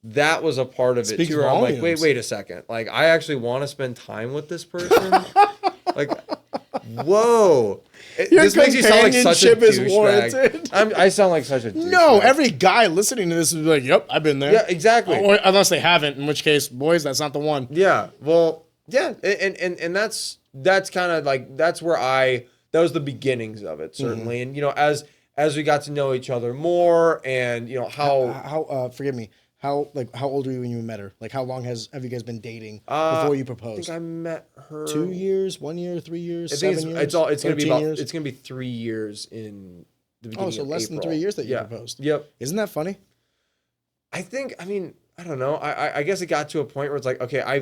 Speaker 2: That was a part of it too. Where I'm like, wait a second. Like, I actually want to spend time with this person. Like, whoa. This makes you sound like such a douchebag. I sound like such a douchebag.
Speaker 1: No, every guy listening to this is like, yep, I've been there.
Speaker 2: Yeah, exactly.
Speaker 1: Or, unless they haven't, in which case, boys, that's not the one.
Speaker 2: Yeah. Well, yeah. And that's kind of like, that was the beginnings of it, certainly. Mm-hmm. And, you know, as we got to know each other more, and, you know, how
Speaker 1: forgive me. How old were you when you met her? Like, how long have you guys been dating before you proposed?
Speaker 2: I think I met her
Speaker 1: 2 years, 1 year, 3 years, 7 years.
Speaker 2: It's gonna be
Speaker 1: years?
Speaker 2: It's gonna be 3 years in the beginning.
Speaker 1: Oh, so less than 3 years that you proposed.
Speaker 2: Yep.
Speaker 1: Isn't that funny?
Speaker 2: I don't know. I guess it got to a point where it's like, okay,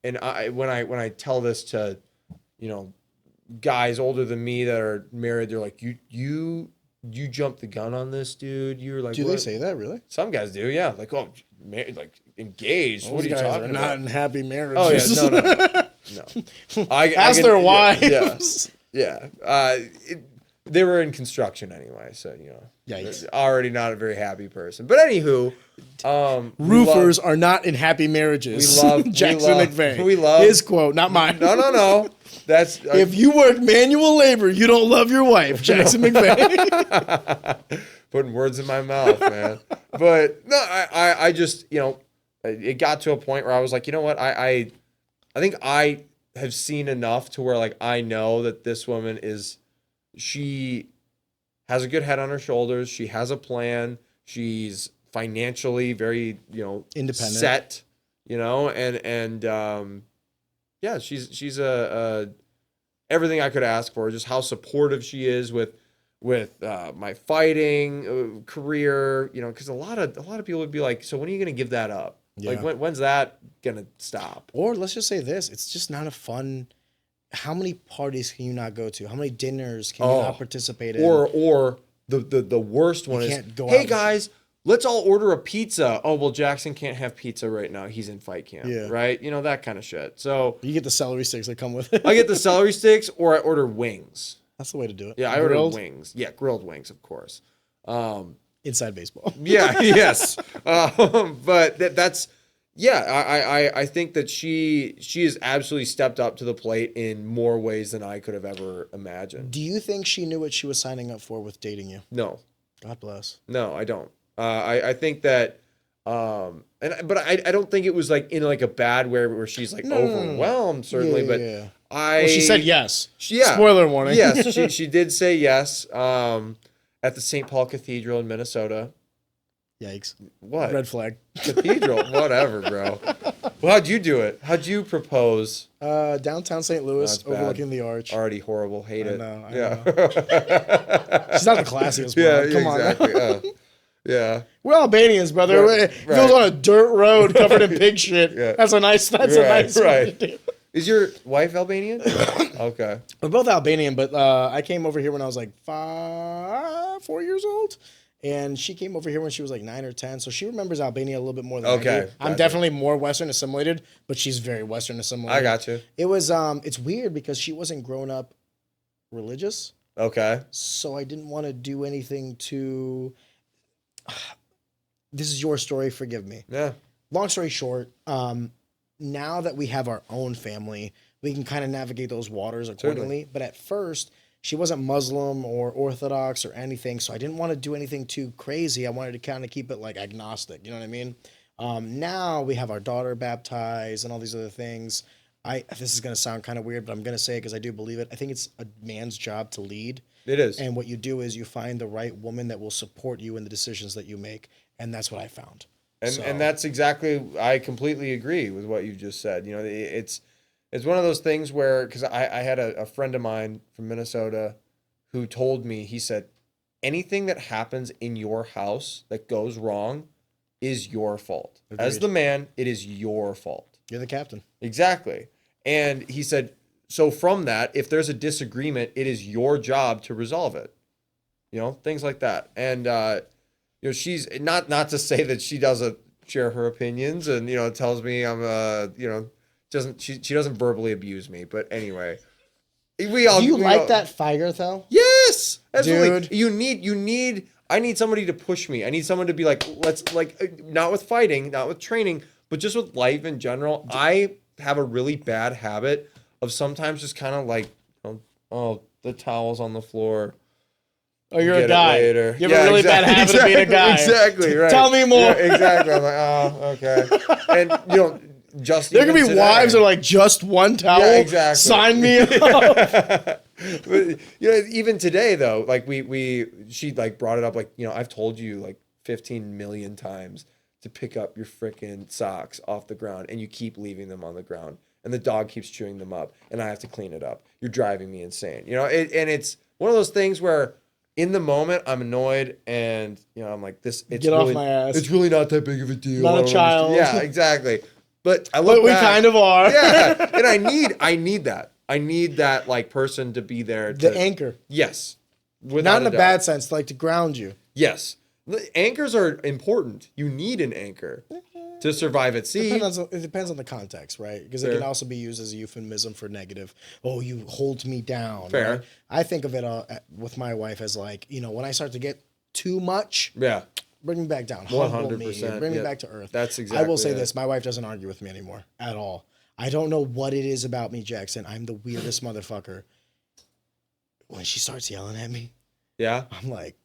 Speaker 2: when I tell this to, you know, guys older than me that are married, they're like, you jumped the gun on this, dude. You're like,
Speaker 1: do
Speaker 2: what?
Speaker 1: They say that really?
Speaker 2: Some guys do, yeah. Like, oh, like engaged.
Speaker 1: Those
Speaker 2: what are you
Speaker 1: guys
Speaker 2: talking
Speaker 1: are
Speaker 2: about?
Speaker 1: not in happy marriages.
Speaker 2: Oh yeah, no.
Speaker 1: Ask their wives.
Speaker 2: Yeah. They were in construction anyway, so you know.
Speaker 1: Yikes.
Speaker 2: Already not a very happy person. But anywho,
Speaker 1: roofers are not in happy marriages.
Speaker 2: We love
Speaker 1: Jackson McVey.
Speaker 2: We love
Speaker 1: his quote, not mine.
Speaker 2: No. That's
Speaker 1: if you work manual labor, you don't love your wife, Jackson McVey.
Speaker 2: Putting words in my mouth, man. But no, I just, you know, it got to a point where I was like, you know what, I think I have seen enough to where, like, I know that this woman she has a good head on her shoulders. She has a plan. She's financially very,
Speaker 1: Independent.
Speaker 2: set, and yeah, she's a everything I could ask for. Just how supportive she is with my fighting career, because a lot of people would be like, so when are you gonna give that up?
Speaker 1: Yeah.
Speaker 2: Like when's that gonna stop?
Speaker 1: Or let's just say this: it's just not a fun. How many parties can you not go to? How many dinners can you not participate in?
Speaker 2: Or the worst one is, hey guys, let's all order a pizza. Oh well, Jackson can't have pizza right now. He's in fight camp.
Speaker 1: Yeah.
Speaker 2: Right. That kind of shit. So
Speaker 1: you get the celery sticks that come with it.
Speaker 2: I get the celery sticks, or I order wings.
Speaker 1: That's the way to do it.
Speaker 2: Yeah, I order wings. Yeah, grilled wings, of course.
Speaker 1: Inside baseball.
Speaker 2: Yeah. Yes. But that's. Yeah, I think that she has absolutely stepped up to the plate in more ways than I could have ever imagined.
Speaker 1: Do you think she knew what she was signing up for with dating you?
Speaker 2: No.
Speaker 1: God bless.
Speaker 2: No, I don't. I think that, but I don't think it was like in like a bad way where she's like overwhelmed, certainly.
Speaker 1: Yeah.
Speaker 2: Well,
Speaker 1: she said yes.
Speaker 2: Yeah.
Speaker 1: Spoiler warning.
Speaker 2: Yes, she did say yes. At the St. Paul Cathedral in Minnesota.
Speaker 1: Yikes.
Speaker 2: What?
Speaker 1: Red flag.
Speaker 2: Cathedral. Whatever, bro. Well, how'd you do it? How'd you propose?
Speaker 1: Downtown St. Louis, overlooking the arch.
Speaker 2: Already horrible. Hate it.
Speaker 1: I
Speaker 2: Yeah.
Speaker 1: know. She's not the classiest, bro.
Speaker 2: Yeah,
Speaker 1: Come
Speaker 2: exactly.
Speaker 1: on.
Speaker 2: Yeah.
Speaker 1: We're Albanians, brother.
Speaker 2: Right,
Speaker 1: It goes on a dirt road covered in pig shit.
Speaker 2: Yeah.
Speaker 1: That's a nice thing to do.
Speaker 2: Is your wife Albanian? Okay.
Speaker 1: We're both Albanian, but I came over here when I was like 4 years old. And she came over here when she was like 9 or 10. So she remembers Albania a little bit more than I do.
Speaker 2: Gotcha.
Speaker 1: I'm definitely more Western assimilated, but she's very Western assimilated.
Speaker 2: I got you.
Speaker 1: It was, it's weird because she wasn't grown up religious.
Speaker 2: Okay.
Speaker 1: So I didn't want to do anything to, this is your story, forgive me.
Speaker 2: Yeah.
Speaker 1: Long story short, now that we have our own family, we can kind of navigate those waters accordingly. Certainly. But at first, she wasn't Muslim or Orthodox or anything, so I didn't want to do anything too crazy. I wanted to kind of keep it like agnostic, you know what I mean? Now we have our daughter baptized and all these other things. This is going to sound kind of weird, but I'm going to say it because I do believe it. I think it's a man's job to lead.
Speaker 2: It is.
Speaker 1: And what you do is you find the right woman that will support you in the decisions that you make, and that's what I found.
Speaker 2: And that's exactly, I completely agree with what you just said. It's one of those things where, because I had a friend of mine from Minnesota who told me, he said, anything that happens in your house that goes wrong is your fault. Agreed. As the man, it is your fault.
Speaker 1: You're the captain. Exactly.
Speaker 2: And he said, so from that, if there's a disagreement, it is your job to resolve it. Things like that. And, she's not to say that she doesn't share her opinions and, tells me I'm, she doesn't verbally abuse me, but anyway, we all.
Speaker 1: Do you like that fire though?
Speaker 2: Yes, absolutely.
Speaker 1: Dude.
Speaker 2: I need somebody to push me. I need someone to be like, not with fighting, not with training, but just with life in general. I have a really bad habit of sometimes just kind of like, the towel's on the floor.
Speaker 1: Oh, you're a guy.
Speaker 2: Later.
Speaker 1: You have a really bad habit of being a guy.
Speaker 2: Exactly right.
Speaker 1: Tell me more.
Speaker 2: Yeah, exactly. I'm like, oh, okay. And just
Speaker 1: there can be wives that are like, just one towel.
Speaker 2: Yeah, exactly.
Speaker 1: Sign me up.
Speaker 2: But, even today though, like she like brought it up, like, I've told you like 15 million times to pick up your freaking socks off the ground, and you keep leaving them on the ground, and the dog keeps chewing them up, and I have to clean it up. You're driving me insane. And it's one of those things where in the moment I'm annoyed, and I'm like, it's
Speaker 1: Get
Speaker 2: really,
Speaker 1: off my ass.
Speaker 2: It's really not that big of a deal.
Speaker 1: Not a child.
Speaker 2: Yeah, exactly. But I look
Speaker 1: But we
Speaker 2: back,
Speaker 1: kind of are.
Speaker 2: Yeah, and I need that. I need that like person to be there.
Speaker 1: The anchor.
Speaker 2: Yes.
Speaker 1: Not in a bad sense, like to ground you.
Speaker 2: Yes. Anchors are important. You need an anchor to survive at sea.
Speaker 1: It depends on the context, right? Because it can also be used as a euphemism for negative. Oh, you hold me down.
Speaker 2: Fair.
Speaker 1: Right? I think of it with my wife as like, when I start to get too much.
Speaker 2: Yeah.
Speaker 1: Bring me back down.
Speaker 2: 100%.
Speaker 1: Bring me back to earth.
Speaker 2: That's exactly.
Speaker 1: I will say this. My wife doesn't argue with me anymore at all. I don't know what it is about me, Jackson. I'm the weirdest motherfucker. When she starts yelling at me,
Speaker 2: yeah,
Speaker 1: I'm like,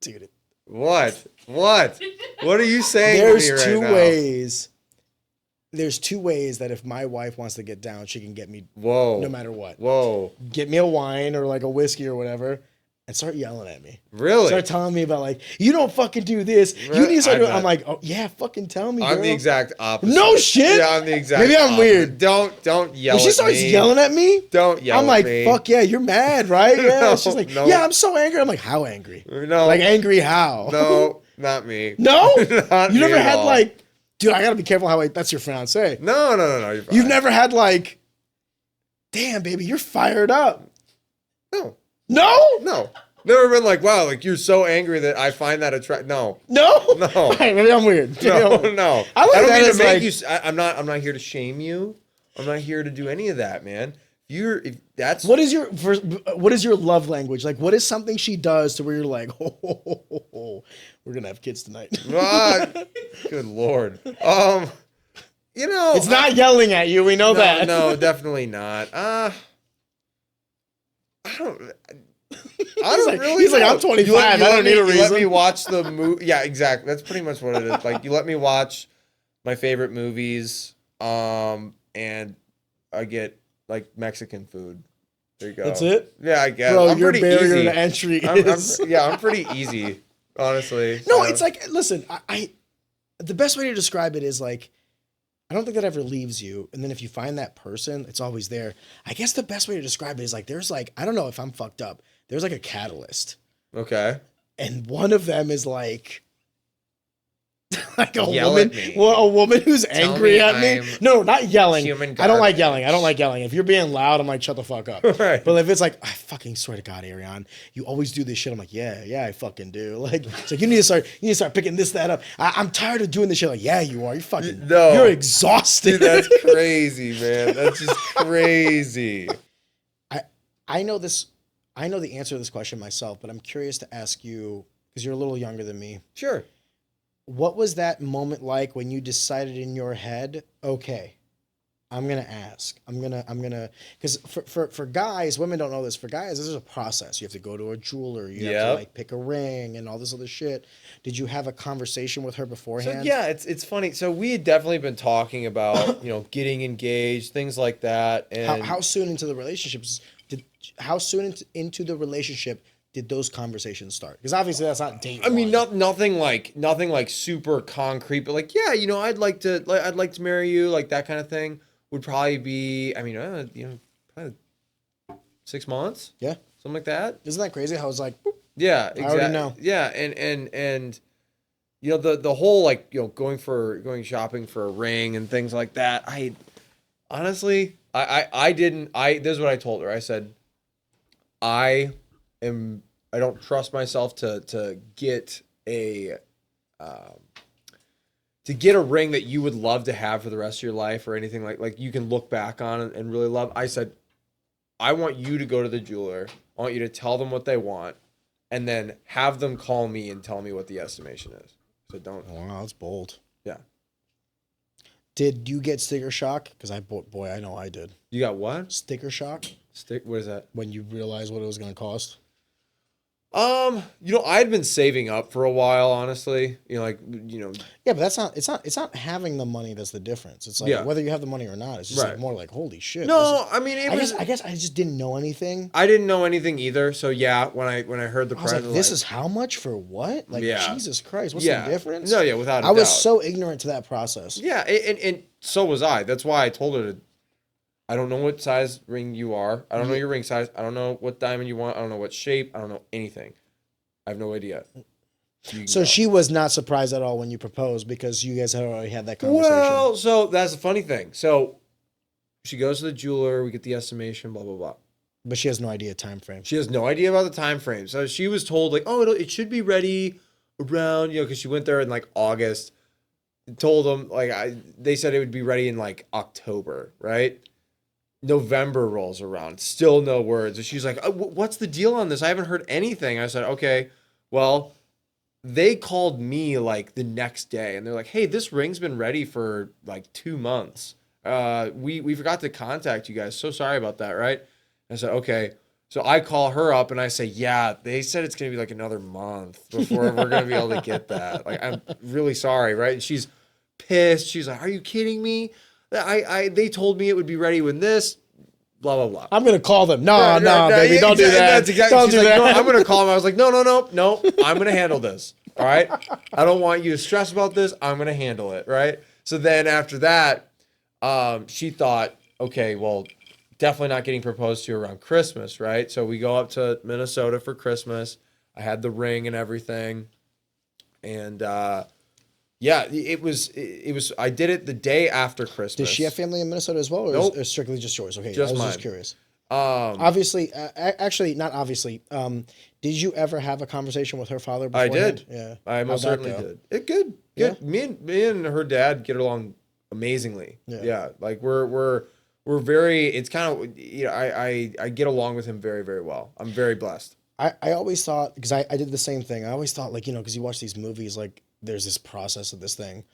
Speaker 1: dude.
Speaker 2: What? What are you saying?
Speaker 1: There's two ways. There's two ways that if my wife wants to get down, she can get me.
Speaker 2: Whoa.
Speaker 1: No matter what.
Speaker 2: Whoa.
Speaker 1: Get me a wine or like a whiskey or whatever. and start yelling at me.
Speaker 2: Really?
Speaker 1: Start telling me about like, you don't fucking do this. You need to start doing. I'm like, oh yeah, fucking tell me.
Speaker 2: I'm
Speaker 1: girl.
Speaker 2: the exact opposite.
Speaker 1: No shit.
Speaker 2: Yeah, I'm the exact.
Speaker 1: Maybe I'm
Speaker 2: opposite.
Speaker 1: weird.
Speaker 2: Don't yell.
Speaker 1: When she starts yelling at me,
Speaker 2: don't yell.
Speaker 1: I'm like,
Speaker 2: at me.
Speaker 1: fuck yeah, you're mad, right? Yeah.
Speaker 2: No,
Speaker 1: She's like,
Speaker 2: no.
Speaker 1: yeah, I'm so angry. I'm like, how angry?
Speaker 2: No.
Speaker 1: Like angry how?
Speaker 2: No, not me.
Speaker 1: No?
Speaker 2: Not
Speaker 1: You
Speaker 2: me
Speaker 1: never
Speaker 2: at
Speaker 1: had
Speaker 2: all.
Speaker 1: like, dude, I gotta be careful how that's your fiance.
Speaker 2: No. You're fine.
Speaker 1: You've never had like, damn, baby, you're fired up.
Speaker 2: No.
Speaker 1: No?
Speaker 2: Never been like, wow, like you're so angry that I find that attractive. No.
Speaker 1: No?
Speaker 2: No.
Speaker 1: All right, maybe I'm weird.
Speaker 2: No.
Speaker 1: I look
Speaker 2: I
Speaker 1: at
Speaker 2: don't
Speaker 1: that
Speaker 2: mean to
Speaker 1: as
Speaker 2: make
Speaker 1: like,
Speaker 2: you. I'm not here to shame you. I'm not here to do any of that, man. If that's
Speaker 1: what is your love language? Like, what is something she does to where you're like, oh, we're gonna have kids tonight?
Speaker 2: Good Lord.
Speaker 1: It's not yelling at you. We know that.
Speaker 2: No, definitely not. I don't really.
Speaker 1: He's like,
Speaker 2: know.
Speaker 1: I'm 25. I don't need a reason.
Speaker 2: You let me watch the movie. Yeah, exactly. That's pretty much what it is. Like, you let me watch my favorite movies, and I get like Mexican food. There you go.
Speaker 1: That's it?
Speaker 2: Yeah, I guess.
Speaker 1: Bro,
Speaker 2: I'm
Speaker 1: your
Speaker 2: pretty
Speaker 1: barrier
Speaker 2: easy.
Speaker 1: to entry
Speaker 2: I'm
Speaker 1: is.
Speaker 2: I'm pretty easy, honestly.
Speaker 1: No,
Speaker 2: So.
Speaker 1: it's like, listen, I the best way to describe it is like, I don't think that ever leaves you. And then if you find that person, it's always there. I guess the best way to describe it is like, there's like, I don't know if I'm fucked up. There's like a catalyst.
Speaker 2: Okay.
Speaker 1: And one of them is like
Speaker 2: Yell
Speaker 1: woman,
Speaker 2: at me.
Speaker 1: well, a woman who's
Speaker 2: Tell
Speaker 1: angry
Speaker 2: me
Speaker 1: at me.
Speaker 2: I'm
Speaker 1: No, not yelling.
Speaker 2: human
Speaker 1: I don't like
Speaker 2: garbage.
Speaker 1: yelling. I don't like yelling. If you're being loud, I'm like, shut the fuck up.
Speaker 2: Right.
Speaker 1: But if it's like, I fucking swear to God, Ariane, you always do this shit. I'm like, yeah, I fucking do. Like, it's like you need to start picking this, that up. I'm tired of doing this shit. Like, yeah, you are. You're exhausted.
Speaker 2: Dude, that's crazy, man. That's just crazy.
Speaker 1: I know this. I know the answer to this question myself, but I'm curious to ask you because you're a little younger than me.
Speaker 2: Sure.
Speaker 1: What was that moment like when you decided in your head, okay, I'm going to ask, I'm going to, because for guys, women don't know this. For guys, this is a process. You have to go to a jeweler. You have to like pick a ring and all this other shit. Did you have a conversation with her beforehand?
Speaker 2: So yeah, it's funny. So we had definitely been talking about, getting engaged, things like that. And
Speaker 1: How soon into the relationships into the relationship did those conversations start? Because obviously that's not date.
Speaker 2: I mean,
Speaker 1: one.
Speaker 2: nothing like super concrete, but like, yeah, I'd like to marry you, like that kind of thing would probably be, probably 6 months.
Speaker 1: Yeah.
Speaker 2: Something like that.
Speaker 1: Isn't that crazy how it's like, boop,
Speaker 2: Yeah, exactly.
Speaker 1: I already know.
Speaker 2: Yeah, and the whole like, going shopping for a ring and things like that. I honestly, I didn't, this is what I told her. I said, I don't trust myself to get a ring that you would love to have for the rest of your life or anything like you can look back on and really love. I said, I want you to go to the jeweler. I want you to tell them what they want and then have them call me and tell me what the estimation is. So don't.
Speaker 1: Wow, that's bold.
Speaker 2: Yeah.
Speaker 1: Did you get sticker shock? Because boy, I know I did.
Speaker 2: You got what?
Speaker 1: Sticker shock?
Speaker 2: What is that?
Speaker 1: When you realize what it was going to cost?
Speaker 2: I'd been saving up for a while, honestly.
Speaker 1: Yeah, but it's not having the money that's the difference. It's like whether you have the money or not. It's just like more like, holy shit.
Speaker 2: No, I mean,
Speaker 1: I guess I just didn't know anything.
Speaker 2: I didn't know anything either. So yeah, when I heard the price,
Speaker 1: I was like, this is how much for what? Like, Jesus Christ, what's the difference?
Speaker 2: No, yeah, without a doubt.
Speaker 1: I was so ignorant to that process.
Speaker 2: Yeah, and so was I. That's why I told her I don't know what size ring you are. I don't know your ring size. I don't know what diamond you want. I don't know what shape. I don't know anything. I have no idea.
Speaker 1: So she was not surprised at all when you proposed because you guys had already had that conversation.
Speaker 2: Well, so that's the funny thing. So she goes to the jeweler. We get the estimation, blah, blah, blah.
Speaker 1: But she has no idea time frame.
Speaker 2: She has no idea about the time frame. So she was told like, oh, it should be ready around, because she went there in like August. Told them they said it would be ready in like October, right? November rolls around, still no words. And she's like, oh, what's the deal on this? I haven't heard anything. I said, okay, well, they called me like the next day and they're like, hey, this ring's been ready for like 2 months. We forgot to contact you guys. So sorry about that, right? I said, okay. So I call her up and I say, yeah, they said it's going to be like another month before we're going to be able to get that. Like, I'm really sorry, right? And she's pissed. She's like, are you kidding me? They told me it would be ready when this. blah, blah, blah.
Speaker 1: I'm going to call them. No, baby, don't do that.
Speaker 2: That's exactly.
Speaker 1: Don't
Speaker 2: She's
Speaker 1: do
Speaker 2: like,
Speaker 1: that.
Speaker 2: no, I'm going to call him. I was like, no, I'm going to handle this. All right. I don't want you to stress about this. I'm going to handle it. Right. So then after that, she thought, okay, well, definitely not getting proposed to around Christmas. Right. So we go up to Minnesota for Christmas. I had the ring and everything. And, yeah, it was. I did it the day after Christmas.
Speaker 1: Does she have family in Minnesota as well, or
Speaker 2: Nope.
Speaker 1: is it strictly just yours? Okay,
Speaker 2: Just
Speaker 1: I was
Speaker 2: mine.
Speaker 1: just curious.
Speaker 2: Obviously,
Speaker 1: Actually, not obviously. Did you ever have a conversation with her father beforehand?
Speaker 2: I did.
Speaker 1: Yeah,
Speaker 2: I most
Speaker 1: How'd that
Speaker 2: certainly
Speaker 1: go?
Speaker 2: did. It good.
Speaker 1: Yeah?
Speaker 2: Me and her dad get along amazingly.
Speaker 1: Yeah.
Speaker 2: Yeah. Like we're very. It's kind of I get along with him very, very well. I'm very blessed.
Speaker 1: I always thought, because I did the same thing. I always thought, like, because you watch these movies, like, there's this process of this thing.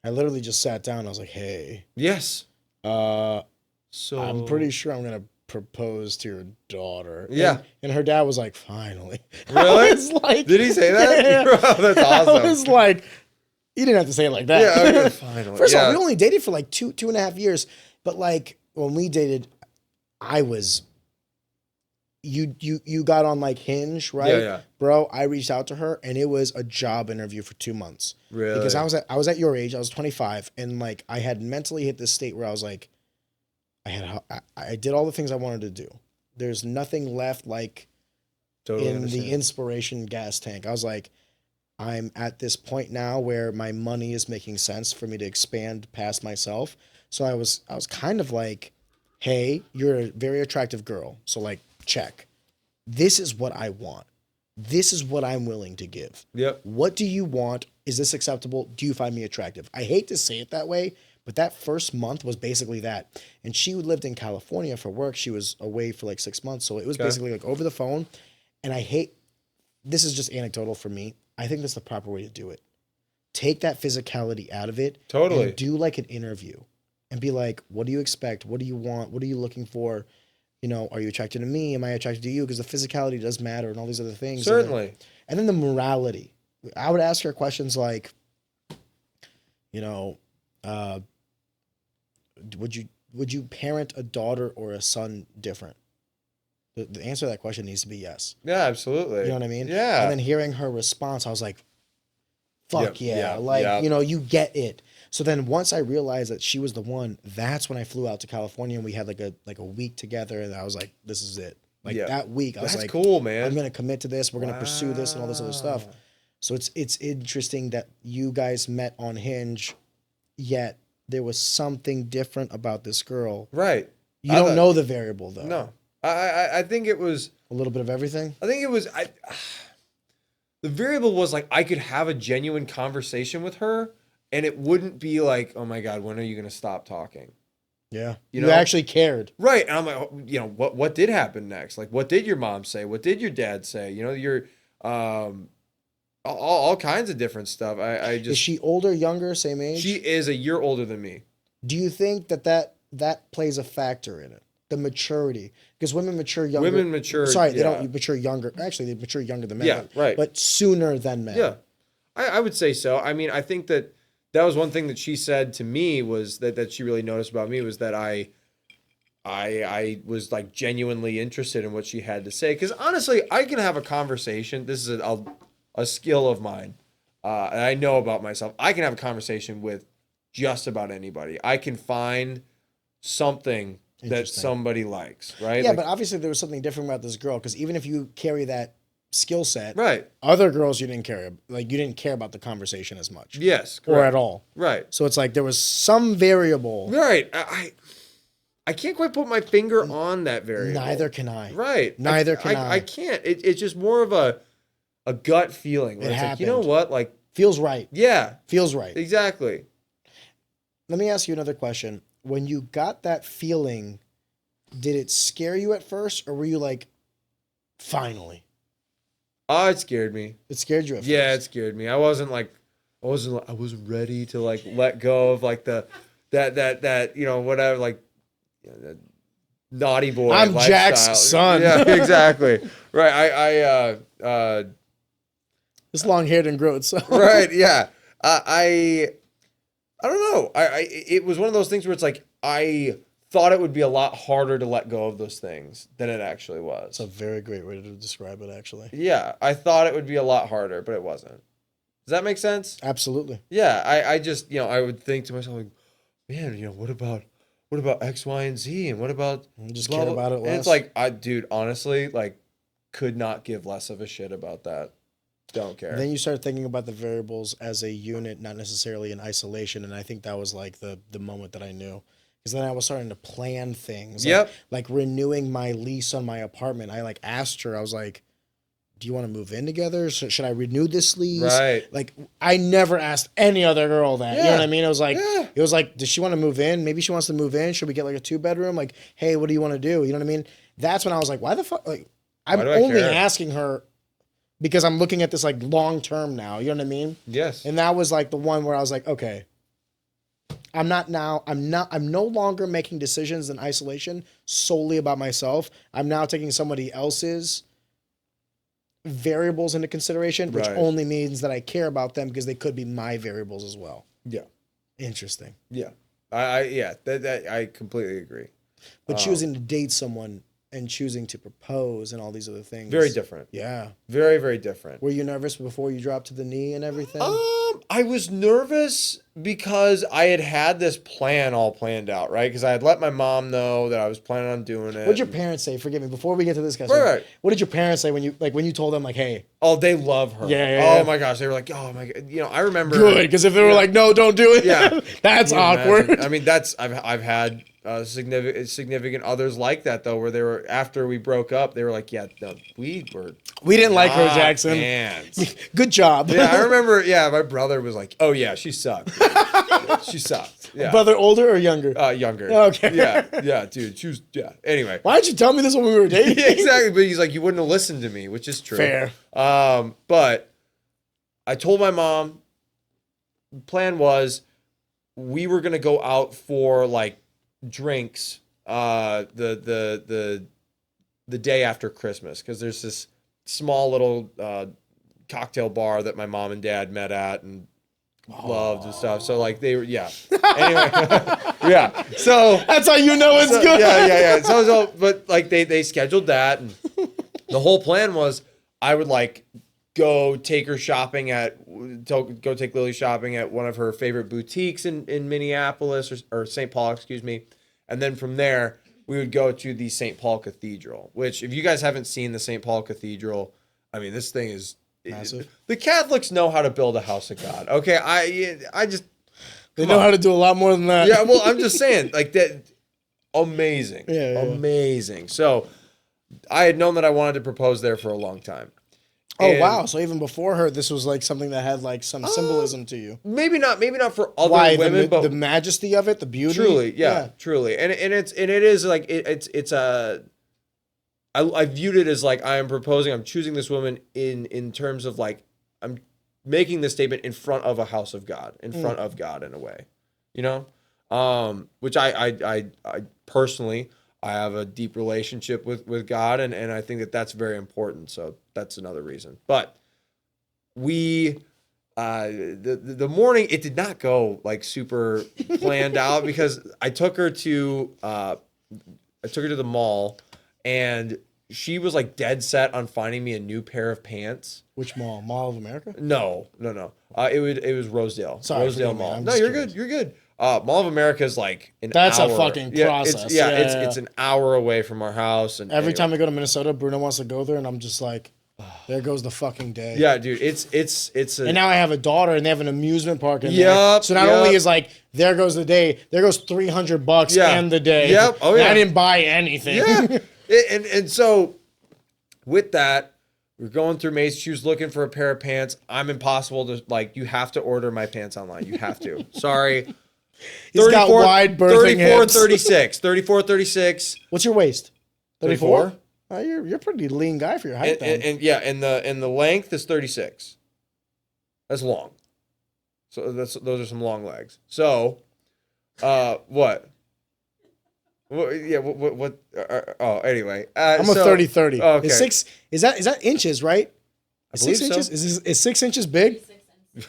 Speaker 1: I literally just sat down and I was like, hey,
Speaker 2: Yes.
Speaker 1: so
Speaker 2: So
Speaker 1: I'm pretty sure I'm going to propose to your daughter.
Speaker 2: Yeah.
Speaker 1: And her dad was like, finally.
Speaker 2: Really?
Speaker 1: I was like,
Speaker 2: Did he say that?
Speaker 1: Yeah.
Speaker 2: That's
Speaker 1: I
Speaker 2: awesome.
Speaker 1: was like, you didn't have to say it like that.
Speaker 2: Yeah. Okay, finally.
Speaker 1: First of all,
Speaker 2: Yeah.
Speaker 1: we only dated for like two and a half years. But like when we dated, I was you got on like Hinge, right?
Speaker 2: Yeah.
Speaker 1: Bro, I reached out to her and it was a job interview for 2 months.
Speaker 2: Really?
Speaker 1: Because I was at your age, I was 25, and like I had mentally hit this state where I was like, I did all the things I wanted to do. There's nothing left like
Speaker 2: Totally
Speaker 1: in
Speaker 2: understand.
Speaker 1: the inspiration gas tank. I was like, I'm at this point now where my money is making sense for me to expand past myself. So I was kind of like, hey, you're a very attractive girl. So like, check. This is what I want. This is what I'm willing to give.
Speaker 2: Yep.
Speaker 1: What do you want? Is this acceptable? Do you find me attractive? I hate to say it that way, but that first month was basically that. And she lived in California for work. She was away for like 6 months. So it was basically like over the phone. And this is just anecdotal for me. I think that's the proper way to do it. Take that physicality out of it.
Speaker 2: Totally.
Speaker 1: And do like an interview and be like, what do you expect? What do you want? What are you looking for? Are you attracted to me? Am I attracted to you? Because the physicality does matter and all these other things.
Speaker 2: Certainly.
Speaker 1: And then the morality. I would ask her questions like, would you parent a daughter or a son different? The answer to that question needs to be yes.
Speaker 2: Yeah, absolutely.
Speaker 1: You know what I mean?
Speaker 2: Yeah.
Speaker 1: And then hearing her response, I was like, fuck
Speaker 2: Yep,
Speaker 1: yeah.
Speaker 2: yeah,
Speaker 1: Like,
Speaker 2: yeah.
Speaker 1: you get it. So then once I realized that she was the one, that's when I flew out to California and we had like a week together, and I was like, this is it. Like
Speaker 2: Yeah.
Speaker 1: that week, I was
Speaker 2: That's
Speaker 1: like,
Speaker 2: cool, man.
Speaker 1: I'm gonna commit to this. We're gonna pursue this and all this other stuff.
Speaker 2: Wow.
Speaker 1: So it's interesting that you guys met on Hinge, yet there was something different about this girl.
Speaker 2: Right.
Speaker 1: You don't know the variable though.
Speaker 2: No. I think it was
Speaker 1: A little bit of everything.
Speaker 2: the variable was like I could have a genuine conversation with her and it wouldn't be like, oh my God, when are you gonna stop talking?
Speaker 1: Yeah.
Speaker 2: You
Speaker 1: You
Speaker 2: know?
Speaker 1: actually cared.
Speaker 2: Right. And I'm like, what did happen next? Like, what did your mom say? What did your dad say? Your all kinds of different stuff. I just
Speaker 1: Is she older, younger, same age?
Speaker 2: she is a year older than me.
Speaker 1: Do you think that plays a factor in it? The maturity, because women mature younger.
Speaker 2: Women mature.
Speaker 1: Sorry, they
Speaker 2: yeah.
Speaker 1: don't mature younger. Actually, they mature younger than men.
Speaker 2: Yeah, right.
Speaker 1: But sooner than men.
Speaker 2: Yeah, I would say so. I mean, I think that was one thing that she said to me was that she really noticed about me was that I was like genuinely interested in what she had to say. Because honestly, I can have a conversation. This is a skill of mine, and I know about myself. I can have a conversation with just about anybody. I can find something that
Speaker 1: Interesting.
Speaker 2: somebody likes, right?
Speaker 1: Yeah,
Speaker 2: Like-
Speaker 1: but obviously there was something different about this girl, because even if you carry that skill set,
Speaker 2: right.
Speaker 1: other girls you didn't care about the conversation as much.
Speaker 2: Yes,
Speaker 1: Or
Speaker 2: correct.
Speaker 1: at all.
Speaker 2: Right.
Speaker 1: So it's like there was some variable.
Speaker 2: Right. I can't quite put my finger on that variable.
Speaker 1: Neither can I.
Speaker 2: Right.
Speaker 1: Neither can I.
Speaker 2: I can't. It's just more of a gut feeling. Where
Speaker 1: It
Speaker 2: it's like, you know
Speaker 1: happened.
Speaker 2: what? Like,
Speaker 1: Feels right.
Speaker 2: yeah,
Speaker 1: Feels right.
Speaker 2: exactly.
Speaker 1: Let me ask you another question. When you got that feeling, did it scare you at first, or were you like, finally?
Speaker 2: Oh, it scared me.
Speaker 1: It scared you at
Speaker 2: Yeah, it
Speaker 1: first.
Speaker 2: scared me. I wasn't ready to like let go of like that whatever, like that naughty boy.
Speaker 1: I'm
Speaker 2: lifestyle.
Speaker 1: Jack's son.
Speaker 2: Yeah, exactly. Right.
Speaker 1: This long hair didn't grow itself.
Speaker 2: Right. Yeah. I don't know. It was one of those things where it's like I thought it would be a lot harder to let go of those things than it actually was.
Speaker 1: It's a very great way to describe it, actually.
Speaker 2: Yeah, I thought it would be a lot harder, but it wasn't. Does that make sense?
Speaker 1: Absolutely.
Speaker 2: Yeah, I just, I would think to myself, like, man, what about X, Y, and Z, and what about
Speaker 1: Just
Speaker 2: blah,
Speaker 1: care
Speaker 2: blah?
Speaker 1: about it
Speaker 2: And
Speaker 1: less.
Speaker 2: it's like, dude, honestly, like, could not give less of a shit about that. Don't care.
Speaker 1: Then you start thinking about the variables as a unit, not necessarily in isolation, and I think that was like the moment that I knew. Because then I was starting to plan things.
Speaker 2: Yep.
Speaker 1: Like renewing my lease on my apartment. I like asked her, I was like, do you want to move in together? Should I renew this lease?
Speaker 2: Right.
Speaker 1: Like I never asked any other girl that. You know what I mean? It was like, does she want to move in? Maybe she wants to move in. Should we get like a 2-bedroom? Like, hey, what do you want to do? You know what I mean? That's when I was like, why the fuck? Like, I'm only asking her because I'm looking at this like long term now. You know what I mean?
Speaker 2: Yes.
Speaker 1: And that was like the one where I was like, okay, I'm no longer making decisions in isolation solely about myself. I'm now taking somebody else's variables into consideration, which only means that I care about them because they could be my variables as well.
Speaker 2: Yeah.
Speaker 1: Interesting.
Speaker 2: Yeah. I completely agree.
Speaker 1: But choosing to date someone and choosing to propose and all these other things.
Speaker 2: Very different.
Speaker 1: Yeah.
Speaker 2: Very, very different.
Speaker 1: Were you nervous before you dropped to the knee and everything?
Speaker 2: I was nervous because I had this plan all planned out, right? Because I had let my mom know that I was planning on doing it.
Speaker 1: What did your parents say? Forgive me. Before we get to this, guys.
Speaker 2: Right.
Speaker 1: What did your parents say when you told them like, hey?
Speaker 2: Oh, they love her.
Speaker 1: Yeah.
Speaker 2: Oh my gosh, they were like, oh my god. I remember.
Speaker 1: Good, because if they were like, no, don't do it.
Speaker 2: Yeah.
Speaker 1: That's awkward.
Speaker 2: Imagine? I mean, I've had significant others like that though, where they were after we broke up, they were like, yeah, no, we
Speaker 1: didn't like her, Jackson.
Speaker 2: Fans.
Speaker 1: Good job.
Speaker 2: Yeah, I remember. Yeah, my brother was like, oh yeah, she sucked. She sucked. Yeah.
Speaker 1: Brother older or younger?
Speaker 2: Younger.
Speaker 1: Okay.
Speaker 2: Yeah, dude. She was. Yeah. Anyway.
Speaker 1: Why didn't you tell me this when we were dating?
Speaker 2: Yeah, exactly. But he's like, you wouldn't have listened to me, which is true.
Speaker 1: Fair.
Speaker 2: But I told my mom. Plan was, we were gonna go out for like drinks. The day after Christmas, because there's this small little cocktail bar that my mom and dad met at and loved and stuff. So like they were, yeah. Anyway, yeah. So
Speaker 1: that's how you know it's good.
Speaker 2: Yeah. So but like they scheduled that, and the whole plan was I would like go take Lily shopping at one of her favorite boutiques in Minneapolis or St. Paul, excuse me, and then from there we would go to the St. Paul Cathedral, which if you guys haven't seen the St. Paul Cathedral, I mean, this thing is massive. The Catholics know how to build a house of God. Okay,
Speaker 1: they know how to do a lot more than that.
Speaker 2: Yeah, well, I'm just saying, like that, amazing.
Speaker 1: Yeah.
Speaker 2: Amazing. So I had known that I wanted to propose there for a long time.
Speaker 1: Oh, wow. So even before her, this was like something that had like some symbolism to you.
Speaker 2: Maybe not for other women, but
Speaker 1: the majesty of it, the beauty.
Speaker 2: Truly, yeah. Truly. And it is like it's a I viewed it as like I'm choosing this woman in terms of like I'm making this statement in front of a house of God, in front of God in a way. Which I personally I have a deep relationship with God, and I think that that's very important. So that's another reason. But we, the morning, it did not go like super planned out because I took her to the mall, and she was like dead set on finding me a new pair of pants.
Speaker 1: Which mall? Mall of America?
Speaker 2: No. It was Rosedale.
Speaker 1: Sorry,
Speaker 2: Rosedale Mall. No,
Speaker 1: you're
Speaker 2: good. You're good. Mall of America is like an
Speaker 1: That's
Speaker 2: hour.
Speaker 1: a fucking process.
Speaker 2: It's an hour away from our house. And
Speaker 1: every time I go to Minnesota, Bruno wants to go there, and I'm just like, there goes the fucking day.
Speaker 2: Yeah, dude, it's
Speaker 1: and now I have a daughter, and they have an amusement park in there.
Speaker 2: Yep.
Speaker 1: So not only is like, there goes the day, there goes $300 and the day.
Speaker 2: Yep. Oh yeah.
Speaker 1: And I didn't buy anything.
Speaker 2: Yeah. and so with that, we're going through Macy's. She was looking for a pair of pants. I'm impossible to like. You have to order my pants online. You have to. Sorry.
Speaker 1: He's got wide birthing
Speaker 2: 34,
Speaker 1: hips.
Speaker 2: 36. 34, 36.
Speaker 1: What's your waist?
Speaker 2: 34.
Speaker 1: You're a pretty lean guy for your height.
Speaker 2: And the length is 36. That's long. So those are some long legs. So, what? Yeah. What? Anyway.
Speaker 1: I'm a 30-30.
Speaker 2: Okay.
Speaker 1: Is that inches, right?
Speaker 2: I believe
Speaker 1: 6 inches?
Speaker 2: so.
Speaker 1: Is 6 inches big?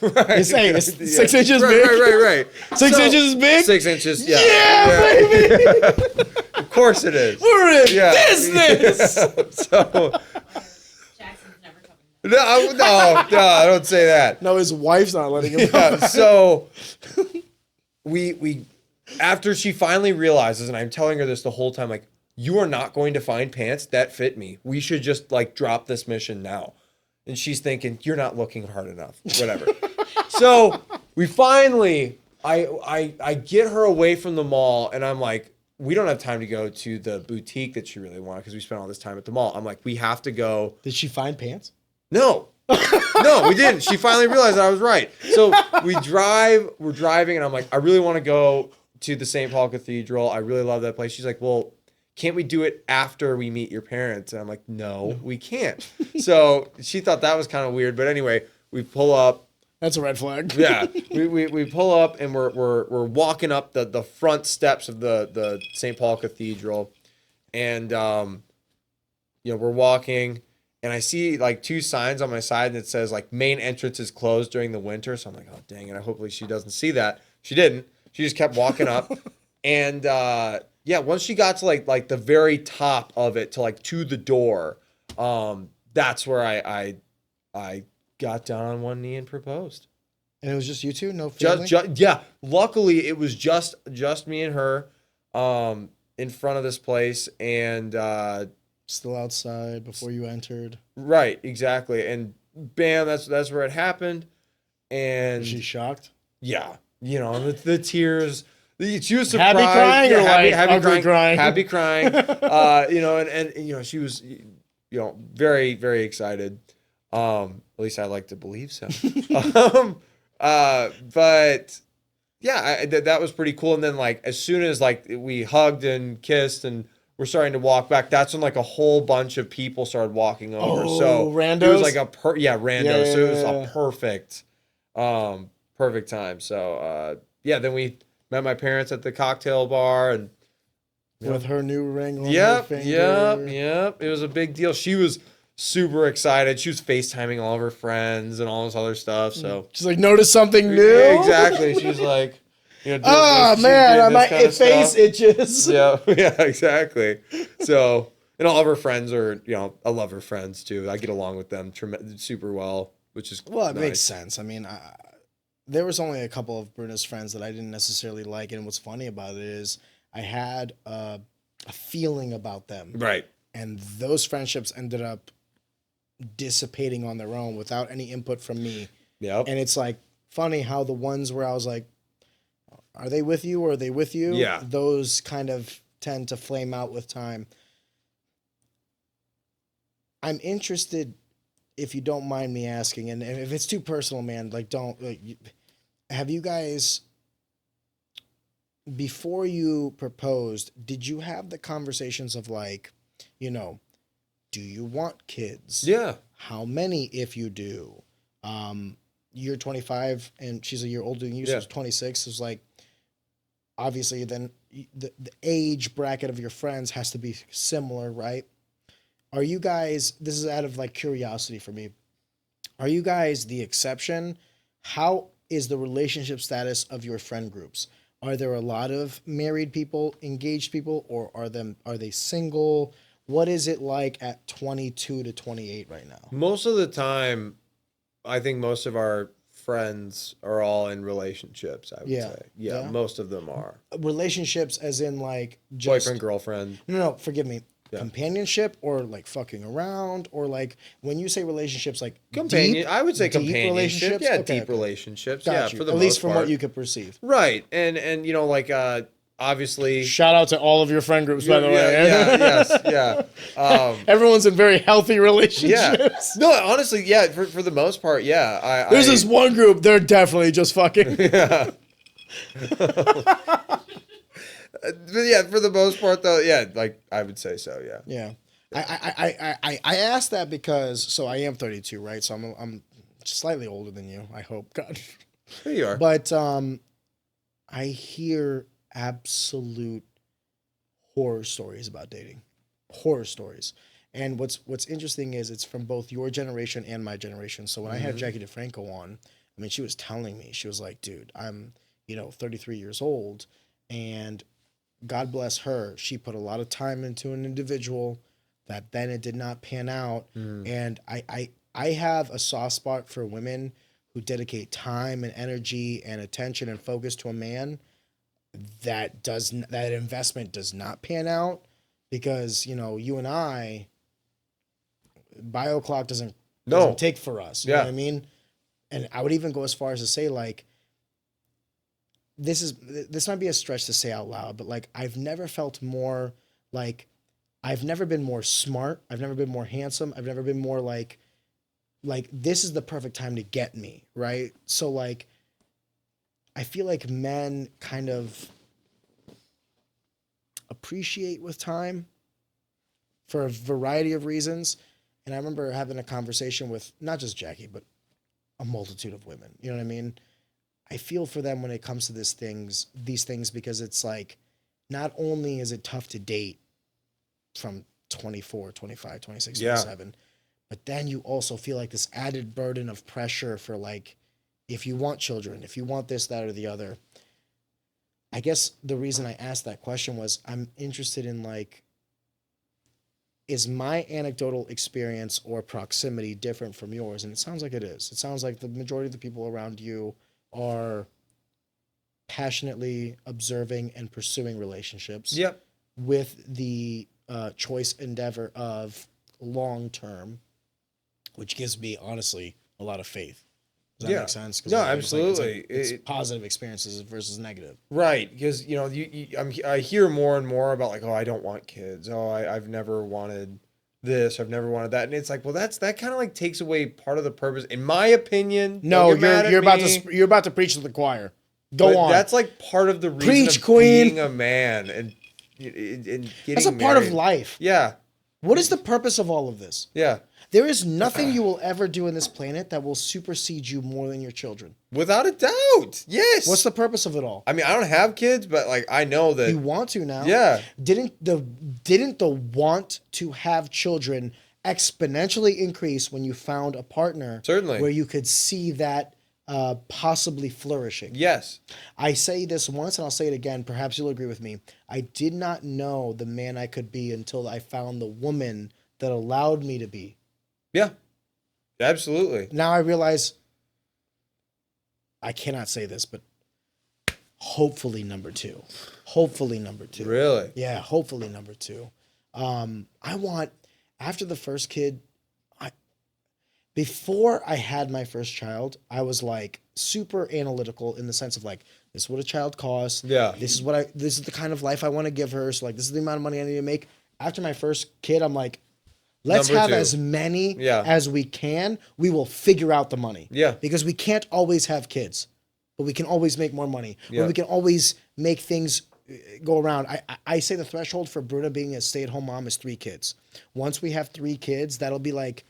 Speaker 2: Right.
Speaker 1: It's 6 inches big.
Speaker 2: Right.
Speaker 1: 6 inches is big.
Speaker 2: 6 inches. Yeah.
Speaker 1: Baby.
Speaker 2: Of course it is.
Speaker 1: We're in business.
Speaker 2: So.
Speaker 3: Jackson's never coming back.
Speaker 2: No, don't say that.
Speaker 1: No, his wife's not letting him.
Speaker 2: Yeah, so we after she finally realizes, and I'm telling her this the whole time, like, you are not going to find pants that fit me. We should just like drop this mission now. And she's thinking, you're not looking hard enough. Whatever. So we finally, I get her away from the mall, and I'm like, we don't have time to go to the boutique that she really wanted because we spent all this time at the mall. I'm like, we have to go.
Speaker 1: Did she find pants?
Speaker 2: No, we didn't. She finally realized that I was right. So we're driving, and I'm like, I really want to go to the St. Paul Cathedral. I really love that place. She's like, well, can't we do it after we meet your parents? And I'm like, no, we can't. So she thought that was kind of weird. But anyway, we pull up.
Speaker 1: That's a red flag.
Speaker 2: Yeah, we pull up, and we're walking up the front steps of the St. Paul Cathedral, and we're walking, and I see like 2 signs on my side that says like main entrance is closed during the winter. So I'm like, oh dang it! Hopefully she doesn't see that. She didn't. She just kept walking up, and once she got to like the very top of it to the door, that's where I got down on one knee and proposed.
Speaker 1: And it was just you two, no family?
Speaker 2: Yeah. Luckily, it was just me and her in front of this place, and
Speaker 1: still outside before you entered.
Speaker 2: Right, exactly. And bam, that's where it happened. And
Speaker 1: Was she shocked?
Speaker 2: Yeah, the tears. She was surprised.
Speaker 1: Happy crying or
Speaker 2: happy
Speaker 1: crying?
Speaker 2: Happy crying. And she was, very, very excited. At least I like to believe so. But yeah, that was pretty cool. And then like, as soon as like we hugged and kissed and we're starting to walk back, that's when like a whole bunch of people started walking over. So
Speaker 1: randos?
Speaker 2: It was like randos.
Speaker 1: Yeah,
Speaker 2: so it was a perfect time. So, then we met my parents at the cocktail bar, and
Speaker 1: with her new ring on her finger.
Speaker 2: Yep. It was a big deal. She was super excited. She was FaceTiming all of her friends and all this other stuff. So
Speaker 1: she's like, notice something new.
Speaker 2: Exactly. She's like,
Speaker 1: oh man, my face itches.
Speaker 2: Yeah, exactly. So, and all of her friends are, I love her friends too. I get along with them super well, which is
Speaker 1: it
Speaker 2: nice.
Speaker 1: makes sense. I mean, there was only a couple of Bruna's friends that I didn't necessarily like, and what's funny about it is I had a feeling about them,
Speaker 2: right?
Speaker 1: And those friendships ended up dissipating on their own without any input from me.
Speaker 2: Yep.
Speaker 1: And it's like funny how the ones where I was like, are they with you or are they with you?
Speaker 2: Yeah.
Speaker 1: Those kind of tend to flame out with time. I'm interested, if you don't mind me asking, and if it's too personal, man, have you guys, before you proposed, did you have the conversations of like, do you want kids?
Speaker 2: Yeah.
Speaker 1: How many if you do? You're 25 and she's a year older than you, so it's 26. It's like, obviously then the age bracket of your friends has to be similar, right? Are you guys, this is out of like curiosity for me, are you guys the exception? How is the relationship status of your friend groups? Are there a lot of married people, engaged people, or are they single? What is it like at 22 to 28 right now?
Speaker 2: Most of the time, I think most of our friends are all in relationships, I would say. Yeah, most of them are.
Speaker 1: Relationships as in like just...
Speaker 2: Boyfriend, girlfriend.
Speaker 1: No, forgive me. Yeah. Companionship or like fucking around, or like when you say relationships, like
Speaker 2: I would say companionship.
Speaker 1: Relationships?
Speaker 2: Yeah,
Speaker 1: okay,
Speaker 2: deep relationships.
Speaker 1: Got you.
Speaker 2: For the
Speaker 1: At
Speaker 2: most
Speaker 1: least from
Speaker 2: part.
Speaker 1: what you could perceive.
Speaker 2: Right. And like obviously,
Speaker 1: shout out to all of your friend groups, by the way.
Speaker 2: Yes.
Speaker 1: Everyone's in very healthy relationships.
Speaker 2: Yeah. No, honestly, yeah, for the most part, yeah.
Speaker 1: There's this one group, they're definitely just fucking.
Speaker 2: Yeah. But yeah, for the most part, though, yeah, like I would say so, yeah.
Speaker 1: Yeah, I asked that because I am 32, right? So I'm slightly older than you. I hope, God.
Speaker 2: There you are.
Speaker 1: But I hear absolute horror stories about dating, horror stories. And what's interesting is it's from both your generation and my generation. So when I had Jackie DeFranco on, I mean, she was telling me, she was like, dude, I'm, 33 years old, and God bless her. She put a lot of time into an individual that then it did not pan out. And I have a soft spot for women who dedicate time and energy and attention and focus to a man that investment does not pan out, because, you and I, bio clock doesn't take for us. You know what I mean? And I would even go as far as to say, like, this might be a stretch to say out loud, but like, I've never felt more like, I've never been more smart. I've never been more handsome. I've never been more like this is the perfect time to get me. Right. So like, I feel like men kind of appreciate with time for a variety of reasons. And I remember having a conversation with not just Jackie, but a multitude of women. You know what I mean? I feel for them when it comes to these things, because it's like, not only is it tough to date from 24, 25, 26, 27, but then you also feel like this added burden of pressure for like, if you want children, if you want this, that, or the other. I guess the reason I asked that question was I'm interested in like, is my anecdotal experience or proximity different from yours? And it sounds like it is. It sounds like the majority of the people around you are passionately observing and pursuing relationships with the choice endeavor of long-term, which gives me, honestly, a lot of faith. Does that make sense?
Speaker 2: No, absolutely.
Speaker 1: It's positive experiences versus negative.
Speaker 2: Right, because I hear more and more about like, oh, I don't want kids. Oh, I've never wanted this. I've never wanted that, and it's like, well, that kind of like takes away part of the purpose, in my opinion.
Speaker 1: No, you're about to preach to the choir. Go on.
Speaker 2: That's like part of the reason
Speaker 1: preach,
Speaker 2: of
Speaker 1: queen.
Speaker 2: Being a man and getting
Speaker 1: that's a part of life.
Speaker 2: Yeah.
Speaker 1: What is the purpose of all of this?
Speaker 2: Yeah.
Speaker 1: There is nothing you will ever do in this planet that will supersede you more than your children.
Speaker 2: Without a doubt. Yes.
Speaker 1: What's the purpose of it all?
Speaker 2: I mean, I don't have kids, but like I know that
Speaker 1: you want to now.
Speaker 2: Yeah.
Speaker 1: Didn't the want to have children exponentially increase when you found a partner?
Speaker 2: Certainly.
Speaker 1: Where you could see that possibly flourishing.
Speaker 2: Yes.
Speaker 1: I say this once and I'll say it again. Perhaps you'll agree with me. I did not know the man I could be until I found the woman that allowed me to be.
Speaker 2: Yeah, absolutely.
Speaker 1: Now I realize I cannot say this, but hopefully number two. Hopefully number two.
Speaker 2: Really?
Speaker 1: Yeah, hopefully number two. I want, after the first kid, before I had my first child, I was like super analytical in the sense of like, this is what a child costs.
Speaker 2: Yeah.
Speaker 1: This is the kind of life I want to give her. So like, this is the amount of money I need to make. After my first kid, I'm like, let's have as many as we can. We will figure out the money.
Speaker 2: Yeah.
Speaker 1: Because we can't always have kids, but we can always make more money. Yeah. Or we can always make things go around. I say the threshold for Bruna being a stay-at-home mom is 3 kids. Once we have 3 kids, that'll be like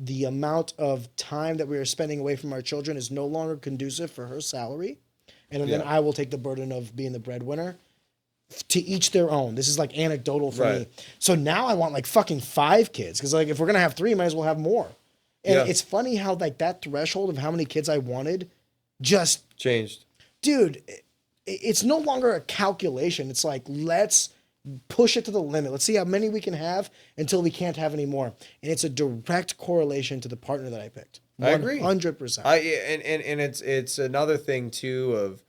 Speaker 1: the amount of time that we are spending away from our children is no longer conducive for her salary. And then I will take the burden of being the breadwinner. To each their own. This is like anecdotal for me. So now I want like fucking 5 kids. Because like if we're going to have 3, might as well have more. And it's funny how like that threshold of how many kids I wanted just
Speaker 2: changed.
Speaker 1: Dude, it's no longer a calculation. It's like, let's push it to the limit. Let's see how many we can have until we can't have any more. And it's a direct correlation to the partner that I picked. 100%.
Speaker 2: I agree.
Speaker 1: 100%.
Speaker 2: And it's another thing too of,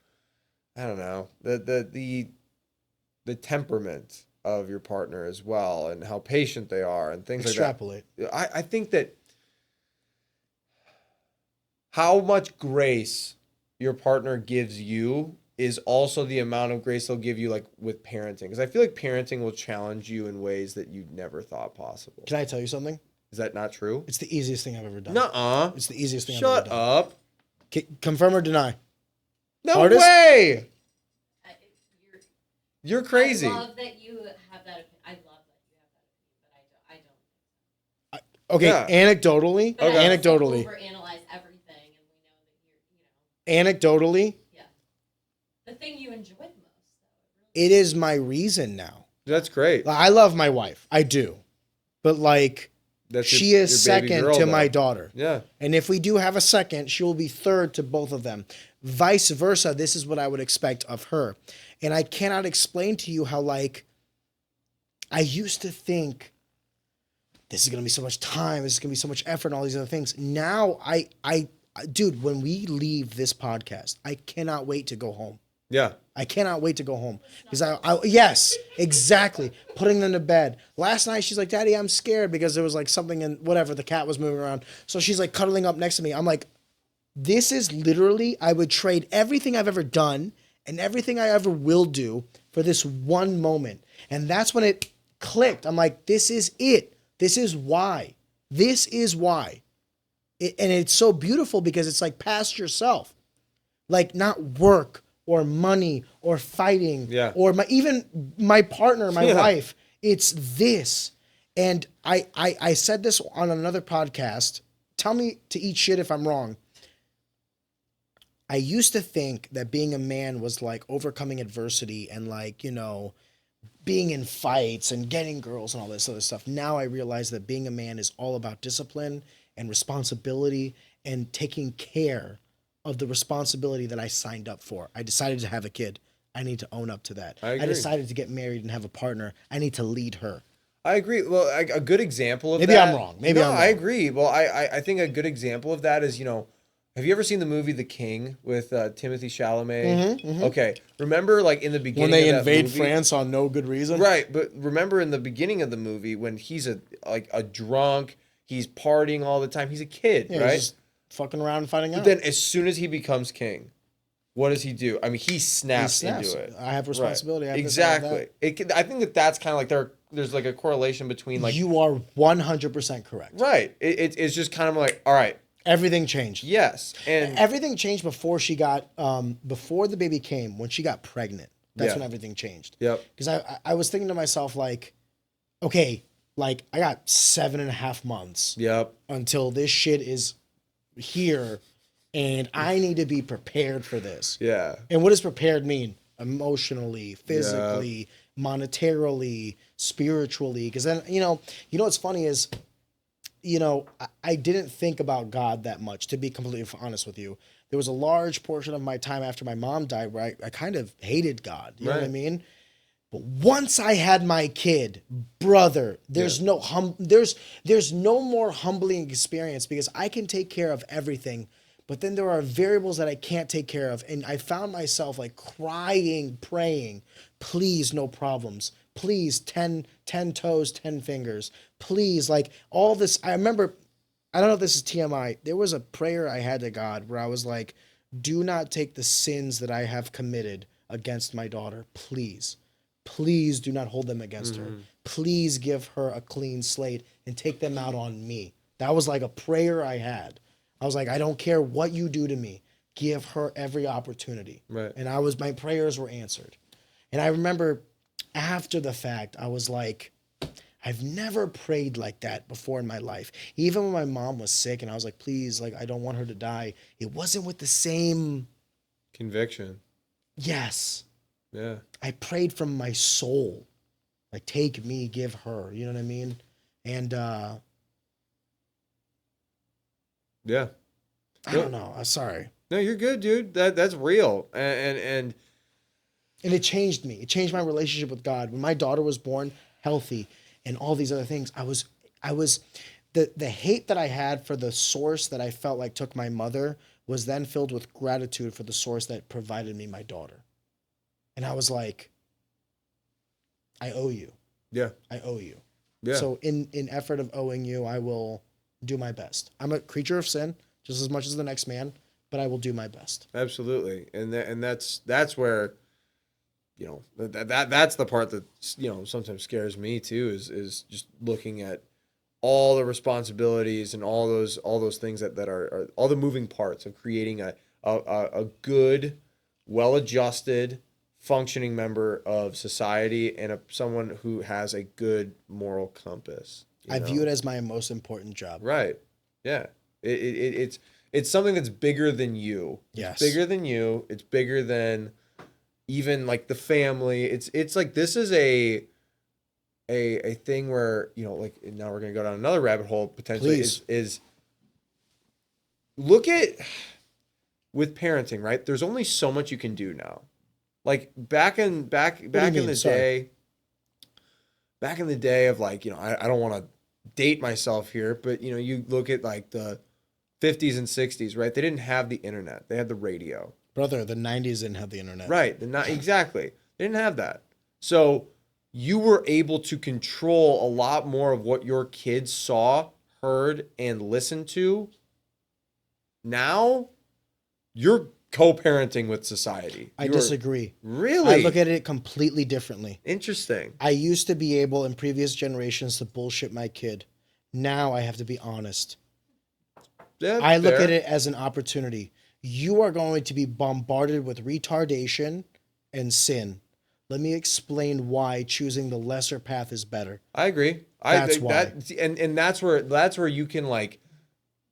Speaker 2: I don't know, the temperament of your partner as well, and how patient they are and things
Speaker 1: Extrapolate.
Speaker 2: like that. I think that how much grace your partner gives you is also the amount of grace they'll give you, like with parenting. Because I feel like parenting will challenge you in ways that you never thought possible.
Speaker 1: Can I tell you something?
Speaker 2: Is that not true?
Speaker 1: It's the easiest thing I've ever done.
Speaker 2: Nuh-uh.
Speaker 1: It's the easiest thing I've ever done.
Speaker 2: Shut up.
Speaker 1: Confirm or deny?
Speaker 2: No
Speaker 1: Artist?
Speaker 2: way. You're crazy.
Speaker 3: I love that you have that opinion. I love that you have that opinion, but I don't.
Speaker 1: Okay, anecdotally.
Speaker 3: But
Speaker 1: anecdotally.
Speaker 3: Overanalyze everything, and we know that you're,
Speaker 1: Anecdotally.
Speaker 3: Yeah. The thing you enjoy the most, though.
Speaker 1: It is my reason now.
Speaker 2: That's great.
Speaker 1: I love my wife. I do. But like, She is
Speaker 2: your baby
Speaker 1: second
Speaker 2: girl,
Speaker 1: to
Speaker 2: though.
Speaker 1: my daughter.
Speaker 2: Yeah.
Speaker 1: And if we do have a second, she will be third to both of them. Vice versa, this is what I would expect of her. And I cannot explain to you how, like, I used to think this is going to be so much time, this is going to be so much effort and all these other things. Now, dude, when we leave this podcast, I cannot wait to go home.
Speaker 2: Yeah.
Speaker 1: I cannot wait to go home because yes, exactly. Putting them to bed. Last night she's like, Daddy, I'm scared because there was like something in whatever, the cat was moving around. So she's like cuddling up next to me. I'm like, this is literally, I would trade everything I've ever done and everything I ever will do for this one moment. And that's when it clicked. I'm like, this is it. This is why. This is why. And it's so beautiful because it's like past yourself. Like not work or money or fighting or even my partner, my wife. It's this. And I said this on another podcast. Tell me to eat shit if I'm wrong. I used to think that being a man was like overcoming adversity and like, you know, being in fights and getting girls and all this other stuff. Now I realize that being a man is all about discipline and responsibility and taking care of the responsibility that I signed up for. I decided to have a kid. I need to own up to that. I decided to get married and have a partner. I need to lead her.
Speaker 2: I agree. Well, a good example of
Speaker 1: Maybe
Speaker 2: that.
Speaker 1: I'm wrong. Maybe I'm wrong.
Speaker 2: I agree. Well, I think a good example of that is, you know, have you ever seen the movie The King with Timothée Chalamet? Okay. Remember, like, in the beginning
Speaker 1: when they
Speaker 2: of that
Speaker 1: invade
Speaker 2: movie,
Speaker 1: France on no good reason?
Speaker 2: Right. But remember in the beginning of the movie when he's a drunk, he's partying all the time. He's a kid, right?
Speaker 1: He's just fucking around and finding out.
Speaker 2: But then as soon as he becomes king, what does he do? I mean, he snaps into it.
Speaker 1: I have responsibility.
Speaker 2: Right.
Speaker 1: I have
Speaker 2: Exactly.
Speaker 1: this,
Speaker 2: I think that's kind of like there's like a correlation between like...
Speaker 1: You are 100% correct.
Speaker 2: Right. It's just kind of like, all right.
Speaker 1: Everything changed.
Speaker 2: Yes. And
Speaker 1: everything changed before she got, before the baby came, when she got pregnant. That's when everything changed.
Speaker 2: Yep.
Speaker 1: Because I was thinking to myself, like, okay, like I got 7.5 months.
Speaker 2: Yep.
Speaker 1: Until this shit is here and I need to be prepared for this.
Speaker 2: Yeah.
Speaker 1: And what does prepared mean? Emotionally, physically, monetarily, spiritually. Because then, you know what's funny is, you know, I didn't think about God that much, to be completely honest with you. There was a large portion of my time after my mom died where I kind of hated God. You know what I mean? But once I had my kid, brother, there's no more humbling experience because I can take care of everything. But then there are variables that I can't take care of. And I found myself like crying, praying, please, no problems. Please, 10 toes, 10 fingers. Please, like all this. I remember, I don't know if this is TMI. There was a prayer I had to God where I was like, do not take the sins that I have committed against my daughter. Please. Please do not hold them against her. Please give her a clean slate and take them out on me. That was like a prayer I had. I was like, I don't care what you do to me. Give her every opportunity.
Speaker 2: Right.
Speaker 1: And my prayers were answered. And I remember after the fact, I was like, I've never prayed like that before in my life. Even when my mom was sick and I was like, please, like, I don't want her to die. It wasn't with the same
Speaker 2: conviction.
Speaker 1: Yes.
Speaker 2: Yeah.
Speaker 1: I prayed from my soul. Like, take me, give her. You know what I mean? And
Speaker 2: yeah.
Speaker 1: I don't know. I'm sorry.
Speaker 2: No, you're good, dude. That's real. And
Speaker 1: it changed me. It changed my relationship with God. When my daughter was born healthy and all these other things, I was the hate that I had for the source that I felt like took my mother was then filled with gratitude for the source that provided me my daughter. And I was like, I owe you.
Speaker 2: Yeah.
Speaker 1: I owe you.
Speaker 2: Yeah.
Speaker 1: So in effort of owing you, I will do my best. I'm a creature of sin just as much as the next man, but I will do my best.
Speaker 2: Absolutely. And that's where, you know, that's the part that, you know, sometimes scares me too, is just looking at all the responsibilities and all those things that are all the moving parts of creating a good, well-adjusted, functioning member of society and someone who has a good moral compass.
Speaker 1: I view it as my most important job.
Speaker 2: Right. Yeah. It's something that's bigger than you.
Speaker 1: Yes.
Speaker 2: It's bigger than you. It's bigger than even like the family. It's like this is a a thing where, you know, like now we're gonna go down another rabbit hole potentially.
Speaker 1: Please.
Speaker 2: Is look at with parenting, right? There's only so much you can do now. Like back in the day, back in the day of like, you know, I don't want to date myself here, but you know, you look at like the 50s and 60s, right? They didn't have the internet. They had the radio.
Speaker 1: Brother, the 90s didn't have the internet.
Speaker 2: Right. Exactly. They didn't have that. So you were able to control a lot more of what your kids saw, heard, and listened to. Now, you're co-parenting with society.
Speaker 1: I disagree.
Speaker 2: Really?
Speaker 1: I look at it completely differently.
Speaker 2: Interesting.
Speaker 1: I used to be able in previous generations to bullshit my kid. Now I have to be honest.
Speaker 2: Yeah,
Speaker 1: I look
Speaker 2: fair.
Speaker 1: at it as an opportunity. You are going to be bombarded with retardation and sin. Let me explain why choosing the lesser path is better.
Speaker 2: I agree.
Speaker 1: That's
Speaker 2: think
Speaker 1: why.
Speaker 2: And that's where you can like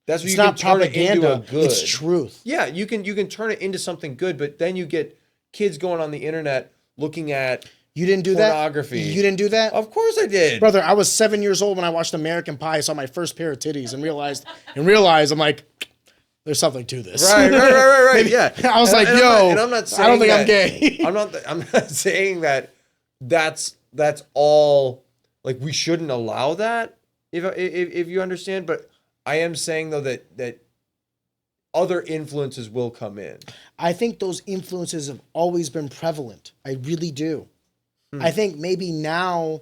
Speaker 2: that's where
Speaker 1: It's
Speaker 2: you
Speaker 1: not
Speaker 2: can turn it into
Speaker 1: propaganda.
Speaker 2: a good.
Speaker 1: It's truth.
Speaker 2: Yeah, you can turn it into something good, but then you get kids going on the internet looking at
Speaker 1: You didn't do
Speaker 2: pornography.
Speaker 1: that? You didn't do that?
Speaker 2: Of course I did.
Speaker 1: Brother, I was 7 years old when I watched American Pie, saw my first pair of titties, and realized I'm like, there's something to this.
Speaker 2: Right. Yeah.
Speaker 1: I was like,
Speaker 2: I'm not saying
Speaker 1: I don't think I'm
Speaker 2: that-
Speaker 1: gay.
Speaker 2: I'm not saying that that's all, like we shouldn't allow that if you understand, but I am saying though that other influences will come in.
Speaker 1: I think those influences have always been prevalent. I really do. I think maybe now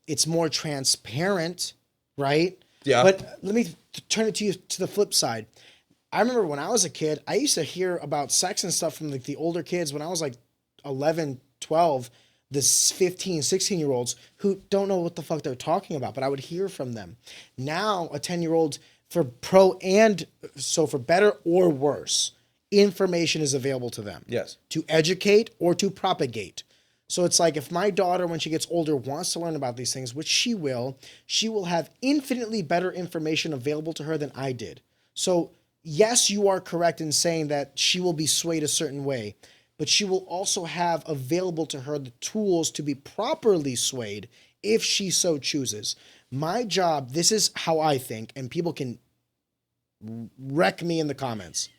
Speaker 1: it's more transparent, right?
Speaker 2: Yeah.
Speaker 1: But let me turn it to you to the flip side. I remember when I was a kid, I used to hear about sex and stuff from like the older kids when I was like 11, 12, the 15, 16-year-olds who don't know what the fuck they're talking about, but I would hear from them. Now, a 10-year-old, for better or worse, information is available to them.
Speaker 2: Yes.
Speaker 1: To educate or to propagate. So it's like if my daughter, when she gets older, wants to learn about these things, which she will have infinitely better information available to her than I did. So yes, you are correct in saying that she will be swayed a certain way, but she will also have available to her the tools to be properly swayed if she so chooses. My job, this is how I think, and people can wreck me in the comments.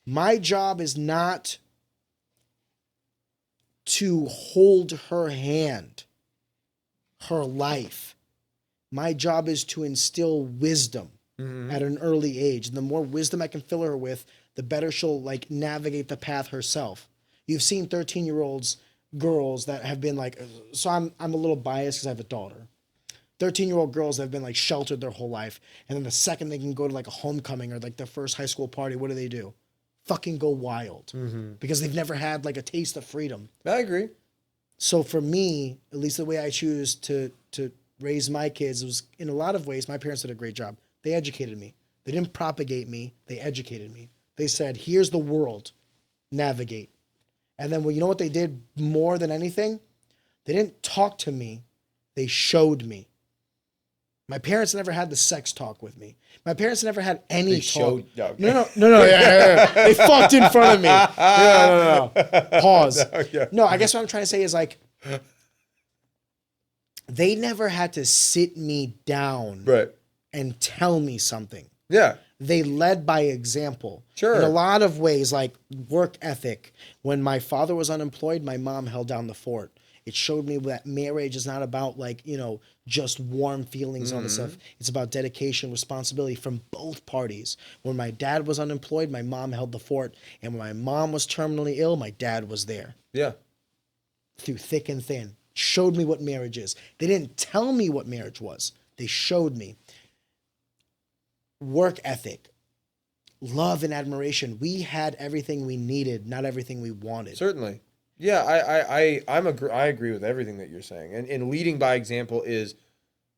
Speaker 1: My job is not to hold her hand, her life. My job is to instill wisdom at an early age. And the more wisdom I can fill her with, the better she'll like navigate the path herself. You've seen 13-year-olds, girls that have been like, so I'm a little biased because I have a daughter. 13-year-old girls that have been like sheltered their whole life. And then the second they can go to like a homecoming or like their first high school party, what do? Fucking go wild because they've never had like a taste of freedom.
Speaker 2: I agree.
Speaker 1: So for me, at least the way I choose to raise my kids was in a lot of ways, my parents did a great job. They educated me. They didn't propagate me. They educated me. They said, here's the world, navigate. And then, well, you know what they did more than anything? They didn't talk to me. They showed me. My parents never had the sex talk with me. My parents never had any talk.
Speaker 2: Okay.
Speaker 1: No. Yeah. They fucked in front of me. No. Pause. No, I guess what I'm trying to say is like, they never had to sit me down and tell me something.
Speaker 2: Yeah.
Speaker 1: They led by example.
Speaker 2: Sure.
Speaker 1: In a lot of ways, like work ethic. When my father was unemployed, my mom held down the fort. It showed me that marriage is not about like, just warm feelings and all this stuff. It's about dedication, responsibility from both parties. When my dad was unemployed, my mom held the fort. And when my mom was terminally ill, my dad was there.
Speaker 2: Yeah.
Speaker 1: Through thick and thin. Showed me what marriage is. They didn't tell me what marriage was. They showed me. Work ethic. Love and admiration. We had everything we needed, not everything we wanted.
Speaker 2: Certainly. Yeah, I agree with everything that you're saying. And leading by example is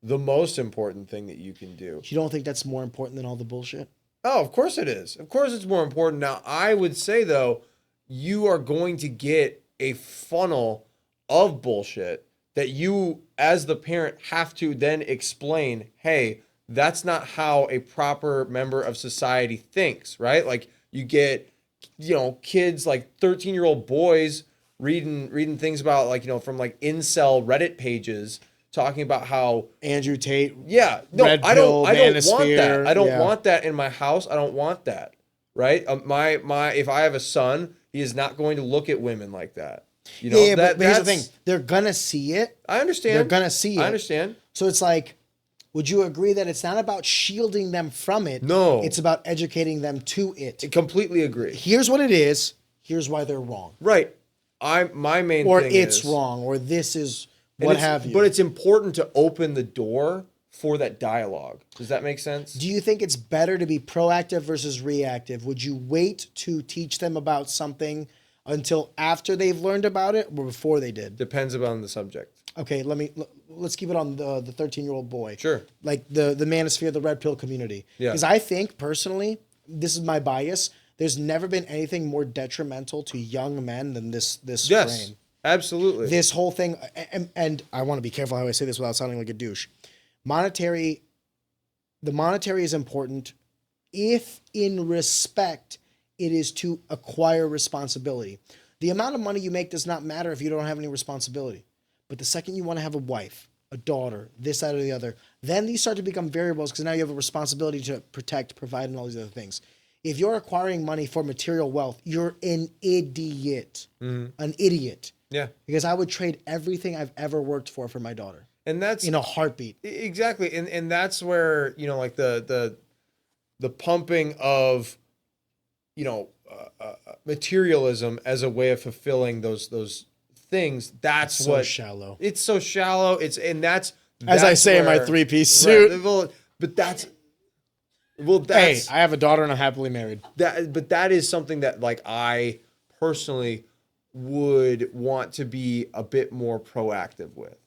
Speaker 2: the most important thing that you can do.
Speaker 1: You don't think that's more important than all the bullshit?
Speaker 2: Oh, of course it is. Of course it's more important. Now, I would say, though, you are going to get a funnel of bullshit that you, as the parent, have to then explain, hey, that's not how a proper member of society thinks, right? Like, you get, kids like 13-year-old boys reading things about like, from like incel Reddit pages talking about how
Speaker 1: Andrew Tate.
Speaker 2: yeah, no,
Speaker 1: Red
Speaker 2: I
Speaker 1: pill,
Speaker 2: don't want that.
Speaker 1: manosphere,
Speaker 2: I don't
Speaker 1: yeah.
Speaker 2: want that in my house. I don't want that. Right? My if I have a son, he is not going to look at women like that.
Speaker 1: But here's the thing. They're gonna see it.
Speaker 2: I understand.
Speaker 1: They're gonna see it.
Speaker 2: I understand.
Speaker 1: So it's like, would you agree that it's not about shielding them from it?
Speaker 2: No.
Speaker 1: It's about educating them to it.
Speaker 2: I completely agree.
Speaker 1: Here's what it is. Here's why they're wrong.
Speaker 2: Right. My main
Speaker 1: Or
Speaker 2: thing
Speaker 1: it's
Speaker 2: is,
Speaker 1: wrong. Or this is
Speaker 2: and
Speaker 1: what
Speaker 2: it's-
Speaker 1: have you.
Speaker 2: But it's important to open the door for that dialogue. Does that make sense?
Speaker 1: Do you think it's better to be proactive versus reactive? Would you wait to teach them about something until after they've learned about it or before they did?
Speaker 2: Depends upon the subject.
Speaker 1: Okay, let's keep it on the 13-year-old boy.
Speaker 2: Sure.
Speaker 1: Like the manosphere, the red pill community.
Speaker 2: Yeah.
Speaker 1: Because I think personally, this is my bias, there's never been anything more detrimental to young men than this
Speaker 2: Yes.
Speaker 1: frame.
Speaker 2: Absolutely.
Speaker 1: This whole thing, and I want to be careful how I say this without sounding like a douche. The monetary is important if in respect it is to acquire responsibility. The amount of money you make does not matter if you don't have any responsibility. But the second you want to have a wife, a daughter, this, that, or the other, then these start to become variables because now you have a responsibility to protect, provide, and all these other things. If you're acquiring money for material wealth, you're an idiot. An idiot.
Speaker 2: yeah.
Speaker 1: Because I would trade everything I've ever worked for my daughter
Speaker 2: And that's
Speaker 1: in a heartbeat.
Speaker 2: exactly. And that's where, like the pumping of, materialism as a way of fulfilling those things. That's
Speaker 1: So
Speaker 2: what
Speaker 1: shallow.
Speaker 2: It's so shallow. That's
Speaker 1: As I say in my
Speaker 2: where-
Speaker 1: three-piece suit.
Speaker 2: Right, that's
Speaker 1: Hey, I have a daughter and I'm happily married.
Speaker 2: that is something that like I personally would want to be a bit more proactive with,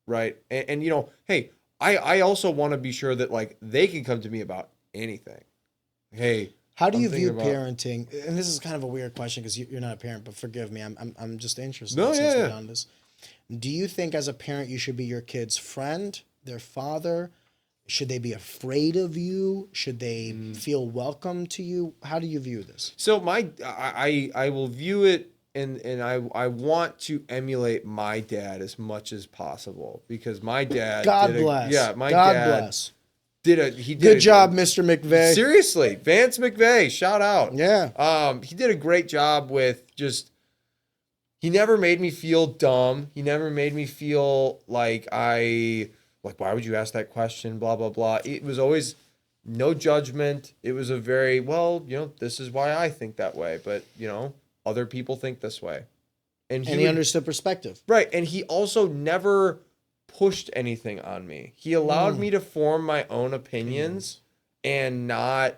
Speaker 2: right? And hey, I also want to be sure that like they can come to me about anything. Hey,
Speaker 1: How do
Speaker 2: I'm
Speaker 1: you view
Speaker 2: thinking about-
Speaker 1: parenting? And this is kind of a weird question because you're not a parent, but forgive me. I'm just interested.
Speaker 2: No,
Speaker 1: since
Speaker 2: yeah.
Speaker 1: we're on this. Do you think as a parent you should be your kid's friend, their father? Should they be afraid of you? Should they feel welcome to you? How do you view this?
Speaker 2: So I will view it and I want to emulate my dad as much as possible because my dad
Speaker 1: God
Speaker 2: did
Speaker 1: bless.
Speaker 2: my
Speaker 1: God
Speaker 2: dad
Speaker 1: bless.
Speaker 2: did
Speaker 1: Good
Speaker 2: a-
Speaker 1: job, Mr. McVey.
Speaker 2: Seriously, Vance McVey, shout out.
Speaker 1: Yeah.
Speaker 2: He did a great job with just. He never made me feel dumb. He never made me feel like why would you ask that question? Blah blah blah. It was always no judgment. It was a very this is why I think that way, but other people think this way, and
Speaker 1: he understood perspective.
Speaker 2: right. And he also never pushed anything on me. He allowed me to form my own opinions and not,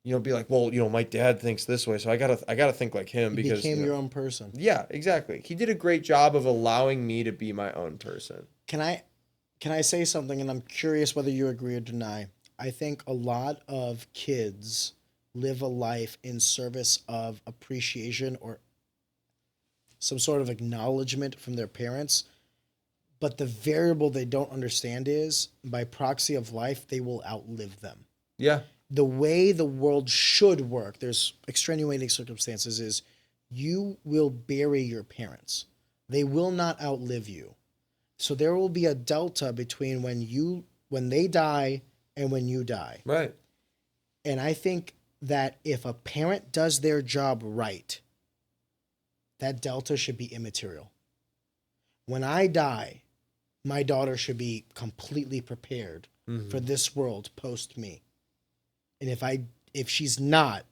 Speaker 2: be like, well, my dad thinks this way, so I gotta think like him
Speaker 1: You
Speaker 2: because
Speaker 1: became your own person.
Speaker 2: yeah, exactly. He did a great job of allowing me to be my own person.
Speaker 1: Can I say something? And I'm curious whether you agree or deny. I think a lot of kids live a life in service of appreciation or some sort of acknowledgement from their parents. But the variable they don't understand is, by proxy of life, they will outlive them.
Speaker 2: Yeah.
Speaker 1: The way the world should work, there's extenuating circumstances, is you will bury your parents. They will not outlive you. So there will be a delta between when they die and when you die.
Speaker 2: Right.
Speaker 1: And I think that if a parent does their job right, that delta should be immaterial. When I die, my daughter should be completely prepared for this world post me. And if she's not,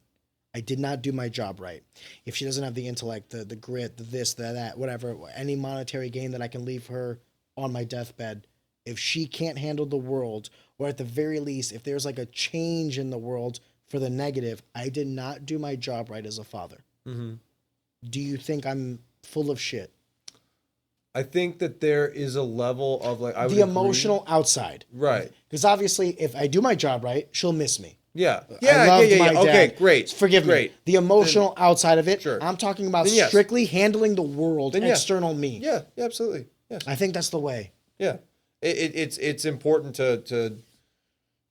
Speaker 1: I did not do my job right. If she doesn't have the intellect, the grit, the this, the that, whatever, any monetary gain that I can leave her on my deathbed, if she can't handle the world, or at the very least, if there's like a change in the world for the negative, I did not do my job right as a father.
Speaker 2: Mm-hmm.
Speaker 1: Do you think I'm full of shit?
Speaker 2: I think that there is a level of like
Speaker 1: The emotional outside.
Speaker 2: Right.
Speaker 1: Because obviously, if I do my job right, she'll miss me.
Speaker 2: Yeah.
Speaker 1: I loved my dad.
Speaker 2: Okay, great.
Speaker 1: Forgive me. The emotional outside of it,
Speaker 2: Sure.
Speaker 1: I'm talking about
Speaker 2: Then yes.
Speaker 1: strictly handling the world,
Speaker 2: Then yes.
Speaker 1: external me.
Speaker 2: Yeah, absolutely. Yes.
Speaker 1: I think that's the way.
Speaker 2: Yeah. It's important to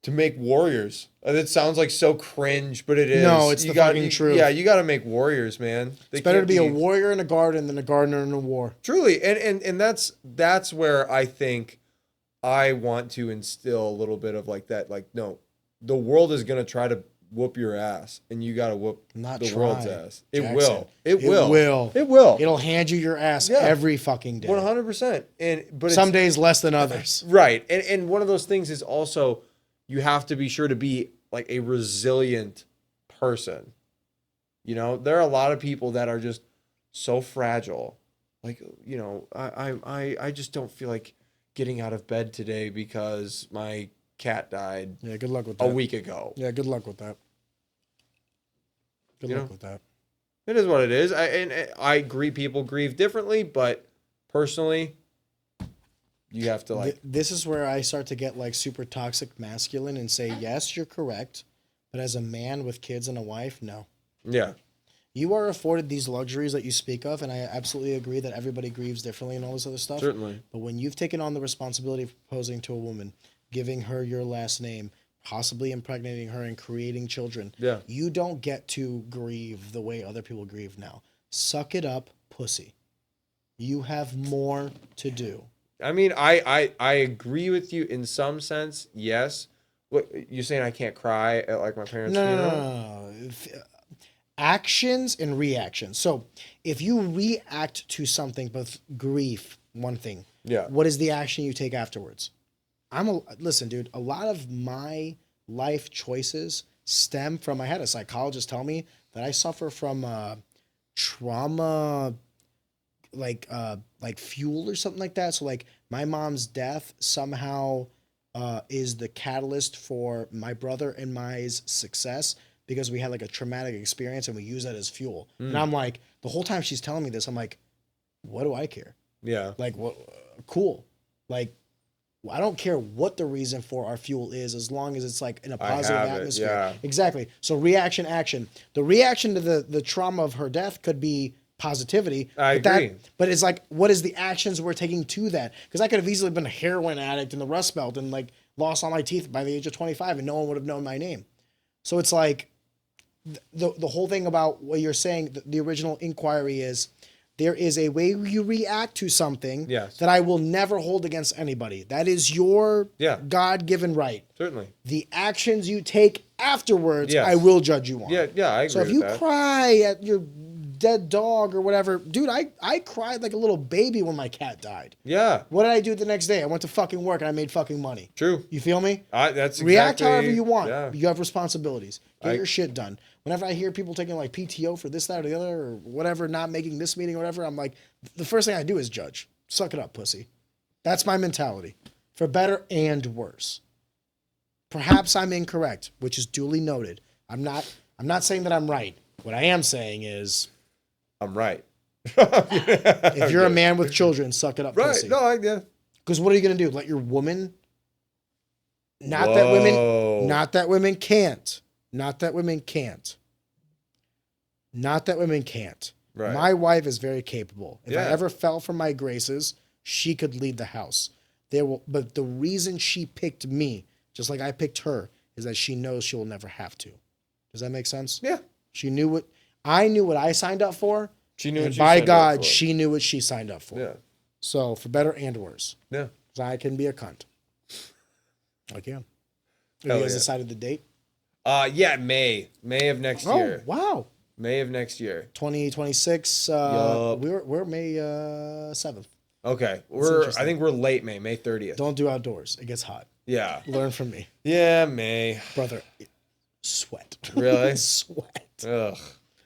Speaker 2: To make warriors. It sounds like so cringe, but it is.
Speaker 1: No, it's the fucking truth.
Speaker 2: Yeah, you got to make warriors, man.
Speaker 1: It's better to be a warrior in a garden than a gardener in a war.
Speaker 2: Truly, and that's where I think I want to instill a little bit of like that. Like, no, the world is gonna try to whoop your ass, and you got to whoop the world's ass. It
Speaker 1: Jackson.
Speaker 2: will. It will.
Speaker 1: It will. It'll hand you your ass every fucking day.
Speaker 2: 100%. But
Speaker 1: some days less than others.
Speaker 2: Right. And one of those things is also, you have to be sure to be like a resilient person. You know, there are a lot of people that are just so fragile. Like, you know, I just don't feel like getting out of bed today because my cat died.
Speaker 1: Yeah, good luck with that.
Speaker 2: A week ago.
Speaker 1: Yeah, good luck with that. Good luck with that.
Speaker 2: It is what it is. I agree people grieve differently, but personally, you have to like...
Speaker 1: This is where I start to get like super toxic masculine and say, yes, you're correct. But as a man with kids and a wife, no.
Speaker 2: Yeah.
Speaker 1: You are afforded these luxuries that you speak of, and I absolutely agree that everybody grieves differently and all this other stuff.
Speaker 2: Certainly.
Speaker 1: But when you've taken on the responsibility of proposing to a woman, giving her your last name, possibly impregnating her and creating children, you don't get to grieve the way other people grieve now. Suck it up, pussy. You have more to do.
Speaker 2: I mean, I agree with you in some sense, yes. What, you're saying I can't cry at like my parents' funeral?
Speaker 1: No. Actions and reactions. So if you react to something with grief, one thing.
Speaker 2: Yeah.
Speaker 1: What is the action you take afterwards? Listen, dude, a lot of my life choices stem from, I had a psychologist tell me that I suffer from trauma, like fuel or something like that. So like my mom's death somehow is the catalyst for my brother and my's success, because we had like a traumatic experience and we use that as fuel. And I'm like, the whole time she's telling me this, I'm like, what do I care?
Speaker 2: Yeah.
Speaker 1: Like, what? Cool. Like, I don't care what the reason for our fuel is, as long as it's like in a positive atmosphere.
Speaker 2: Yeah.
Speaker 1: Exactly. So reaction, action. The reaction to the trauma of her death could be positivity.
Speaker 2: I agree.
Speaker 1: But it's like, what is the actions we're taking to that? Because I could have easily been a heroin addict in the Rust Belt and like lost all my teeth by the age of 25 and no one would have known my name. So it's like, the whole thing about what you're saying, the original inquiry is, there is a way you react to something that I will never hold against anybody. That is your God-given right.
Speaker 2: Certainly.
Speaker 1: The actions you take afterwards, I will judge you on.
Speaker 2: Yeah, I agree.
Speaker 1: So if you cry at your dead dog or whatever, dude, I cried like a little baby when my cat died.
Speaker 2: Yeah.
Speaker 1: What did I do the next day? I went to fucking work and I made fucking money.
Speaker 2: True.
Speaker 1: You feel me?
Speaker 2: That's
Speaker 1: React
Speaker 2: exactly,
Speaker 1: however you want.
Speaker 2: Yeah.
Speaker 1: You have responsibilities. Get your shit done. Whenever I hear people taking like PTO for this, that, or the other, or whatever, not making this meeting or whatever, I'm like, the first thing I do is judge. Suck it up, pussy. That's my mentality. For better and worse. Perhaps I'm incorrect, which is duly noted. I'm not saying that I'm right. What I am saying is,
Speaker 2: I'm right.
Speaker 1: If you're a man with children, suck it up, pussy.
Speaker 2: Right? No,
Speaker 1: Because what are you gonna do? Let your woman? Not that women can't. Not that women can't. Right. My wife is very capable. If I ever fell from my graces, she could leave the house. But the reason she picked me, just like I picked her, is that she knows she will never have to. Does that make sense?
Speaker 2: Yeah.
Speaker 1: She knew what I signed up for.
Speaker 2: She knew.
Speaker 1: And by God, she knew what she signed up for.
Speaker 2: Yeah.
Speaker 1: So for better and worse.
Speaker 2: Yeah.
Speaker 1: So I can be a cunt. I can. Have you guys decided the date?
Speaker 2: Yeah, May of next year.
Speaker 1: Oh, wow.
Speaker 2: May of next year.
Speaker 1: 2026. We're May 7th.
Speaker 2: Okay. I think we're late May 30th.
Speaker 1: Don't do outdoors. It gets hot.
Speaker 2: Yeah.
Speaker 1: Learn from me.
Speaker 2: Yeah, May.
Speaker 1: Brother, sweat.
Speaker 2: Really?
Speaker 1: Sweat.
Speaker 2: Ugh.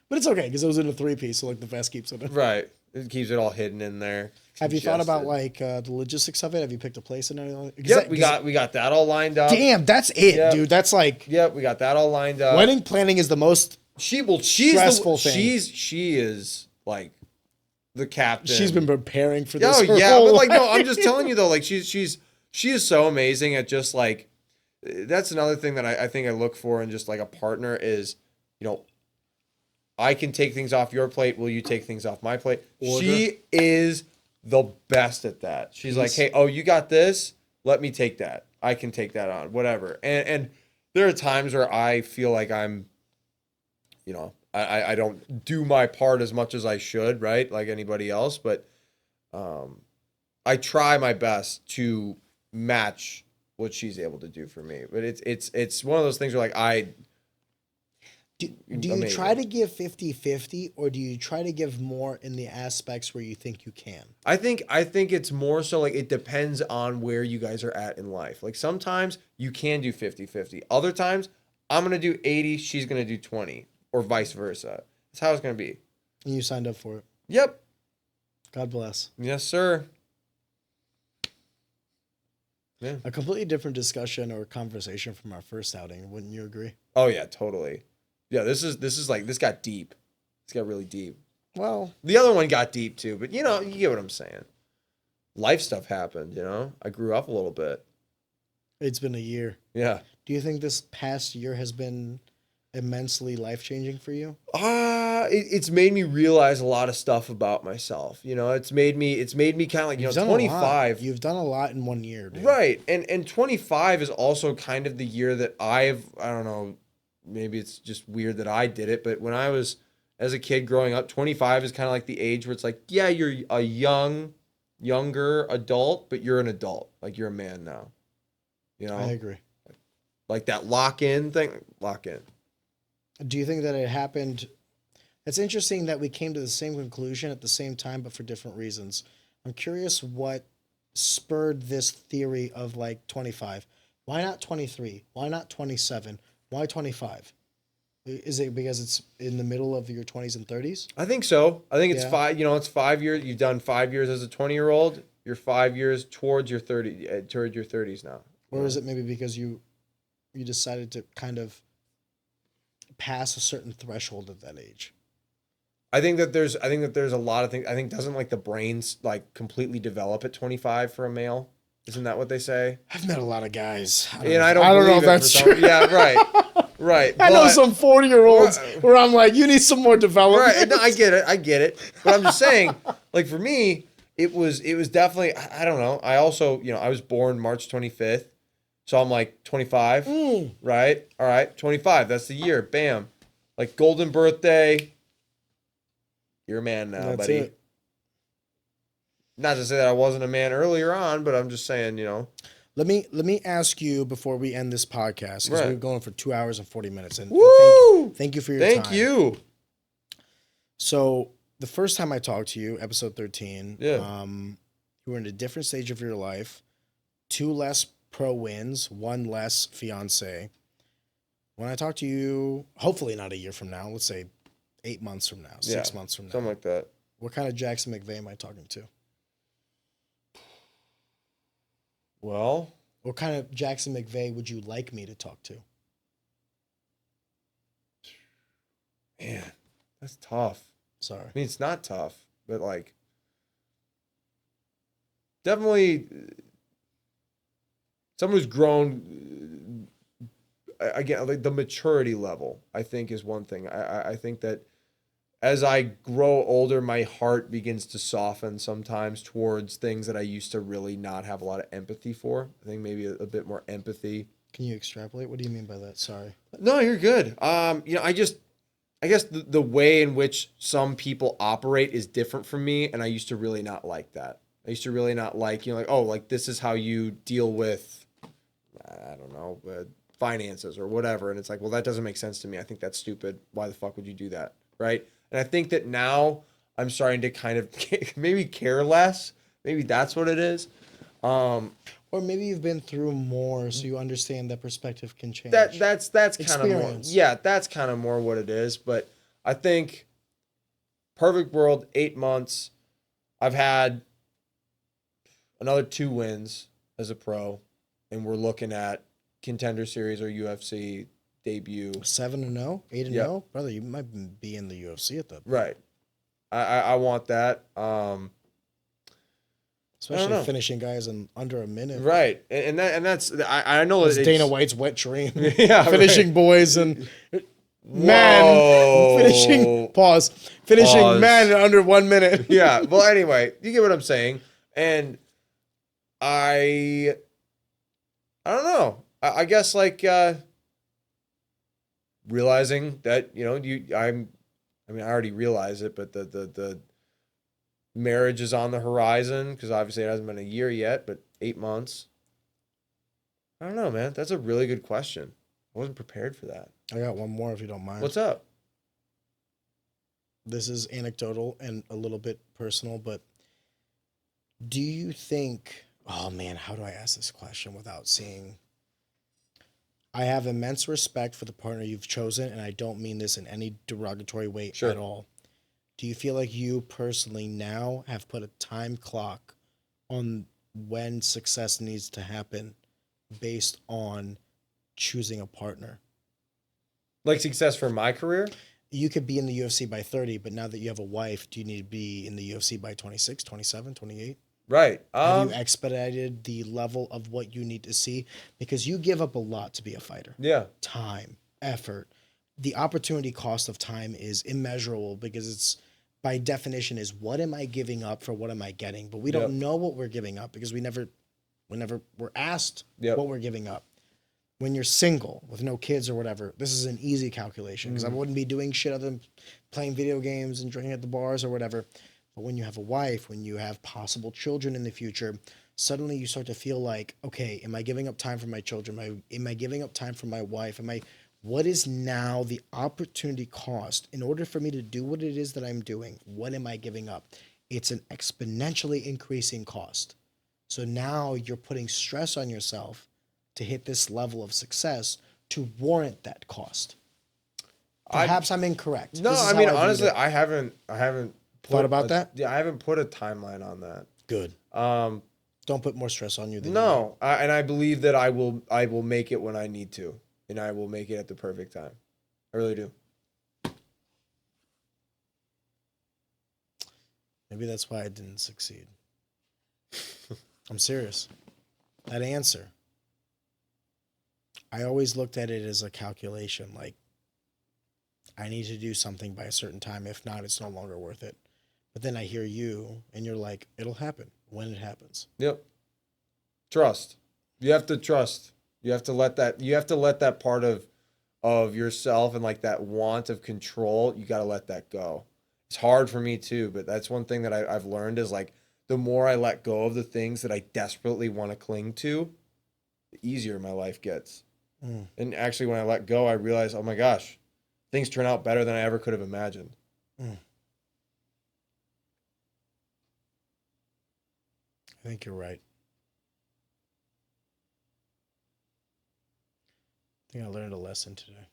Speaker 1: But it's okay because it was in a 3-piece, so like the vest keeps it in.
Speaker 2: Right. It keeps it all hidden in there.
Speaker 1: Have you thought about like the logistics of it? Have you picked a place and anything?
Speaker 2: Yep, we got that all lined up.
Speaker 1: Damn, that's it, dude. That's like.
Speaker 2: Yep, we got that all lined up.
Speaker 1: Wedding planning is the most stressful thing.
Speaker 2: She is like the captain.
Speaker 1: She's been preparing for this.
Speaker 2: Oh yeah, but like no, I'm just telling you though, like she is so amazing at just like. That's another thing that I think I look for in just like a partner is, you know, I can take things off your plate. Will you take things off my plate?
Speaker 1: Order.
Speaker 2: She is the best at that. She's like, hey, oh, you got this? Let me take that. I can take that on, whatever. And there are times where I feel like I'm, you know, I don't do my part as much as I should, right? Like anybody else, but I try my best to match what she's able to do for me. But it's one of those things where like
Speaker 1: do you try to give 50-50, or do you try to give more in the aspects where you think you can?
Speaker 2: I think it's more so like it depends on where you guys are at in life. Like sometimes you can do 50-50. Other times I'm going to do 80, she's going to do 20, or vice versa. That's how it's going to be.
Speaker 1: And you signed up for it.
Speaker 2: Yep.
Speaker 1: God bless.
Speaker 2: Yes, sir. Yeah.
Speaker 1: A completely different discussion or conversation from our first outing. Wouldn't you agree?
Speaker 2: Oh yeah, totally. Yeah, this is like, this got deep. This got really deep.
Speaker 1: Well,
Speaker 2: The other one got deep too, but you know, you get what I'm saying. Life stuff happened, you know? I grew up a little bit.
Speaker 1: it's been a year.
Speaker 2: Yeah.
Speaker 1: Do you think this past year has been immensely life-changing for you?
Speaker 2: It's made me realize a lot of stuff about myself. You know, it's made me kind of like, you
Speaker 1: You've
Speaker 2: know,
Speaker 1: done a lot.
Speaker 2: 25.
Speaker 1: You've done a lot in 1 year, dude.
Speaker 2: Right. And 25 is also kind of the year that I don't know, maybe it's just weird that I did it, but when I was as a kid growing up, 25 is kind of like the age where it's like, yeah, you're a younger adult, but you're an adult. Like you're a man now. You know?
Speaker 1: I agree.
Speaker 2: Like that lock-in thing, lock in.
Speaker 1: Do you think that it happened? It's interesting that we came to the same conclusion at the same time, but for different reasons. I'm curious what spurred this theory of like 25. Why not 23? Why not 27? Why 25? Is it because it's in the middle of your 20s and 30s?
Speaker 2: I think so. I think it's
Speaker 1: Yeah.
Speaker 2: 5, you know, it's 5 years. You've done 5 years as a 20-year-old. You're 5 years towards your 30s now.
Speaker 1: Or is it maybe because you decided to kind of pass a certain threshold at that age?
Speaker 2: I think that there's a lot of things. I think doesn't like the brains like completely develop at 25 for a male? Isn't that what they say?
Speaker 1: I've met a lot of guys.
Speaker 2: I don't know
Speaker 1: if that's true.
Speaker 2: Yeah, right. Right.
Speaker 1: I know some 40-year-olds where I'm like, you need some more development.
Speaker 2: Right. No, I get it. But I'm just saying, like for me, it was definitely, I don't know. I also, you know, I was born March 25th. So I'm like 25, right? All right, 25. That's the year. Bam. Like golden birthday. You're a man now,
Speaker 1: That's
Speaker 2: buddy.
Speaker 1: it.
Speaker 2: Not to say that I wasn't a man earlier on, but I'm just saying, you know.
Speaker 1: Let me ask you before we end this podcast, because
Speaker 2: Right.
Speaker 1: we're going for 2 hours and 40 minutes. And
Speaker 2: Woo!
Speaker 1: thank you for your time.
Speaker 2: Thank you.
Speaker 1: So the first time I talked to you, episode 13,
Speaker 2: Yeah.
Speaker 1: you were in a different stage of your life, 2 less pro wins, 1 less fiance. When I talk to you, hopefully not a year from now, let's say 8 months from now, 6 months from now,
Speaker 2: Something like that.
Speaker 1: what kind of Jackson McVey am I talking to?
Speaker 2: Well,
Speaker 1: What kind of Jackson McVey would you like me to talk to?
Speaker 2: man, that's tough.
Speaker 1: Sorry.
Speaker 2: I mean, it's not tough, but like, definitely someone who's grown. Again, like the maturity level, I think is one thing. I think that as I grow older, my heart begins to soften sometimes towards things that I used to really not have a lot of empathy for. I think maybe a bit more empathy.
Speaker 1: Can you extrapolate? What do you mean by that? Sorry.
Speaker 2: No, you're good. You know, I guess the way in which some people operate is different from me, and I used to really not like that. I used to really not like, you know, like, oh, like this is how you deal with, I don't know, finances or whatever. And it's like, well, that doesn't make sense to me. I think that's stupid. Why the fuck would you do that? Right. And I think that now I'm starting to kind of maybe care less. Maybe that's what it is.
Speaker 1: Or maybe you've been through more, so you understand that perspective can change.
Speaker 2: That's kind of more.
Speaker 1: Experience.
Speaker 2: Yeah, that's kind of more what it is. But I think perfect world, 8 months. I've had another 2 wins as a pro, and we're looking at Contender Series or UFC debut.
Speaker 1: 7-0, 8-0,
Speaker 2: Yep.
Speaker 1: brother. You might be in the UFC at that point.
Speaker 2: Right. I want that.
Speaker 1: Especially
Speaker 2: know.
Speaker 1: finishing guys in under a minute.
Speaker 2: Right. And that's I know
Speaker 1: It's
Speaker 2: that
Speaker 1: Dana White's wet dream.
Speaker 2: Yeah,
Speaker 1: finishing
Speaker 2: right.
Speaker 1: boys and
Speaker 2: Whoa.
Speaker 1: men. Finishing
Speaker 2: Pause.
Speaker 1: men in under 1 minute.
Speaker 2: Yeah. Well, anyway, you get what I'm saying. And I I don't know. I guess like realizing that, you know, I mean, I already realize it, but the marriage is on the horizon because obviously it hasn't been a year yet, but 8 months. I don't know, man. That's a really good question. I wasn't prepared for that.
Speaker 1: I got one more if you don't mind.
Speaker 2: What's up?
Speaker 1: This is anecdotal and a little bit personal, but do you think, oh man, how do I ask this question without seeing? I have immense respect for the partner you've chosen, and I don't mean this in any derogatory way
Speaker 2: Sure.
Speaker 1: at all. Do you feel like you personally now have put a time clock on when success needs to happen based on choosing a partner?
Speaker 2: Like success for my career?
Speaker 1: You could be in the UFC by 30, but now that you have a wife, do you need to be in the UFC by 26, 27, 28?
Speaker 2: Right.
Speaker 1: Have you expedited the level of what you need to see? Because you give up a lot to be a fighter.
Speaker 2: Yeah.
Speaker 1: Time, effort. The opportunity cost of time is immeasurable because it's, by definition, is what am I giving up for what am I getting? But we don't know what we're giving up because we never were asked what we're giving up. When you're single with no kids or whatever, this is an easy calculation because I wouldn't be doing shit other than playing video games and drinking at the bars or whatever. But when you have a wife, when you have possible children in the future, suddenly you start to feel like, okay, am I giving up time for my children? Am I giving up time for my wife? What is now the opportunity cost in order for me to do what it is that I'm doing? What am I giving up? It's an exponentially increasing cost. So now you're putting stress on yourself to hit this level of success to warrant that cost. Perhaps I'm incorrect.
Speaker 2: No, I mean, honestly, I haven't
Speaker 1: thought about that.
Speaker 2: Yeah, I haven't put a timeline on that.
Speaker 1: Good. Don't put more stress on you than
Speaker 2: no. And I believe that I will make it when I need to, and I will make it at the perfect time. I really do.
Speaker 1: Maybe that's why I didn't succeed. I'm serious. That answer. I always looked at it as a calculation, like I need to do something by a certain time. If not, it's no longer worth it. But then I hear you and you're like, it'll happen when it happens.
Speaker 2: Yep. Trust. You have to trust. You have to let that part of yourself and like that want of control, you got to let that go. It's hard for me too, but that's one thing that I've learned is like the more I let go of the things that I desperately want to cling to, the easier my life gets. And actually, when I let go, I realize, oh my gosh, things turn out better than I ever could have imagined.
Speaker 1: I think you're right. I think I learned a lesson today.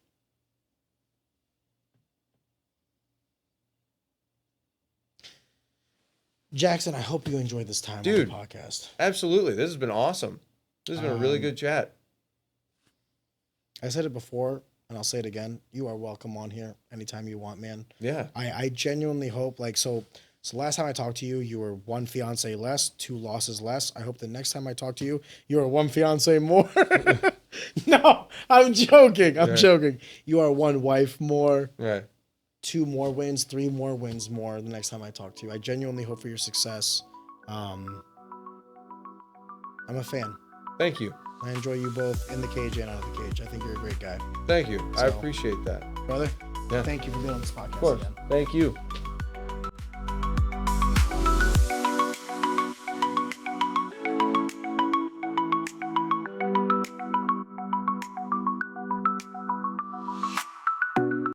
Speaker 1: Jackson, I hope you enjoyed this time on the podcast.
Speaker 2: Absolutely. This has been awesome. This has been a really good chat.
Speaker 1: I said it before, and I'll say it again. You are welcome on here anytime you want, man.
Speaker 2: Yeah.
Speaker 1: I genuinely hope, like, so last time I talked to you, you were 1 fiance less, 2 losses less. I hope the next time I talk to you, you are 1 fiance more. No, I'm joking. I'm joking. You are 1 wife more.
Speaker 2: Right.
Speaker 1: 2 more wins, 3 more wins more the next time I talk to you. I genuinely hope for your success. I'm a fan.
Speaker 2: Thank you.
Speaker 1: I enjoy you both in the cage and out of the cage. I think you're a great guy.
Speaker 2: Thank you. I appreciate that.
Speaker 1: Brother,
Speaker 2: Yeah.
Speaker 1: thank you for being on this podcast.
Speaker 2: Of course.
Speaker 1: Again.
Speaker 2: Thank you.